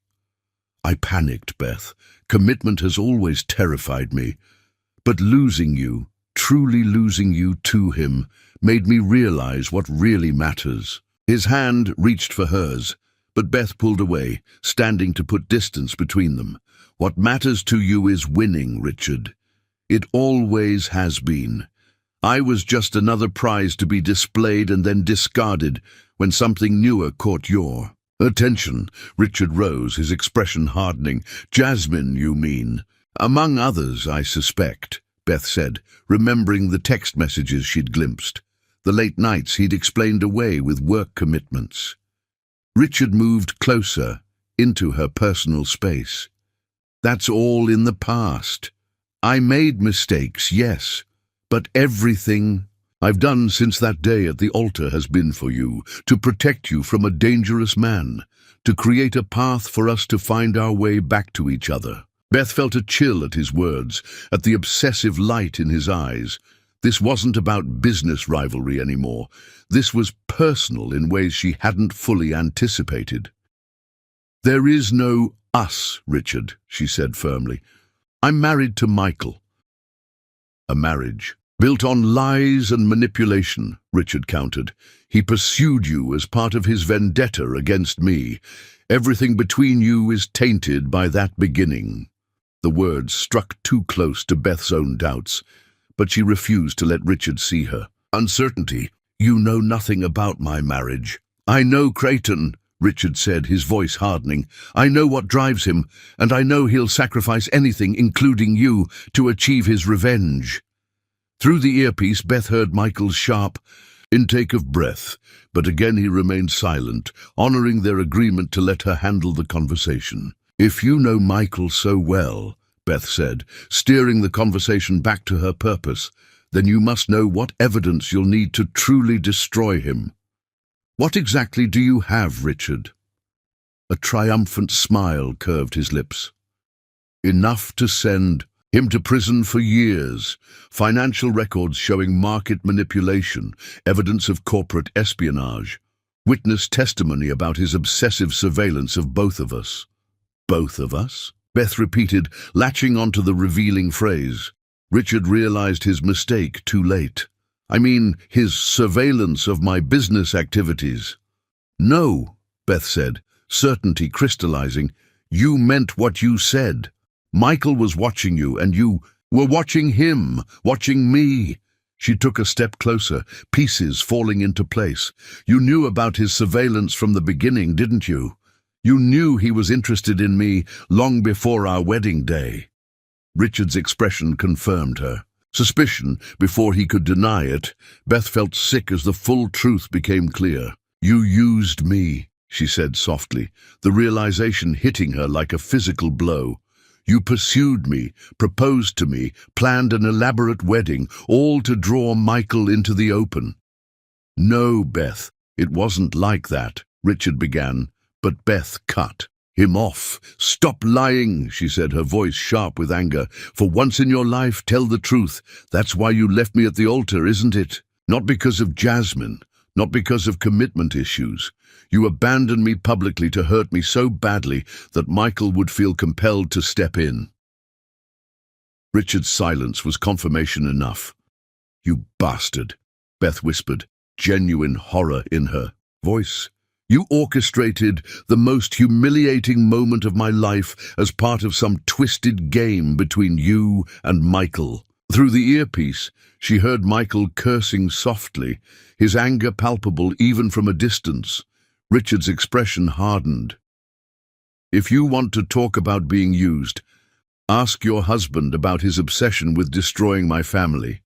I panicked, Beth. Commitment has always terrified me. But losing you, truly losing you to him, made me realize what really matters. His hand reached for hers, but Beth pulled away, standing to put distance between them. What matters to you is winning, Richard. It always has been. I was just another prize to be displayed and then discarded when something newer caught your attention. Richard rose, his expression hardening. Jasmine, you mean? Among others, I suspect, Beth said, remembering the text messages she'd glimpsed, the late nights he'd explained away with work commitments. Richard moved closer, into her personal space. That's all in the past. I made mistakes, yes, but everything I've done since that day at the altar has been for you, to protect you from a dangerous man, to create a path for us to find our way back to each other. Beth felt a chill at his words, at the obsessive light in his eyes. This wasn't about business rivalry anymore. This was personal in ways she hadn't fully anticipated. There is no us, Richard, she said firmly. I'm married to Michael. A marriage built on lies and manipulation, Richard countered. He pursued you as part of his vendetta against me. Everything between you is tainted by that beginning. The words struck too close to Beth's own doubts, but she refused to let Richard see her. Uncertainty. You know nothing about my marriage. I know Creighton, Richard said, his voice hardening. I know what drives him, and I know he'll sacrifice anything, including you, to achieve his revenge. Through the earpiece, Beth heard Michael's sharp intake of breath, but again he remained silent, honoring their agreement to let her handle the conversation. If you know Michael so well, Beth said, steering the conversation back to her purpose, then you must know what evidence you'll need to truly destroy him. What exactly do you have, Richard? A triumphant smile curved his lips. Enough to send him to prison for years. Financial records showing market manipulation, evidence of corporate espionage, witness testimony about his obsessive surveillance of both of us. Both of us? Beth repeated, latching onto the revealing phrase. Richard realized his mistake too late. I mean, his surveillance of my business activities. No, Beth said, certainty crystallizing. You meant what you said. Michael was watching you, and you were watching him, watching me. She took a step closer, pieces falling into place. You knew about his surveillance from the beginning, didn't you? You knew he was interested in me long before our wedding day. Richard's expression confirmed her. Suspicion, before he could deny it, Beth felt sick as the full truth became clear. You used me, she said softly, the realization hitting her like a physical blow. You pursued me, proposed to me, planned an elaborate wedding, all to draw Michael into the open. No, Beth, it wasn't like that, Richard began, but Beth cut him off. Stop lying, she said, her voice sharp with anger. For once in your life, tell the truth. That's why you left me at the altar, isn't it? Not because of Jasmine, not because of commitment issues. You abandoned me publicly to hurt me so badly that Michael would feel compelled to step in. Richard's silence was confirmation enough. You bastard, Beth whispered, genuine horror in her voice. You orchestrated the most humiliating moment of my life as part of some twisted game between you and Michael. Through the earpiece, she heard Michael cursing softly, his anger palpable even from a distance. Richard's expression hardened. If you want to talk about being used, ask your husband about his obsession with destroying my family.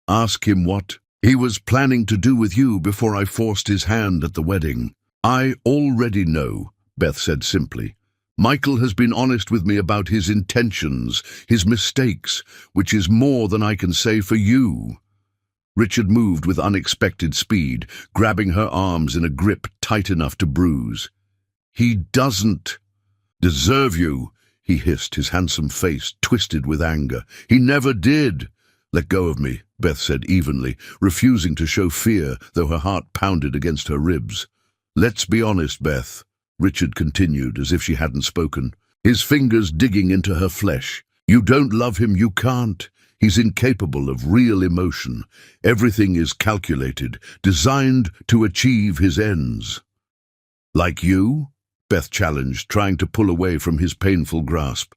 Ask him what he was planning to do with you before I forced his hand at the wedding. I already know, Beth said simply. Michael has been honest with me about his intentions, his mistakes, which is more than I can say for you. Richard moved with unexpected speed, grabbing her arms in a grip tight enough to bruise. He doesn't deserve you, he hissed, his handsome face twisted with anger. He never did. Let go of me, Beth said evenly, refusing to show fear, though her heart pounded against her ribs. Let's be honest, Beth, Richard continued, as if she hadn't spoken, his fingers digging into her flesh. You don't love him, you can't. He's incapable of real emotion. Everything is calculated, designed to achieve his ends. Like you? Beth challenged, trying to pull away from his painful grasp.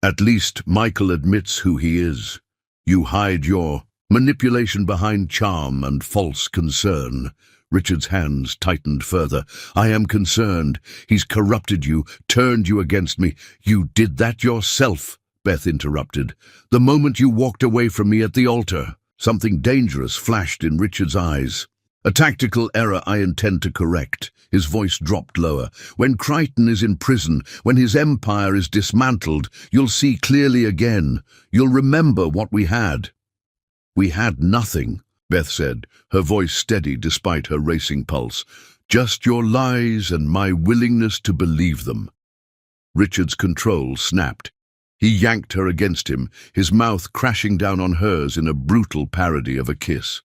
At least Michael admits who he is. You hide your manipulation behind charm and false concern. Richard's hands tightened further. I am concerned. He's corrupted you, turned you against me. You did that yourself, Beth interrupted. The moment you walked away from me at the altar. Something dangerous flashed in Richard's eyes. A tactical error I intend to correct. His voice dropped lower. When Crichton is in prison, when his empire is dismantled, you'll see clearly again. You'll remember what we had. We had nothing, Beth said, her voice steady despite her racing pulse. Just your lies and my willingness to believe them. Richard's control snapped. He yanked her against him, his mouth crashing down on hers in a brutal parody of a kiss.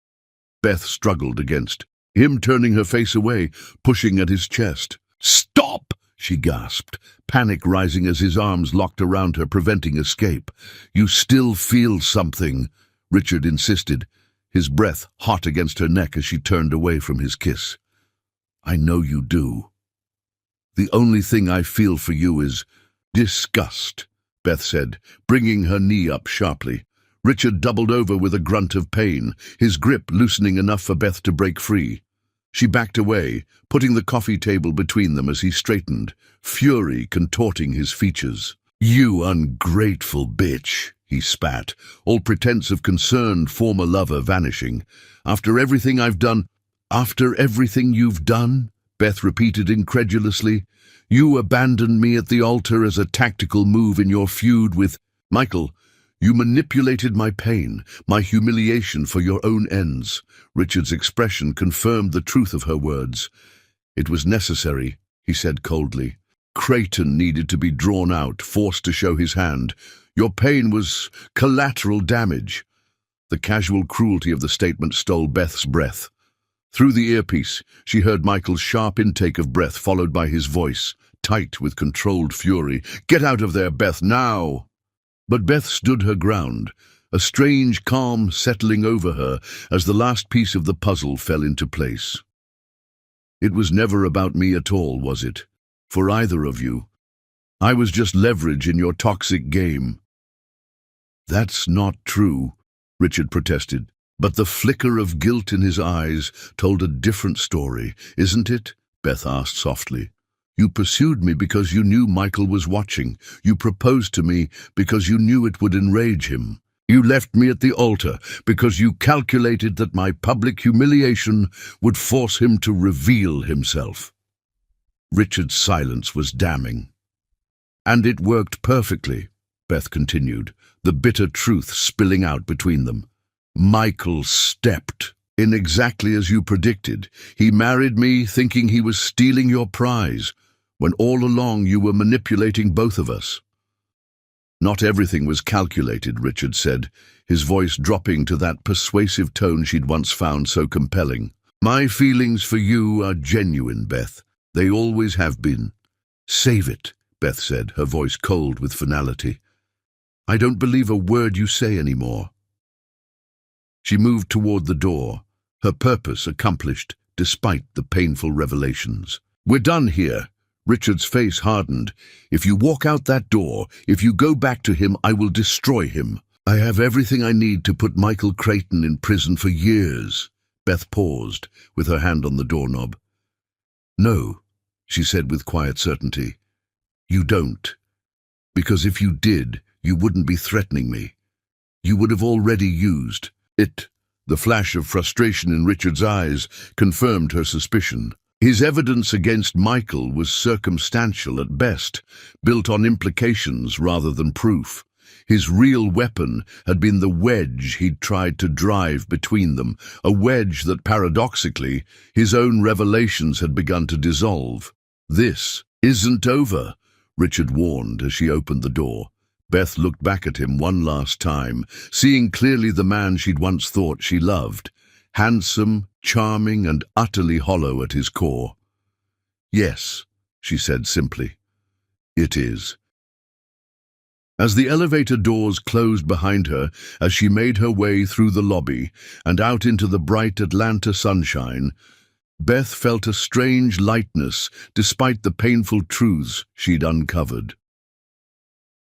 Beth struggled against him, turning her face away, pushing at his chest. Stop! She gasped, panic rising as his arms locked around her, preventing escape. You still feel something, Richard insisted, his breath hot against her neck as she turned away from his kiss. I know you do. The only thing I feel for you is disgust, Beth said, bringing her knee up sharply. Richard doubled over with a grunt of pain, his grip loosening enough for Beth to break free. She backed away, putting the coffee table between them as he straightened, fury contorting his features. You ungrateful bitch, he spat, all pretense of concerned former lover vanishing. After everything I've done— After everything you've done? Beth repeated incredulously. You abandoned me at the altar as a tactical move in your feud with Michael. You manipulated my pain, my humiliation for your own ends. Richard's expression confirmed the truth of her words. It was necessary, he said coldly. Crichton needed to be drawn out, forced to show his hand. Your pain was collateral damage. The casual cruelty of the statement stole Beth's breath. Through the earpiece, she heard Michael's sharp intake of breath, followed by his voice, tight with controlled fury. Get out of there, Beth, now! But Beth stood her ground, a strange calm settling over her as the last piece of the puzzle fell into place. It was never about me at all, was it? For either of you. I was just leverage in your toxic game. That's not true, Richard protested, but the flicker of guilt in his eyes told a different story, isn't it? Beth asked softly. You pursued me because you knew Michael was watching. You proposed to me because you knew it would enrage him. You left me at the altar because you calculated that my public humiliation would force him to reveal himself. Richard's silence was damning. And it worked perfectly, Beth continued, the bitter truth spilling out between them. Michael stepped in exactly as you predicted. He married me thinking he was stealing your prize, when all along you were manipulating both of us. Not everything was calculated, Richard said, his voice dropping to that persuasive tone she'd once found so compelling. My feelings for you are genuine, Beth. They always have been. Save it, Beth said, her voice cold with finality. I don't believe a word you say anymore. She moved toward the door, her purpose accomplished despite the painful revelations. We're done here. Richard's face hardened. If you walk out that door, if you go back to him, I will destroy him. I have everything I need to put Michael Crichton in prison for years. Beth paused, with her hand on the doorknob. No, she said with quiet certainty. You don't. Because if you did, you wouldn't be threatening me. You would have already used it. The flash of frustration in Richard's eyes confirmed her suspicion. His evidence against Michael was circumstantial at best, built on implications rather than proof. His real weapon had been the wedge he'd tried to drive between them, a wedge that, paradoxically, his own revelations had begun to dissolve. This isn't over, Richard warned as she opened the door. Beth looked back at him one last time, seeing clearly the man she'd once thought she loved, handsome, charming, and utterly hollow at his core. "Yes," she said simply. "It is." As the elevator doors closed behind her, as she made her way through the lobby and out into the bright Atlanta sunshine, Beth felt a strange lightness despite the painful truths she'd uncovered.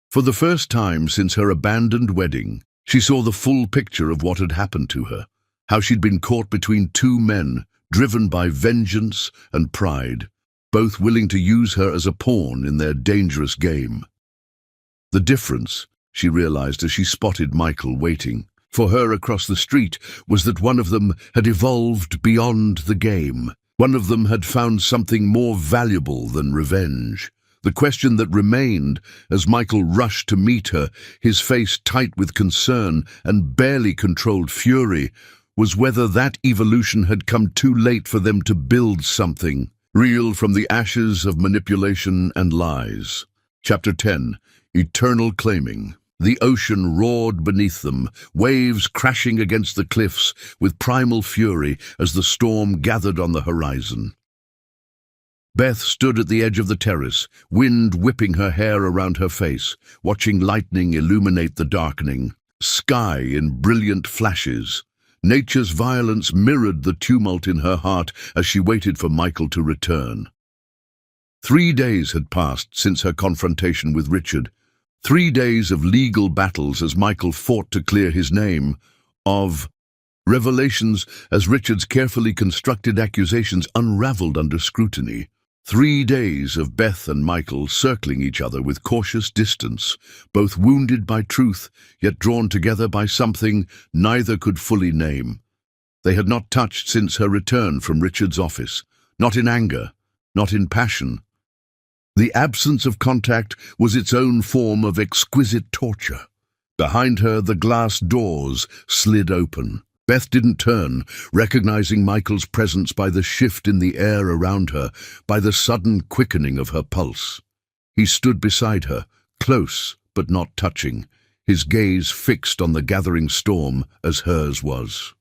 For the first time since her abandoned wedding, she saw the full picture of what had happened to her, how she'd been caught between two men, driven by vengeance and pride, both willing to use her as a pawn in their dangerous game. The difference, she realized as she spotted Michael waiting for her across the street, was that one of them had evolved beyond the game. One of them had found something more valuable than revenge. The question that remained, as Michael rushed to meet her, his face tight with concern and barely controlled fury, was whether that evolution had come too late for them to build something real from the ashes of manipulation and lies. Chapter 10. Eternal Claiming. The ocean roared beneath them, waves crashing against the cliffs with primal fury as the storm gathered on the horizon. Beth stood at the edge of the terrace, wind whipping her hair around her face, watching lightning illuminate the darkening sky in brilliant flashes. Nature's violence mirrored the tumult in her heart as she waited for Michael to return. 3 days had passed since her confrontation with Richard. 3 days of legal battles as Michael fought to clear his name, of revelations as Richard's carefully constructed accusations unraveled under scrutiny. 3 days of Beth and Michael circling each other with cautious distance, both wounded by truth, yet drawn together by something neither could fully name. They had not touched since her return from Richard's office, not in anger, not in passion. The absence of contact was its own form of exquisite torture. Behind her, the glass doors slid open. Beth didn't turn, recognizing Michael's presence by the shift in the air around her, by the sudden quickening of her pulse. He stood beside her, close but not touching, his gaze fixed on the gathering storm as hers was.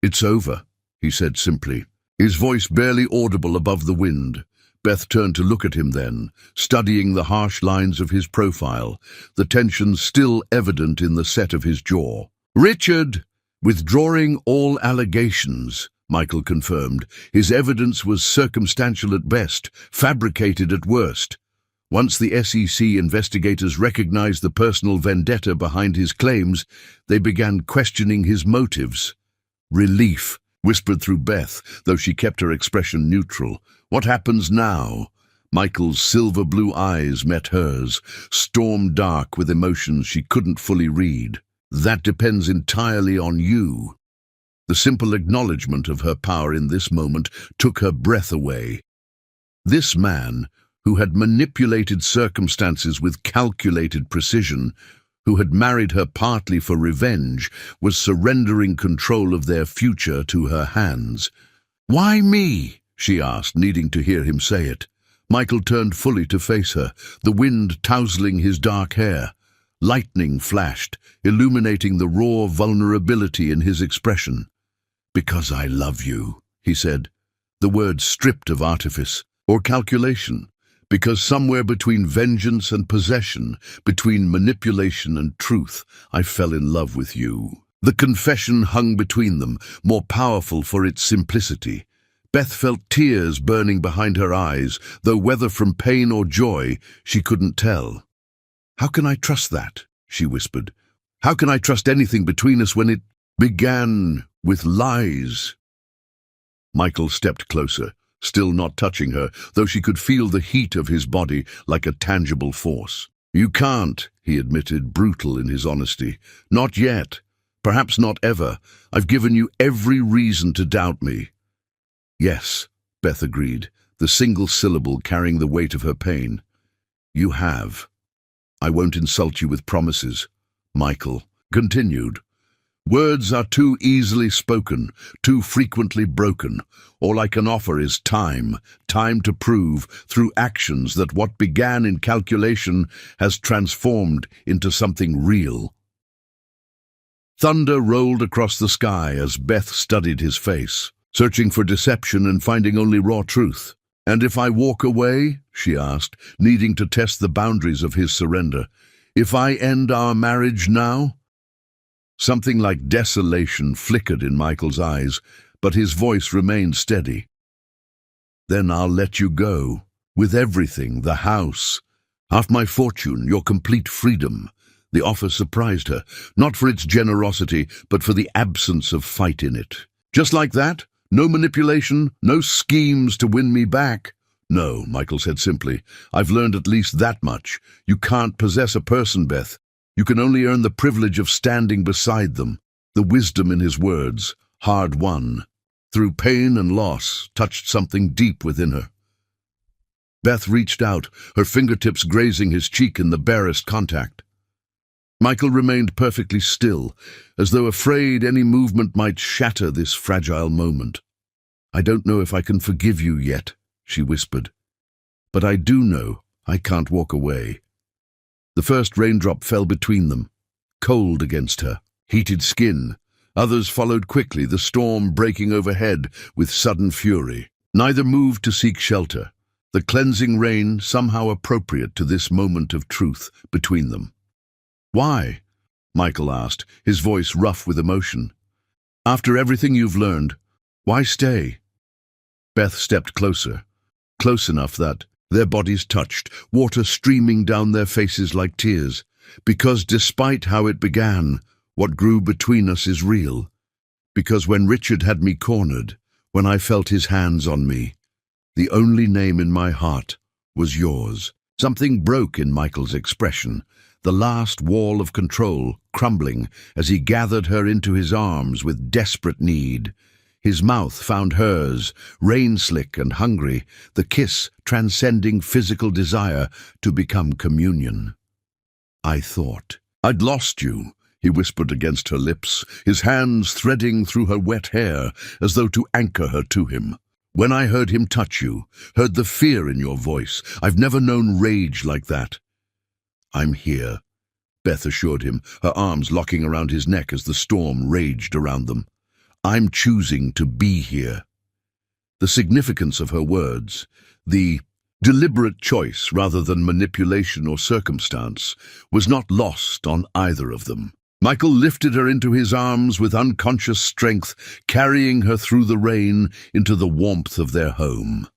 "It's over," he said simply, his voice barely audible above the wind. Beth turned to look at him then, studying the harsh lines of his profile, the tension still evident in the set of his jaw. "Richard, withdrawing all allegations," Michael confirmed. His evidence was circumstantial at best, fabricated at worst. Once the SEC investigators recognized the personal vendetta behind his claims, they began questioning his motives. "Relief," whispered through Beth, though she kept her expression neutral. "What happens now?" Michael's silver-blue eyes met hers, storm-dark with emotions she couldn't fully read. "That depends entirely on you." The simple acknowledgement of her power in this moment took her breath away. This man, who had manipulated circumstances with calculated precision, who had married her partly for revenge, was surrendering control of their future to her hands. "Why me?" she asked, needing to hear him say it. Michael turned fully to face her, the wind tousling his dark hair. Lightning flashed, illuminating the raw vulnerability in his expression. "Because I love you," he said, the words stripped of artifice or calculation. "Because somewhere between vengeance and possession, between manipulation and truth, I fell in love with you." The confession hung between them, more powerful for its simplicity. Beth felt tears burning behind her eyes, though whether from pain or joy, she couldn't tell. "How can I trust that?" she whispered. "How can I trust anything between us when it began with lies?" Michael stepped closer, still not touching her, though she could feel the heat of his body like a tangible force. "You can't," he admitted, brutal in his honesty. "Not yet. Perhaps not ever. I've given you every reason to doubt me." "Yes," Beth agreed, the single syllable carrying the weight of her pain. "You have. I won't insult you with promises," Michael continued. Words are too easily spoken, too frequently broken. All I can offer is time, time to prove, through actions, that what began in calculation has transformed into something real. Thunder rolled across the sky as Beth studied his face, searching for deception and finding only raw truth. "And if I walk away?" she asked, needing to test the boundaries of his surrender. "If I end our marriage now?" Something like desolation flickered in Michael's eyes, but his voice remained steady. "Then I'll let you go, with everything, the house, half my fortune, your complete freedom." The offer surprised her, not for its generosity, but for the absence of fight in it. "Just like that? No manipulation, no schemes to win me back?" "No," Michael said simply. "I've learned at least that much. You can't possess a person, Beth. You can only earn the privilege of standing beside them." The wisdom in his words, hard won, through pain and loss, touched something deep within her. Beth reached out, her fingertips grazing his cheek in the barest contact. Michael remained perfectly still, as though afraid any movement might shatter this fragile moment. "I don't know if I can forgive you yet," she whispered. "But I do know I can't walk away." The first raindrop fell between them, cold against her, heated skin. Others followed quickly, the storm breaking overhead with sudden fury. Neither moved to seek shelter, the cleansing rain somehow appropriate to this moment of truth between them. "Why?" Michael asked, his voice rough with emotion. "After everything you've learned, why stay?" Beth stepped closer, close enough that their bodies touched, water streaming down their faces like tears. "Because despite how it began, what grew between us is real. Because when Richard had me cornered, when I felt his hands on me, the only name in my heart was yours." Something broke in Michael's expression, the last wall of control crumbling as he gathered her into his arms with desperate need. His mouth found hers, rain-slick and hungry, the kiss transcending physical desire to become communion. "I thought I'd lost you," he whispered against her lips, his hands threading through her wet hair as though to anchor her to him. "When I heard him touch you, heard the fear in your voice, I've never known rage like that." "I'm here," Beth assured him, her arms locking around his neck as the storm raged around them. "I'm choosing to be here." The significance of her words, the deliberate choice rather than manipulation or circumstance, was not lost on either of them. Michael lifted her into his arms with unconscious strength, carrying her through the rain into the warmth of their home.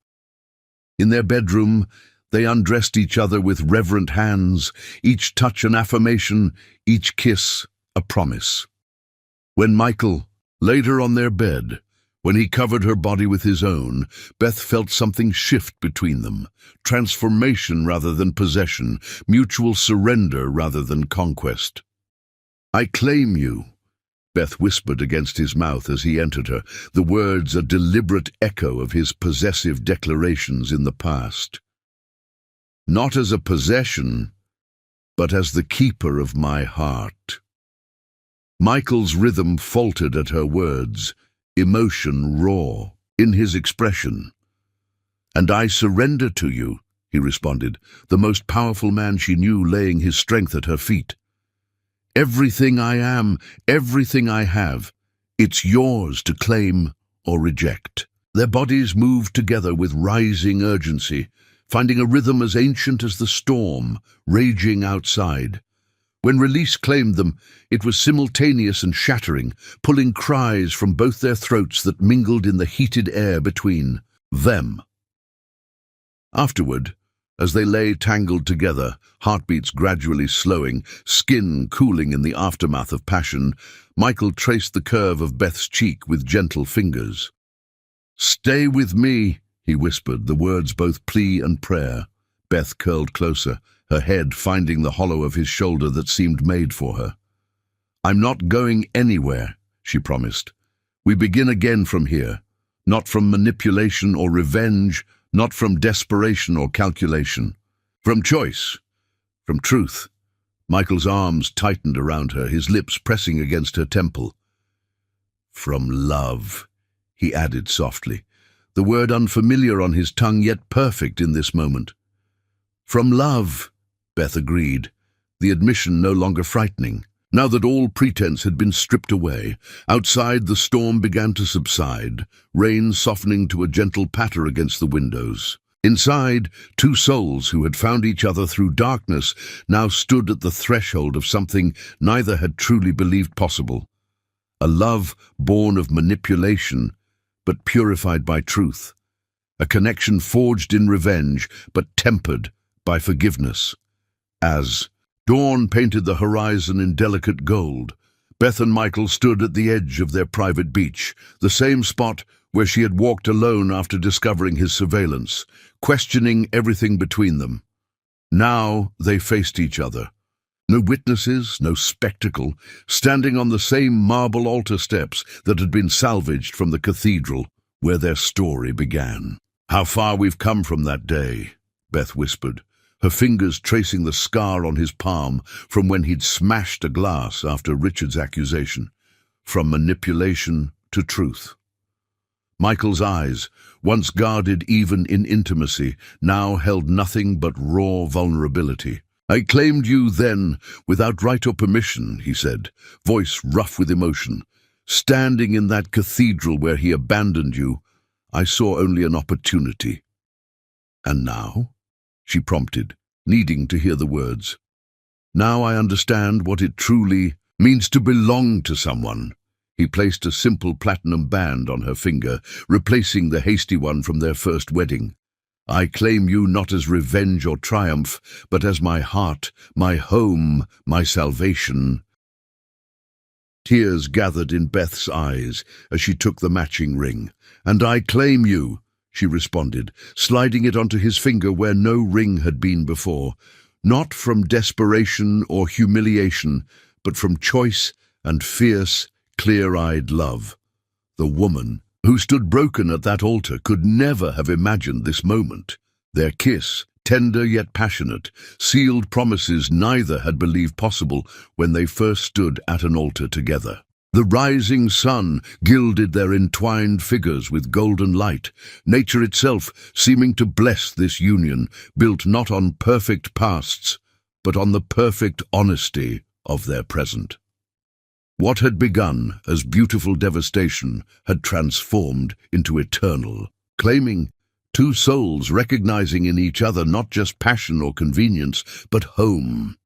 In their bedroom, they undressed each other with reverent hands, each touch an affirmation, each kiss a promise. When Michael, later on their bed, when he covered her body with his own, Beth felt something shift between them, transformation rather than possession, mutual surrender rather than conquest. "I claim you," Beth whispered against his mouth as he entered her, the words a deliberate echo of his possessive declarations in the past. "Not as a possession, but as the keeper of my heart." Michael's rhythm faltered at her words, emotion raw in his expression. "And I surrender to you," he responded, the most powerful man she knew laying his strength at her feet. "Everything I am, everything I have, it's yours to claim or reject." Their bodies moved together with rising urgency, finding a rhythm as ancient as the storm raging outside. When release claimed them, it was simultaneous and shattering, pulling cries from both their throats that mingled in the heated air between them. Afterward, as they lay tangled together, heartbeats gradually slowing, skin cooling in the aftermath of passion, Michael traced the curve of Beth's cheek with gentle fingers. "Stay with me," he whispered, the words both plea and prayer. Beth curled closer, her head finding the hollow of his shoulder that seemed made for her. "I'm not going anywhere," she promised. "We begin again from here, not from manipulation or revenge, not from desperation or calculation. From choice, from truth." Michael's arms tightened around her, his lips pressing against her temple. From love, he added softly, the word unfamiliar on his tongue yet perfect in this moment. From love, Beth agreed, the admission no longer frightening. Now that all pretense had been stripped away, outside the storm began to subside, rain softening to a gentle patter against the windows. Inside, two souls who had found each other through darkness now stood at the threshold of something neither had truly believed possible. A love born of manipulation, but purified by truth. A connection forged in revenge, but tempered by forgiveness. As dawn painted the horizon in delicate gold, Beth and Michael stood at the edge of their private beach, the same spot where she had walked alone after discovering his surveillance, questioning everything between them. Now they faced each other. No witnesses, no spectacle, standing on the same marble altar steps that had been salvaged from the cathedral where their story began. "How far we've come from that day," Beth whispered, her fingers tracing the scar on his palm from when he'd smashed a glass after Richard's accusation. From manipulation to truth. Michael's eyes, once guarded even in intimacy, now held nothing but raw vulnerability. "I claimed you then, without right or permission," he said, voice rough with emotion. "Standing in that cathedral where he abandoned you, I saw only an opportunity." "And now?" she prompted, needing to hear the words. "Now I understand what it truly means to belong to someone." He placed a simple platinum band on her finger, replacing the hasty one from their first wedding. "I claim you not as revenge or triumph, but as my heart, my home, my salvation." Tears gathered in Beth's eyes as she took the matching ring. "And I claim you," she responded, sliding it onto his finger where no ring had been before. Not from desperation or humiliation, but from choice and fierce, clear-eyed love. The woman who stood broken at that altar could never have imagined this moment. Their kiss, tender yet passionate, sealed promises neither had believed possible when they first stood at an altar together. The rising sun gilded their entwined figures with golden light, nature itself seeming to bless this union, built not on perfect pasts, but on the perfect honesty of their present. What had begun as beautiful devastation had transformed into eternal, claiming two souls recognizing in each other not just passion or convenience, but home.